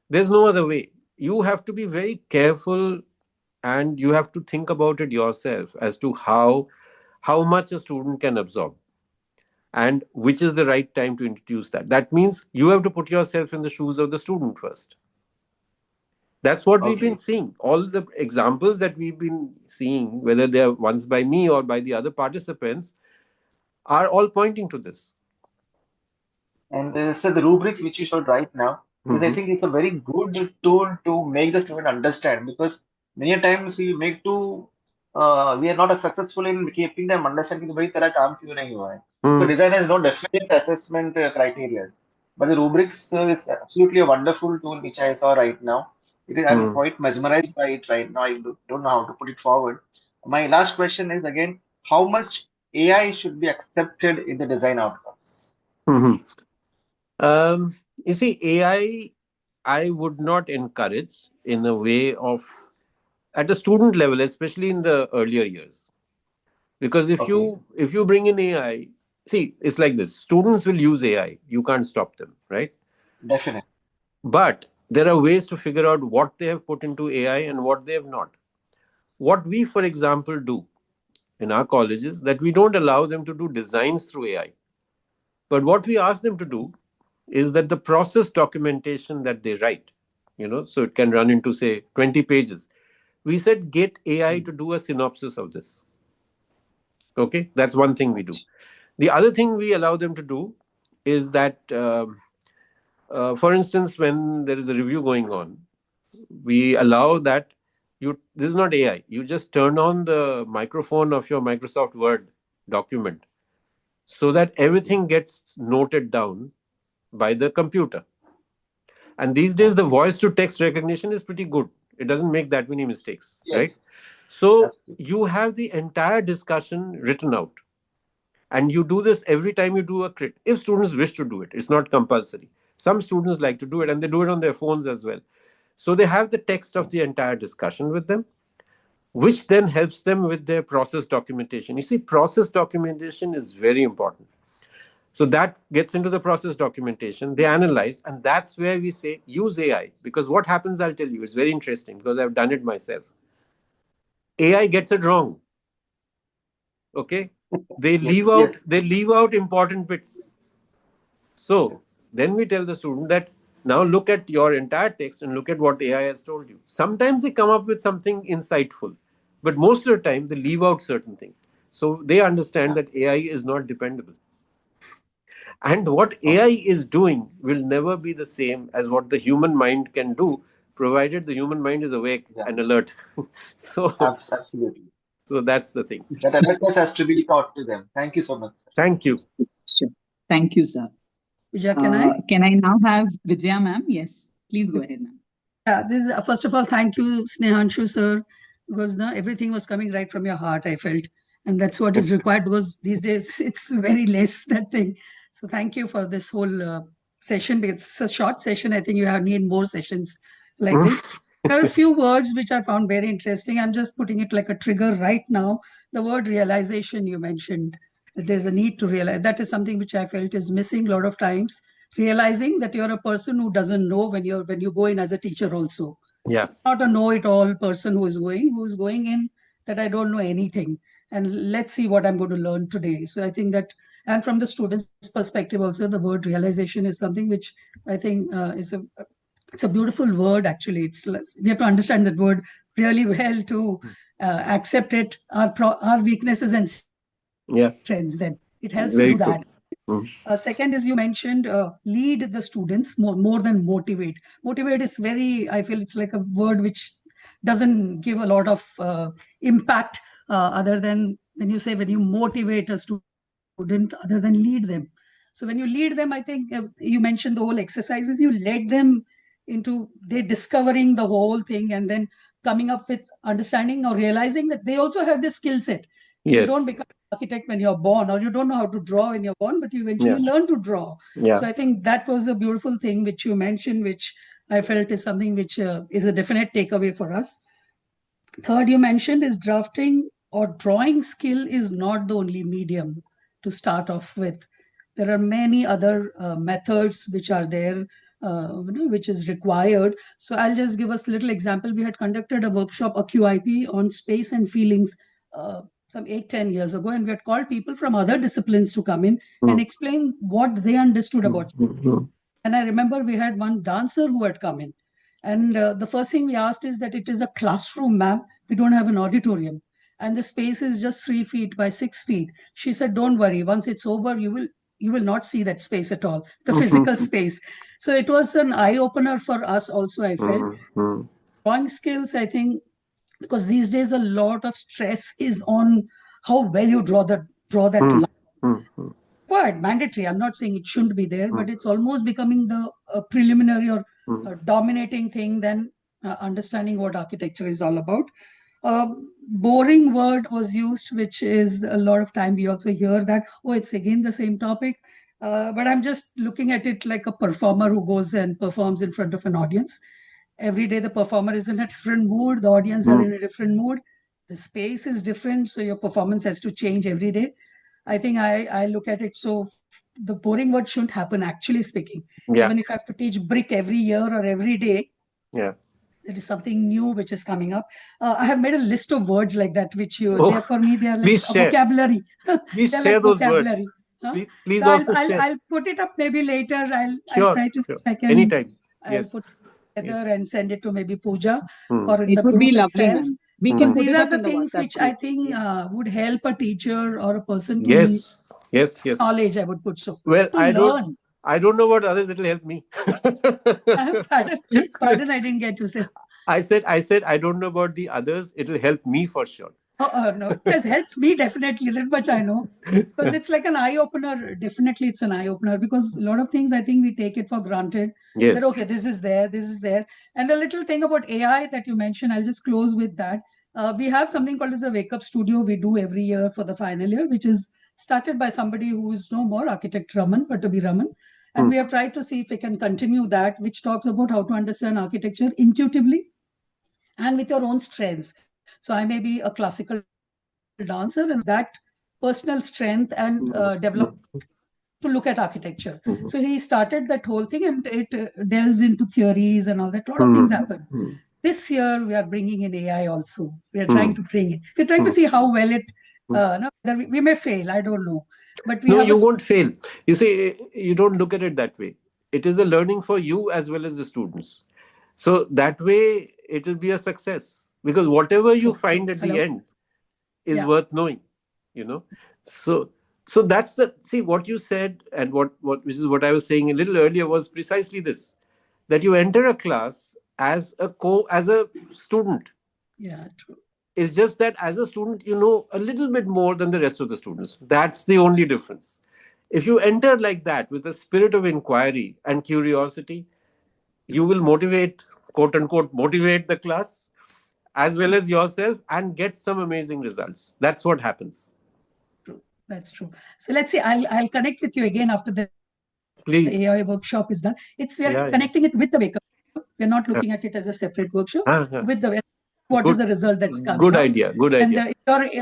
There's no other way. You have to be very careful, and you have to think about it yourself as to how much a student can absorb and which is the right time to introduce that. That means you have to put yourself in the shoes of the student first. That's what we've been Okay. seeing. All the examples that we've been seeing, whether they're ones by me or by the other participants, are all pointing to this. And so the rubrics which you showed right now is, I Mm-hmm. think, it's a very good tool to make the student understand, because many times we are not successful in keeping them understand कि भाई तेरा काम क्यों नहीं हुआ है. So design has no definite assessment criteria, but the rubrics is absolutely a wonderful tool which I saw right now. I'm Mm-hmm. quite mesmerized by it right now. Don't know how to put it forward. My last question is again, how much AI should be accepted in the design outcomes? Mm-hmm. You see, I would not encourage in a way of at a student level, especially in the earlier years, because if Okay, you bring in AI, see, it's like this: students will use AI. You can't stop them, right? definitely. But there are ways to figure out what they have put into AI and what they have not. What we, for example, do in our colleges that we don't allow them to do designs through AI. But what we ask them to do is that the process documentation that they write, so it can run into say 20 pages. We said get AI to do a synopsis of this. Okay, that's one thing we do. The other thing we allow them to do is that, for instance, when there is a review going on, we allow that This is not AI. You just turn on the microphone of your Microsoft Word document so that everything gets noted down by the computer. And these days, the voice to text recognition is pretty good. It doesn't make that many mistakes, right? Yes, So absolutely. you have the entire discussion written out. And you do this every time you do a crit. If students wish to do it, it's not compulsory. Some students like to do it and they do it on their phones as well. So they have the text of the entire discussion with them, which then helps them with their process documentation. You see, process documentation is very important. So that gets into the process documentation. They analyze, and that's where we say use AI. Because what happens, I'll tell you, it's very interesting because I've done it myself. AI gets it wrong. Okay, Yes, they leave out important bits. yes. So then we tell the student that now look at your entire text and look at what AI has told you. Sometimes they come up with something insightful, but most of the time they leave out certain things. So they understand that AI is not dependable. And what AI Okay. is doing will never be the same as what the human mind can do, provided the human mind is awake Yeah, and alert. so, absolutely. so that's the thing. That awareness has to be taught to them. Thank you so much, sir. Thank you. Sure. Thank you, sir. Pooja, can I? Can I now have Vidya, ma'am? Yes, please go ahead, ma'am. Yeah, this is, first of all, thank you, Snehanshu, sir, because now everything was coming right from your heart, I felt. And that's what is required because these days it's very less that thing. So thank you for this whole session. It's a short session. I think you have need more sessions like this. There are a few words which I found very interesting. I'm just putting it like a trigger right now. The word realization you mentioned, that there's a need to realize. That is something which I felt is missing a lot of times. Realizing that you're a person who doesn't know when you go in as a teacher also. Yeah. Not a know-it-all person who is going in that I don't know anything. And let's see what I'm going to learn today. So I think that, and from the student's perspective also, the word realization is something which I think it's a beautiful word actually. We have to understand that word really well to accept it, our weaknesses and strengths. Then it helps to do that. Very true. Second is you mentioned lead the students more than motivate. Motivate is very, I feel it's like a word which doesn't give a lot of impact other than when you motivate a student, other than lead them. So when you lead them, I think you mentioned the whole exercises, you led them into they discovering the whole thing and then coming up with understanding or realizing that they also have this skill set. You don't Yes. become an architect when you're born, or you don't know how to draw when you're born, but you eventually Yeah. learn to draw. Yeah. So I think that was a beautiful thing which you mentioned, which I felt is something which is a definite takeaway for us. Third, you mentioned is drafting or drawing skill is not the only medium to start off with. There are many other methods which are there, which is required. So I'll just give us a little example. We had conducted a workshop, a QIP on space and feelings some 8-10 years ago, and we had called people from other disciplines to come in and explain what they understood about. And I remember we had one dancer who had come in. And the first thing we asked is that it is a classroom, ma'am. We don't have an auditorium. And the space is just 3 feet by 6 feet. She said, don't worry. Once it's over, you will not see that space at all, the physical space. So it was an eye opener for us also, I felt. Drawing skills, I think, because these days a lot of stress is on how well you draw that line. Required, mandatory. I'm not saying it shouldn't be there, but it's almost becoming the preliminary or dominating thing than understanding what architecture is all about. Boring word was used, which is a lot of time we also hear that, oh, it's again the same topic. But I'm just looking at it like a performer who goes and performs in front of an audience. Every day the performer is in a different mood, the audience are in a different mood, the space is different, so your performance has to change every day. I think I look at it, so the boring word shouldn't happen, actually speaking. Yeah. Even if I have to teach brick every year or every day, Yeah. there is something new which is coming up. I have made a list of words like that, which Oh, they are, for me, they are like please a share. vocabulary. Please They're share like those words. vocabulary. Huh? Please So also share. I'll put it up maybe later. I'll Sure. try to see Sure. if I can. Anytime. I'll Yes. put together and send it to maybe Pooja Hmm. or in It the would be group lovely, itself. ma'am. We can Because put these it are up the in the things WhatsApp which I group. think would help a teacher or a person to Yes. Yes. Yes. knowledge, I would put so. Well, To learn. I don't know what others. It'll help me. Pardon, I didn't get to say. I said, I don't know about the others. It'll help me for sure. No, it has helped me definitely. That much I know. Because it's like an eye opener. Definitely, it's an eye opener because a lot of things I think we take it for granted. That, Yes. okay, this is there, this is there. And the little thing about AI that you mentioned, I'll just close with that. We have something called as a wake up studio we do every year for the final year, which is started by somebody who is no more architect Raman, but to be Raman. And we have tried to see if we can continue that, which talks about how to understand architecture intuitively and with your own strengths. So I may be a classical dancer and that personal strength and develop to look at architecture. So he started that whole thing and it delves into theories and all that. A lot of things happen. This year we are bringing in AI also. We are trying to bring it. We're trying to see how well it. No, we may fail. I don't know, but we No, have you a. won't fail. You see, you don't look at it that way. It is a learning for you as well as the students. So that way, it will be a success because whatever you find at the Hello. end is Yeah. worth knowing. You know, so so that's the see what you said and what which is what I was saying a little earlier was precisely this, that you enter a class as a student. Yeah. True. It's just that as a student, you know a little bit more than the rest of the students. That's the only difference. If you enter like that with a spirit of inquiry and curiosity, you will motivate, quote unquote, motivate the class as well as yourself and get some amazing results. That's what happens. True. That's true. So let's see. I'll connect with you again after the AI workshop is done. Please. We are connecting it with the Yeah, wake yeah. up. We're not looking at it as a separate workshop. With the what is the result Good, that's coming up. good idea. Good And idea.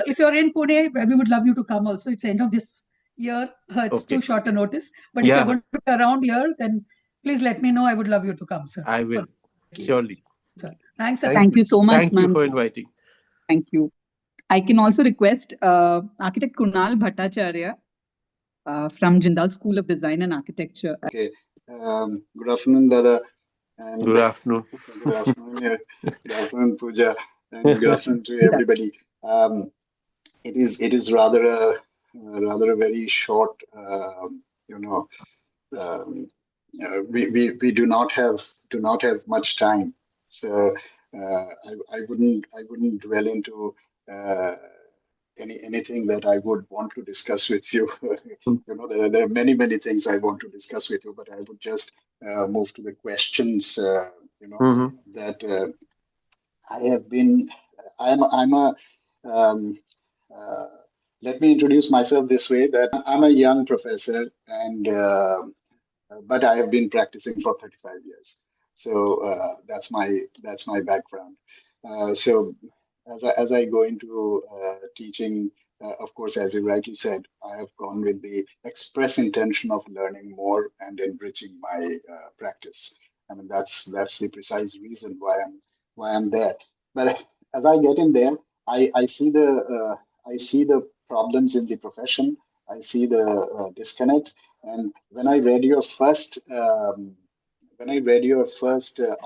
if you're in Pune, we would love you to come also. It's the end of this year. It's too Okay. short a notice. But if you're Yeah, going to be around here, then please let me know. I would love you to come, sir. I For will. at least. Surely. Sir. Thanks a lot. Thank Thank you. you so much, Thank you ma'am. for inviting. Thank you. I can also request architect Kunal Bhattacharya from Jindal School of Design and Architecture. Okay. Good afternoon, Dada, and Good afternoon. good afternoon, good afternoon, Pooja, and good afternoon to everybody. It is rather a very short, you know, um, we do not have much time, so I wouldn't dwell into uh, anything that I would want to discuss with you. There are many things I want to discuss with you, but I would just move to the questions. Mhm. That I have been. I'm a. Um, uh, Let me introduce myself this way. That I'm a young professor, and but I have been practicing for 35 years. So that's my background. So as I go into teaching, of course, as you rightly said, I have gone with the express intention of learning more and enriching my practice. I mean, that's the precise reason why I'm there. But as I get in there, I see the problems in the profession. I see the disconnect. And when I read your first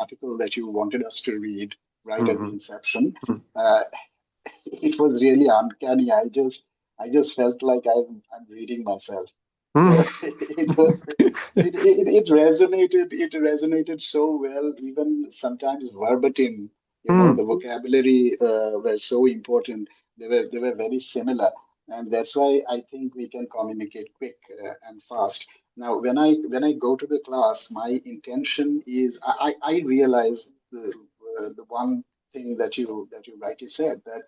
article that you wanted us to read right at the Mhm. inception, Mhm. uh, it was really uncanny. I just felt like I'm reading myself. So it was it resonated. It resonated so well, even sometimes verbatim. The Mhm. vocabulary were so important. They were very similar, and that's why I think we can communicate quick and fast. Now, when I go to the class, my intention is I realize the one thing that you rightly said, that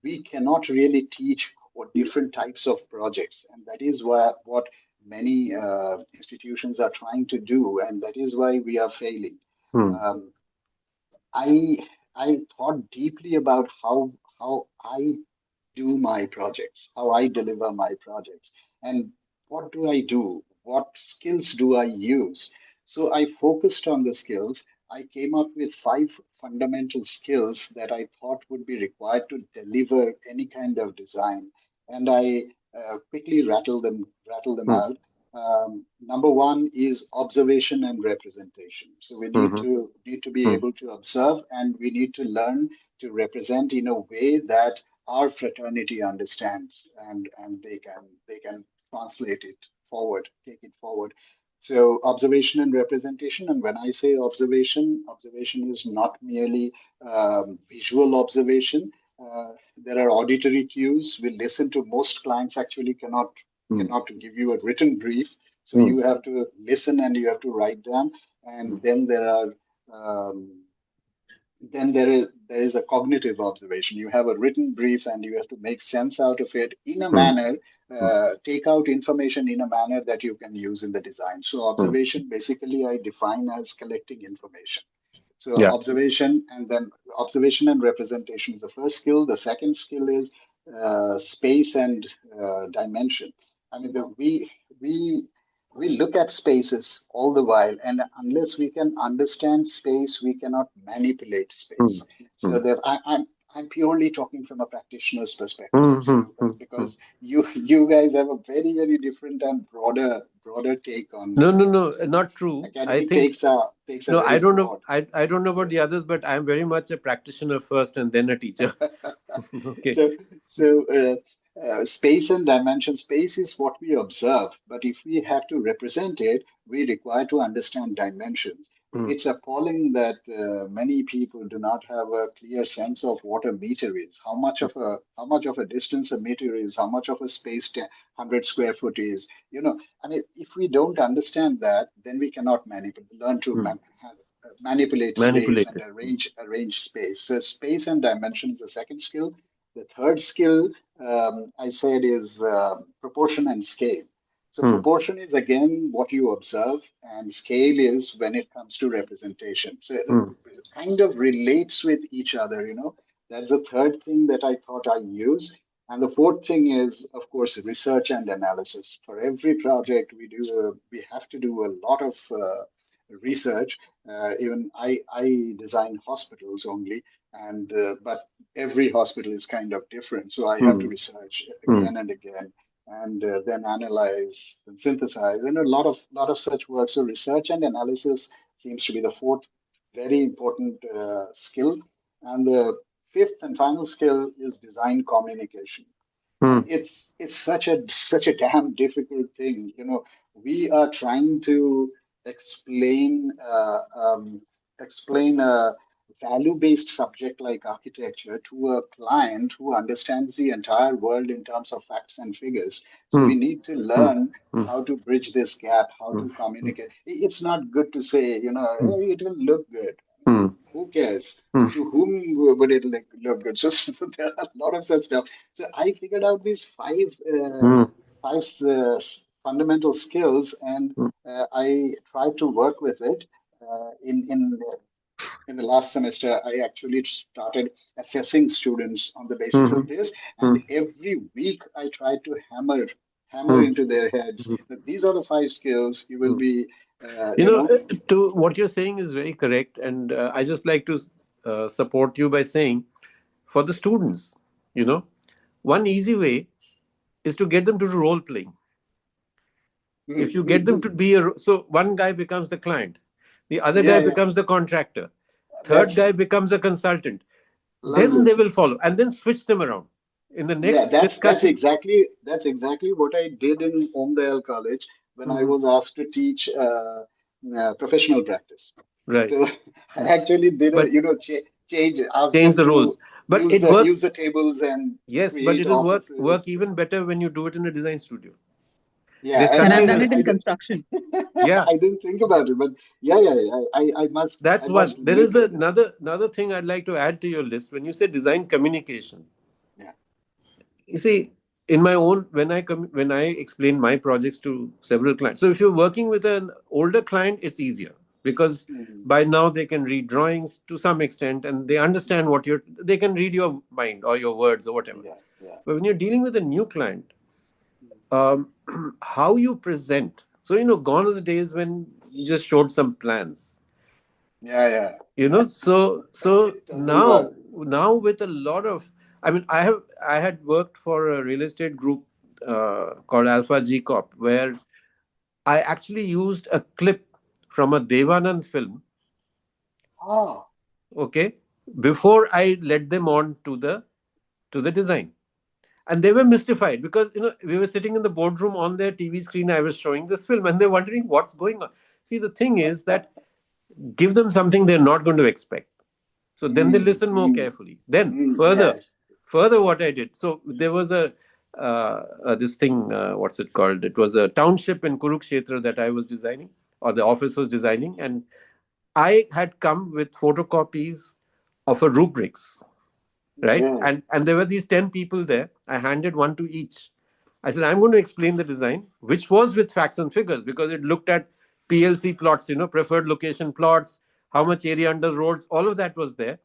we cannot really teach what different types of projects, and that is what many institutions are trying to do, and that is why we are failing. Mhm. Um, I I thought deeply about how I do my projects, how I deliver my projects, and what do I do? What skills do I use? So I focused on the skills. I came up with five fundamental skills that I thought would be required to deliver any kind of design, and I quickly rattle them Mhm. out. Number one is observation and representation. So we need Mhm. to need to be Mhm. able to observe, and we need to learn to represent in a way that our fraternity understands, and they can translate it forward, take it forward. So observation and representation, and when I say observation, observation is not merely visual observation. There are auditory cues. We listen to most clients actually cannot give you a written brief. So you have to listen and you have to write down. And then um, there is a cognitive observation. You have a written brief and you have to make sense out of it in a manner, take out information in a manner that you can use in the design. So observation basically I define as collecting information. So Yeah. observation and representation is the first skill. The second skill is space and dimension. I mean, we look at spaces all the while, and unless we can understand space, we cannot manipulate space. So there, I'm purely talking from a practitioner's perspective. So because you guys have a very different and broader take on No, not true. I academic think takes a no, I very don't know. broad. I don't know about the others, but I'm very much a practitioner first and then a teacher. Okay. So space and dimension. Space is what we observe, but if we have to represent it, we require to understand dimensions. It's appalling that many people do not have a clear sense of what a meter is, how much of a distance a meter is, how much of a space 100 square foot is. I mean, if we don't understand that, then we cannot learn to manipulate space and Manipulated. arrange space. So space and dimension is the second skill. The third skill I said is proportion and scale. So proportion is again what you observe, and scale is when it comes to representation. So it kind of relates with each other. That's the third thing that I thought I use. And the fourth thing is, of course, research and analysis. For every project we have to do a lot of research. Even I design hospitals only, and but every hospital is kind of different. So I have to research again and again, and then analyze and synthesize, and a lot of such work. So research and analysis seems to be the fourth very important skill, and the fifth and final skill is design communication. And it's such a damn difficult thing. We are trying to explain explain a value-based subject like architecture to a client who understands the entire world in terms of facts and figures. So we need to learn how to bridge this gap, how to communicate. It's not good to say, "Oh, it will look good." Who cares? To whom would it look good? So there are a lot of such stuff. So I figured out these five fundamental skills, and I tried to work with it. In the last semester, I actually started assessing students on the basis of this, and every week I tried to hammer into their heads that these are the five skills you will be. To what you're saying is very correct, and I just like to support you by saying, for the students, one easy way is to get them to do role playing. If you get them to be so one guy becomes the client, the other guy Yeah, becomes the contractor, third guy that's becomes a consultant, then lovely. they will follow, and then switch them around in the Yeah, next that's discussion. exactly what I did in Omdayal College when I was asked to teach professional practice. Right. So I actually did But asked change them the to roles. But use it the works. tables and Yes, but create it'll work offices. even better when you do it in a design studio. Yeah, They And I've suddenly done will. it in construction. Yeah, I didn't think about it, but yeah. I that's one. must There look is at that. another thing I'd like to add to your list. When you say design communication, Yeah. you see, in my own when I explain my projects to several clients. So if you're working with an older client, it's easier because Mhm. by now they can read drawings to some extent and they understand they can read your mind or your words or whatever. Yeah. But when you're dealing with a new client, um, how you present. So gone are the days when you just showed some plans. Yeah. So It doesn't work. now with a lot of, I mean, I had worked for a real estate group called Alpha G Corp, where I actually used a clip from a Devanand film, Ah, okay, before I led them on to the design. And they were mystified because, we were sitting in the boardroom on their TV screen. I was showing this film and they're wondering what's going on. See, the thing is that give them something they're not going to expect. So then they listen more carefully. Then Yes. further what I did. So there was this thing, what's it called? It was a township in Kurukshetra that I was designing, or the office was designing. And I had come with photocopies of a rubrics, right? Yeah. And there were these 10 people there. I handed one to each. I said, I'm going to explain the design, which was with facts and figures, because it looked at PLC plots, preferred location plots, how much area under roads, all of that was there.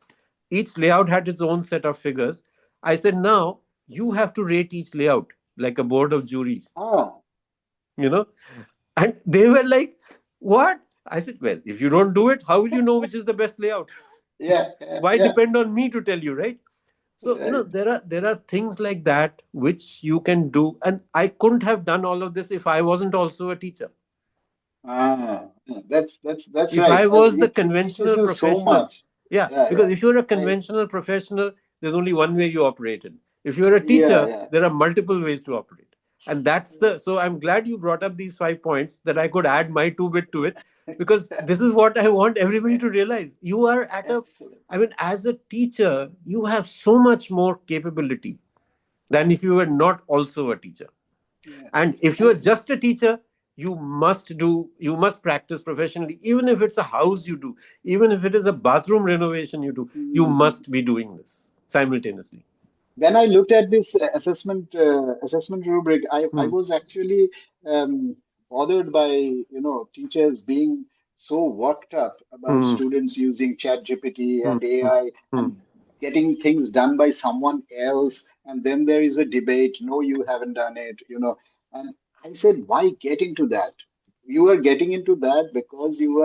Each layout had its own set of figures. I said, now you have to rate each layout like a board of jury, Oh, you know? And they were like, what? I said, well, if you don't do it, how will you know which is the best layout? yeah, Why yeah. depend on me to tell you, right? So, Right. there are things like that which you can do. And I couldn't have done all of this if I wasn't also a teacher. Ah, that's If right. I was the It teaches conventional you so professional, much. yeah, Yeah, because yeah. if you're a I conventional professional, there's only one way you operate in. If you're a Yeah, teacher, yeah. there are multiple ways to operate. And so I'm glad you brought up these 5 points that I could add my 2 bit to it, because this is what I want everybody to realize. You are Excellent. as a teacher, you have so much more capability than if you were not also a teacher. Yeah. And if you are And just a teacher, you must practice professionally, even if it's a house you do, even if it is a bathroom renovation you do, you mm, must be doing this simultaneously. when I looked at this assessment rubric, I Hmm. was actually bothered by teachers being so worked up about Hmm. students using ChatGPT Hmm. and Hmm. AI Hmm. and getting things done by someone else, and then there is a debate. No, you haven't done it. And I said, why get into that? You are getting into that because you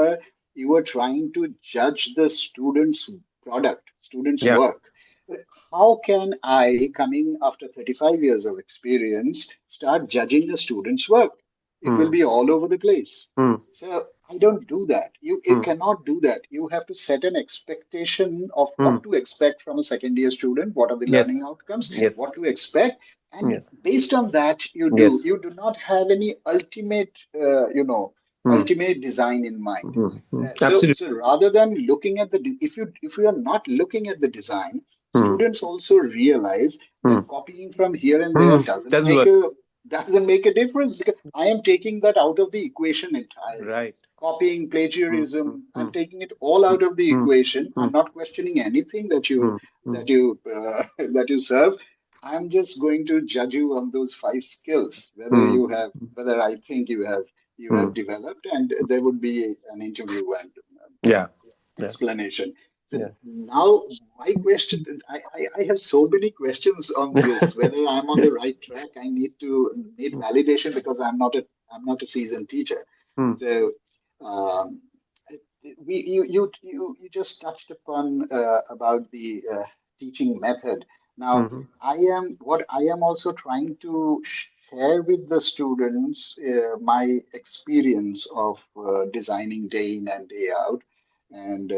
are trying to judge the student's product, student's Yeah. work. How can I, coming after 35 years of experience, start judging a student's work? It will Hmm. be all over the place. Hmm. So I don't do that. You Hmm. cannot do that. You have to set an expectation of Hmm. what to expect from a second year student, what are the learning Yes. outcomes, Yes. what to expect, and Yes. based on that you do. Yes. You do not have any Hmm. ultimate design in mind. Hmm. Hmm. So Absolutely. rather than looking at if you are not looking at the design, Hmm. students also realize Hmm. that copying from here and there Hmm. Doesn't work. doesn't make a difference because I am taking that out of the equation entirely. Right. Copying, Hmm. Hmm. plagiarism, Hmm. I'm taking it all out of the Hmm. equation. Hmm. I'm not questioning anything that you Hmm. Hmm. that you that you serve. I'm just going to judge you on those five skills, Hmm. whether I think you Hmm. have developed, and there would be an interview and Yeah. Yeah. explanation. So Yeah. now my question, I have so many questions on this, whether I'm on the right track. I need validation because I'm not a seasoned teacher. Hmm. So um, you just touched upon about the teaching method. Now, Hmm. I am also trying to share with the students my experience of designing day in and day out, and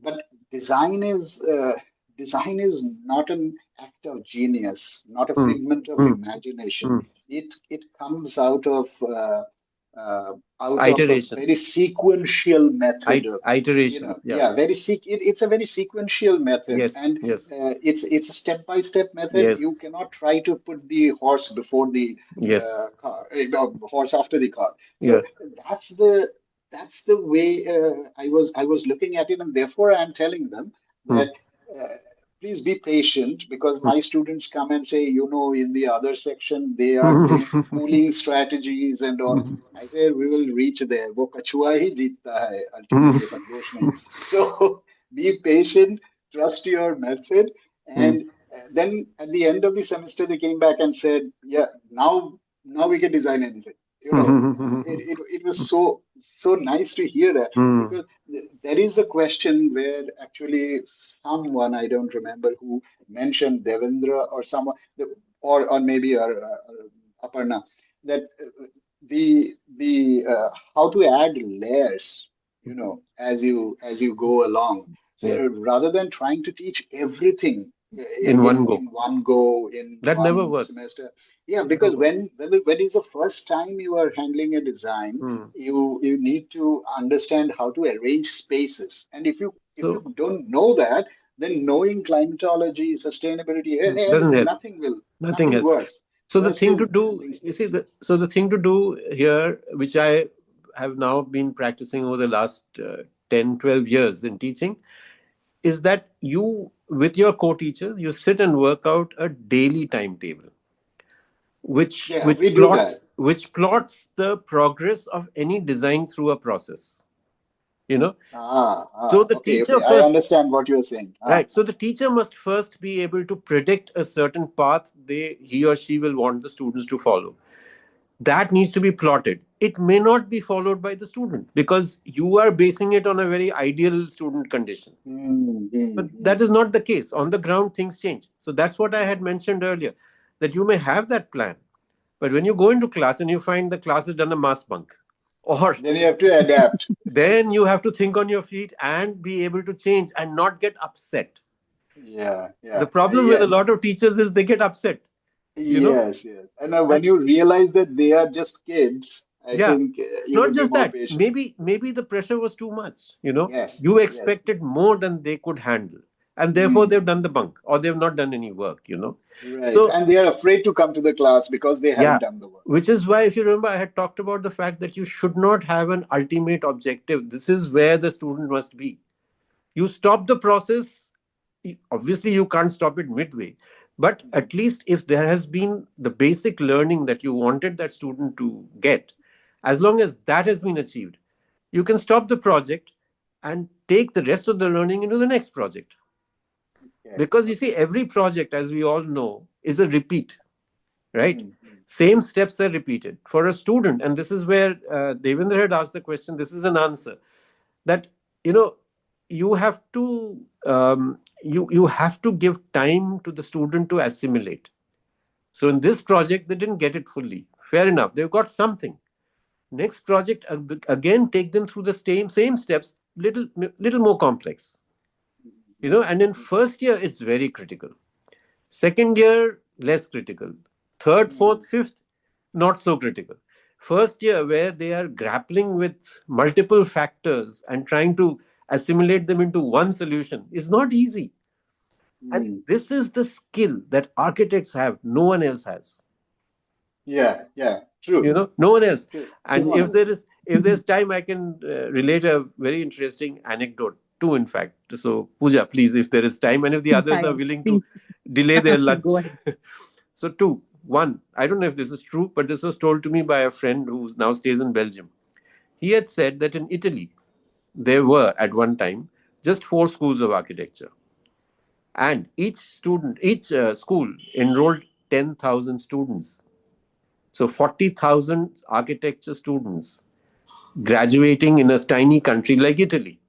but design is uh, design is not an act of genius, not a Hmm. figment of Hmm. imagination. Hmm. It comes out of a very Iterations. sequential method of Iterations. Yeah. yeah, it's a very sequential method, and Yes. Yes. it's a step by step method. You Yes. cannot try to put the horse before the Yes. car, horse after the car. So Yeah. that's the that's the way I was looking at it, and therefore I'm telling them Hmm. that uh, please be patient because Hmm. my students come and say, in the other section they are doing pooling strategies and all. I say we will reach there. वो कछुआ ही जीतता है Hmm. ultimately, खरगोश नहीं. So be patient, trust your method, Hmm. and then at the end of the semester they came back and said, yeah, now we can design anything. And it was so nice to hear that Hmm. because there is a question where actually someone, I don't remember who, mentioned Devendra or someone, or maybe Aparna, that the how to add layers, as you go along. So Yes. rather than trying to teach everything, in one go. in one go in That never one works. semester. Yeah, Never because works. when it's the first time you are handling a design, Hmm. you need to understand how to arrange spaces. And if So you don't know that, then knowing climatology, sustainability, doesn't anything, help. Nothing nothing helps. works. So the First thing to is do, handling you see, spaces. the thing to do here, which I have now been practicing over the last 10, 12 years in teaching, is that you, with your co-teachers, you sit and work out a daily timetable, Yeah, we do that. which plots the progress of any design through a process. You know, so the Okay, teacher okay. I first, understand what you're saying. right? So the teacher must first be able to predict a certain path he or she will want the students to follow. That needs to be plotted. It may not be followed by the student because you are basing it on a very ideal student condition. But that is not the case. On the ground, things change. So that's what I had mentioned earlier, that you may have that plan, but when you go into class and you find the class has done a mass bunk, or Then you have to adapt. then you have to think on your feet and be able to change and not get upset. Yeah, The yeah, problem with a yes. lot of teachers is they get upset, you know. Yes, yes. And when And you realize that they are just kids, I yeah, think it's you not will be just more that. patient. Maybe the pressure was too much, you know. Yes, You yes. expected more than they could handle, and therefore Hmm, they've done the bunk or they've not done any work, you know. right. So And they are afraid to come to the class because they haven't yeah, done the work. which is why, if you remember, I had talked about the fact that you should not have an ultimate objective. This is where the student must be. You stop the process. Obviously, you can't stop it midway, but Hmm, at least if there has been the basic learning that you wanted that student to get, as long as that has been achieved, you can stop the project and take the rest of the learning into the next project. okay, Because you see, okay. every project, as we all know, is a repeat, right? Hmm, hmm, Same steps are repeated for a student. And this is where Devendra had asked the question. This is an answer that, you know, you have to you have to give time to the student to assimilate. So in this project, they didn't get it fully. Fair enough, they've got something. Next project, again, take them through the same steps, little more complex. You hmm, know, and in first year, it's very critical. Second year, less critical. Third, hmm, fourth, fifth, not so critical. First year, where they are grappling with multiple factors and trying to assimilate them into one solution, is not easy. And hmm. this is the skill that architects have, no one else has. Yeah, yeah. You True, know, no one else. true. No And one else. if there's time, I can relate a very interesting anecdote too, in fact. So Pooja, please, if there is time, and if the others Hi, are willing to please delay their go lunch. ahead. So two, one, I don't know if this is true, but this was told to me by a friend who now stays in Belgium. He had said that in Italy there were at one time just four schools of architecture, and each school enrolled 10,000 students. So 40,000 architecture students graduating in a tiny country like Italy.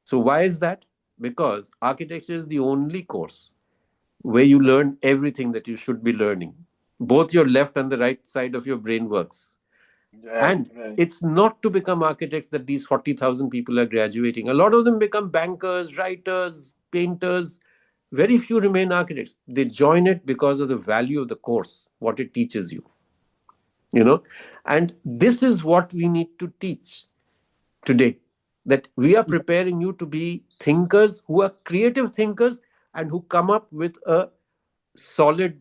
So why is that? Because architecture is the only course where you learn everything that you should be learning. Both your left and the right side of your brain works. Right, And right. it's not to become architects that these 40,000 people are graduating. A lot of them become bankers, writers, painters. Very few remain architects. They join it because of the value of the course, what it teaches you, you know. And this is what we need to teach today, that we are preparing you to be thinkers who are creative thinkers and who come up with a solid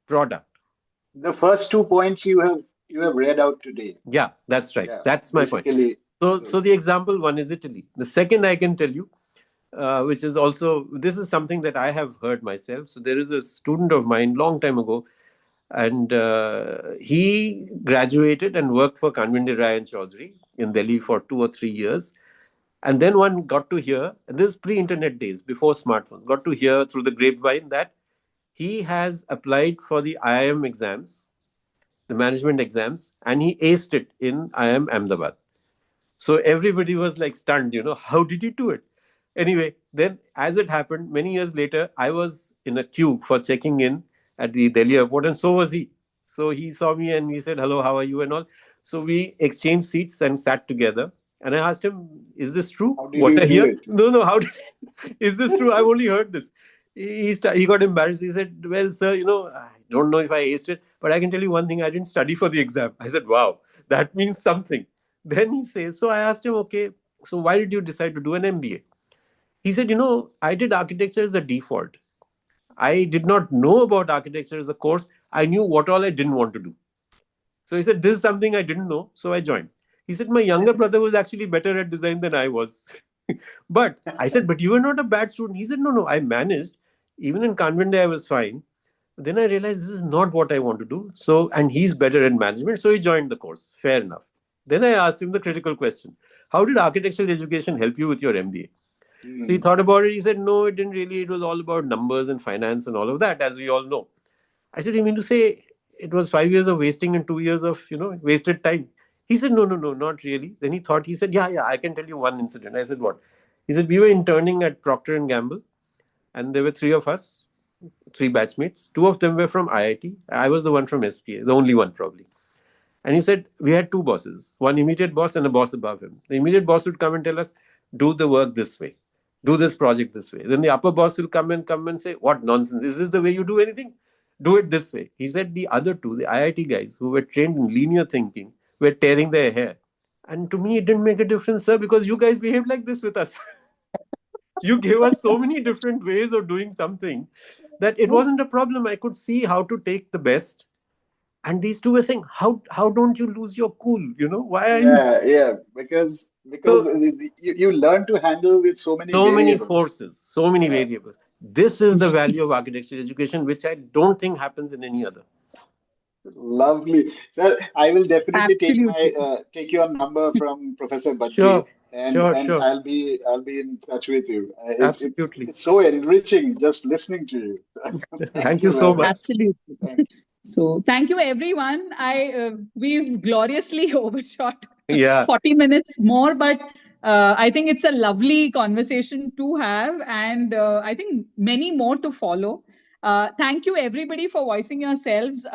product. The first 2 points you have read out today. Yeah, that's right. Yeah, That's my point. basically So those. the example one is Italy. The second I can tell you, which is also, this is something that I have heard myself. So there is a student of mine long time ago, and he graduated and worked for Kanwinde Rai and Chaudhary in Delhi for 2 or 3 years. And then one got to hear, and this is pre-internet days, before smartphones, got to hear through the grapevine that he has applied for the IIM exams, the management exams, and he aced it in IIM Ahmedabad. So everybody was like stunned, you know, how did he do it? Anyway, then as it happened, many years later, I was in a queue for checking in at the Delhi airport, and so was he. So he saw me and he said, "Hello, how are you?" and all. So we exchanged seats and sat together. And I asked him, "Is this true? How did What you I do hear?" it? No, no. How did? Is this true? I've only heard this. he got embarrassed. He said, "Well, sir, I don't know if I aced it, but I can tell you one thing: I didn't study for the exam." I said, "Wow, that means something." Then he says, so I asked him, "Okay, so why did you decide to do an MBA?" He said, "I did architecture as a default. I did not know about architecture as a course. I knew what all I didn't want to do." So he said, "This is something I didn't know, so I joined." He said, "My younger brother was actually better at design than I was." But I said, "But you were not a bad student." He said, "No, no, I managed. Even in convent day, I was fine. Then I realized this is not what I want to do. So, and he's better at management. So he joined the course. Fair enough." Then I asked him the critical question: "How did architectural education help you with your MBA?" So he Hmm. thought about it. He said, "No, it didn't really. It was all about numbers and finance and all of that, as we all know." I said, "You mean to say it was 5 years of wasting and 2 years of, wasted time?" He said, "No, no, no, not really." Then he thought, he said, "Yeah, yeah, I can tell you one incident." I said, "What?" He said, "We were interning at Procter and Gamble, and there were three of us, three batchmates. Two of them were from IIT. I was the one from SPA, the only one probably. And he said, we had two bosses, one immediate boss and a boss above him. The immediate boss would come and tell us, do the work this way, do this project this way. Then the upper boss will come and say, what nonsense, is this the way you do anything? Do it this way." He said the other two, the IIT guys who were trained in linear thinking, were tearing their hair. And to me, it didn't make a difference, sir, because you guys behaved like this with us. You gave us so many different ways of doing something that it wasn't a problem. I could see how to take the best. And these two were saying, how don't you lose your cool? Why are you Yeah, yeah, because so you learn to handle with so many so many variables. forces, so many Yeah, variables? This is the value of architecture education, which I don't think happens in any other. lovely. Sir, I will definitely Absolutely. take your number from Professor Badri, Sure, and sure, and sure. I'll be in touch with you. Absolutely. It's so enriching just listening to you. Thank Thank you you so very much. much. Absolutely. Thank you. So thank you, everyone. We've gloriously overshot Yeah. 40 minutes more, but I think it's a lovely conversation to have, and I think many more to follow. Thank you, everybody, for voicing yourselves.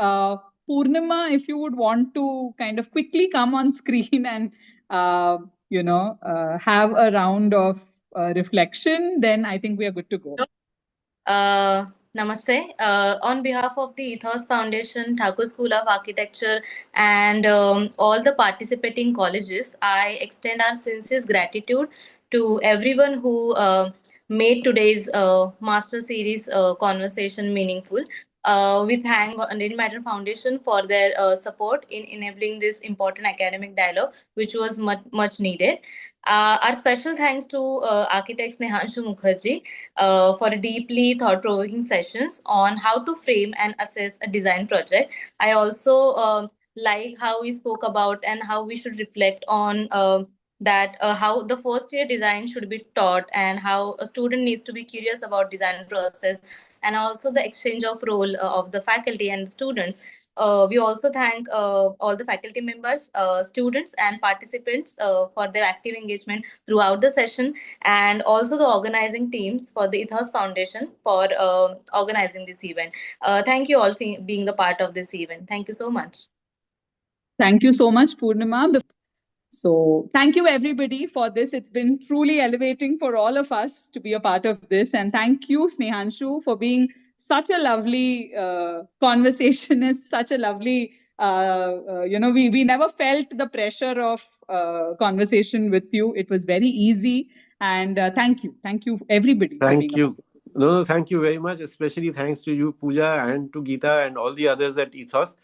Purnima, if you would want to kind of quickly come on screen and have a round of reflection, then I think we are good to go. Uh, Namaste. On behalf of the Ethos Foundation, Thakur School of Architecture, and all the participating colleges, I extend our sincere gratitude to everyone who made today's Master Series conversation meaningful. We thank Rainmatter Foundation for their support in enabling this important academic dialogue, which was much needed. Our special thanks to architect Snehanshu Mukherjee for a deeply thought-provoking sessions on how to frame and assess a design project. I also like how we spoke about and how we should reflect on that how the first year design should be taught and how a student needs to be curious about design process, and also the exchange of role of the faculty and students. We also thank all the faculty members, students, and participants for their active engagement throughout the session, and also the organizing teams for the Ethos Foundation for organizing this event. Thank you all for being the part of this event. Thank you so much. Thank you so much, Purnima. So, thank you everybody for this. It's been truly elevating for all of us to be a part of this. And thank you, Snehanshu, for being such a lovely conversationist, such a lovely, we never felt the pressure of conversation with you. It was very easy. And thank you. Thank you, everybody, for being Thank a part you. of this. No, no, thank you very much. Especially thanks to you, Pooja, and to Geeta and all the others at Ethos.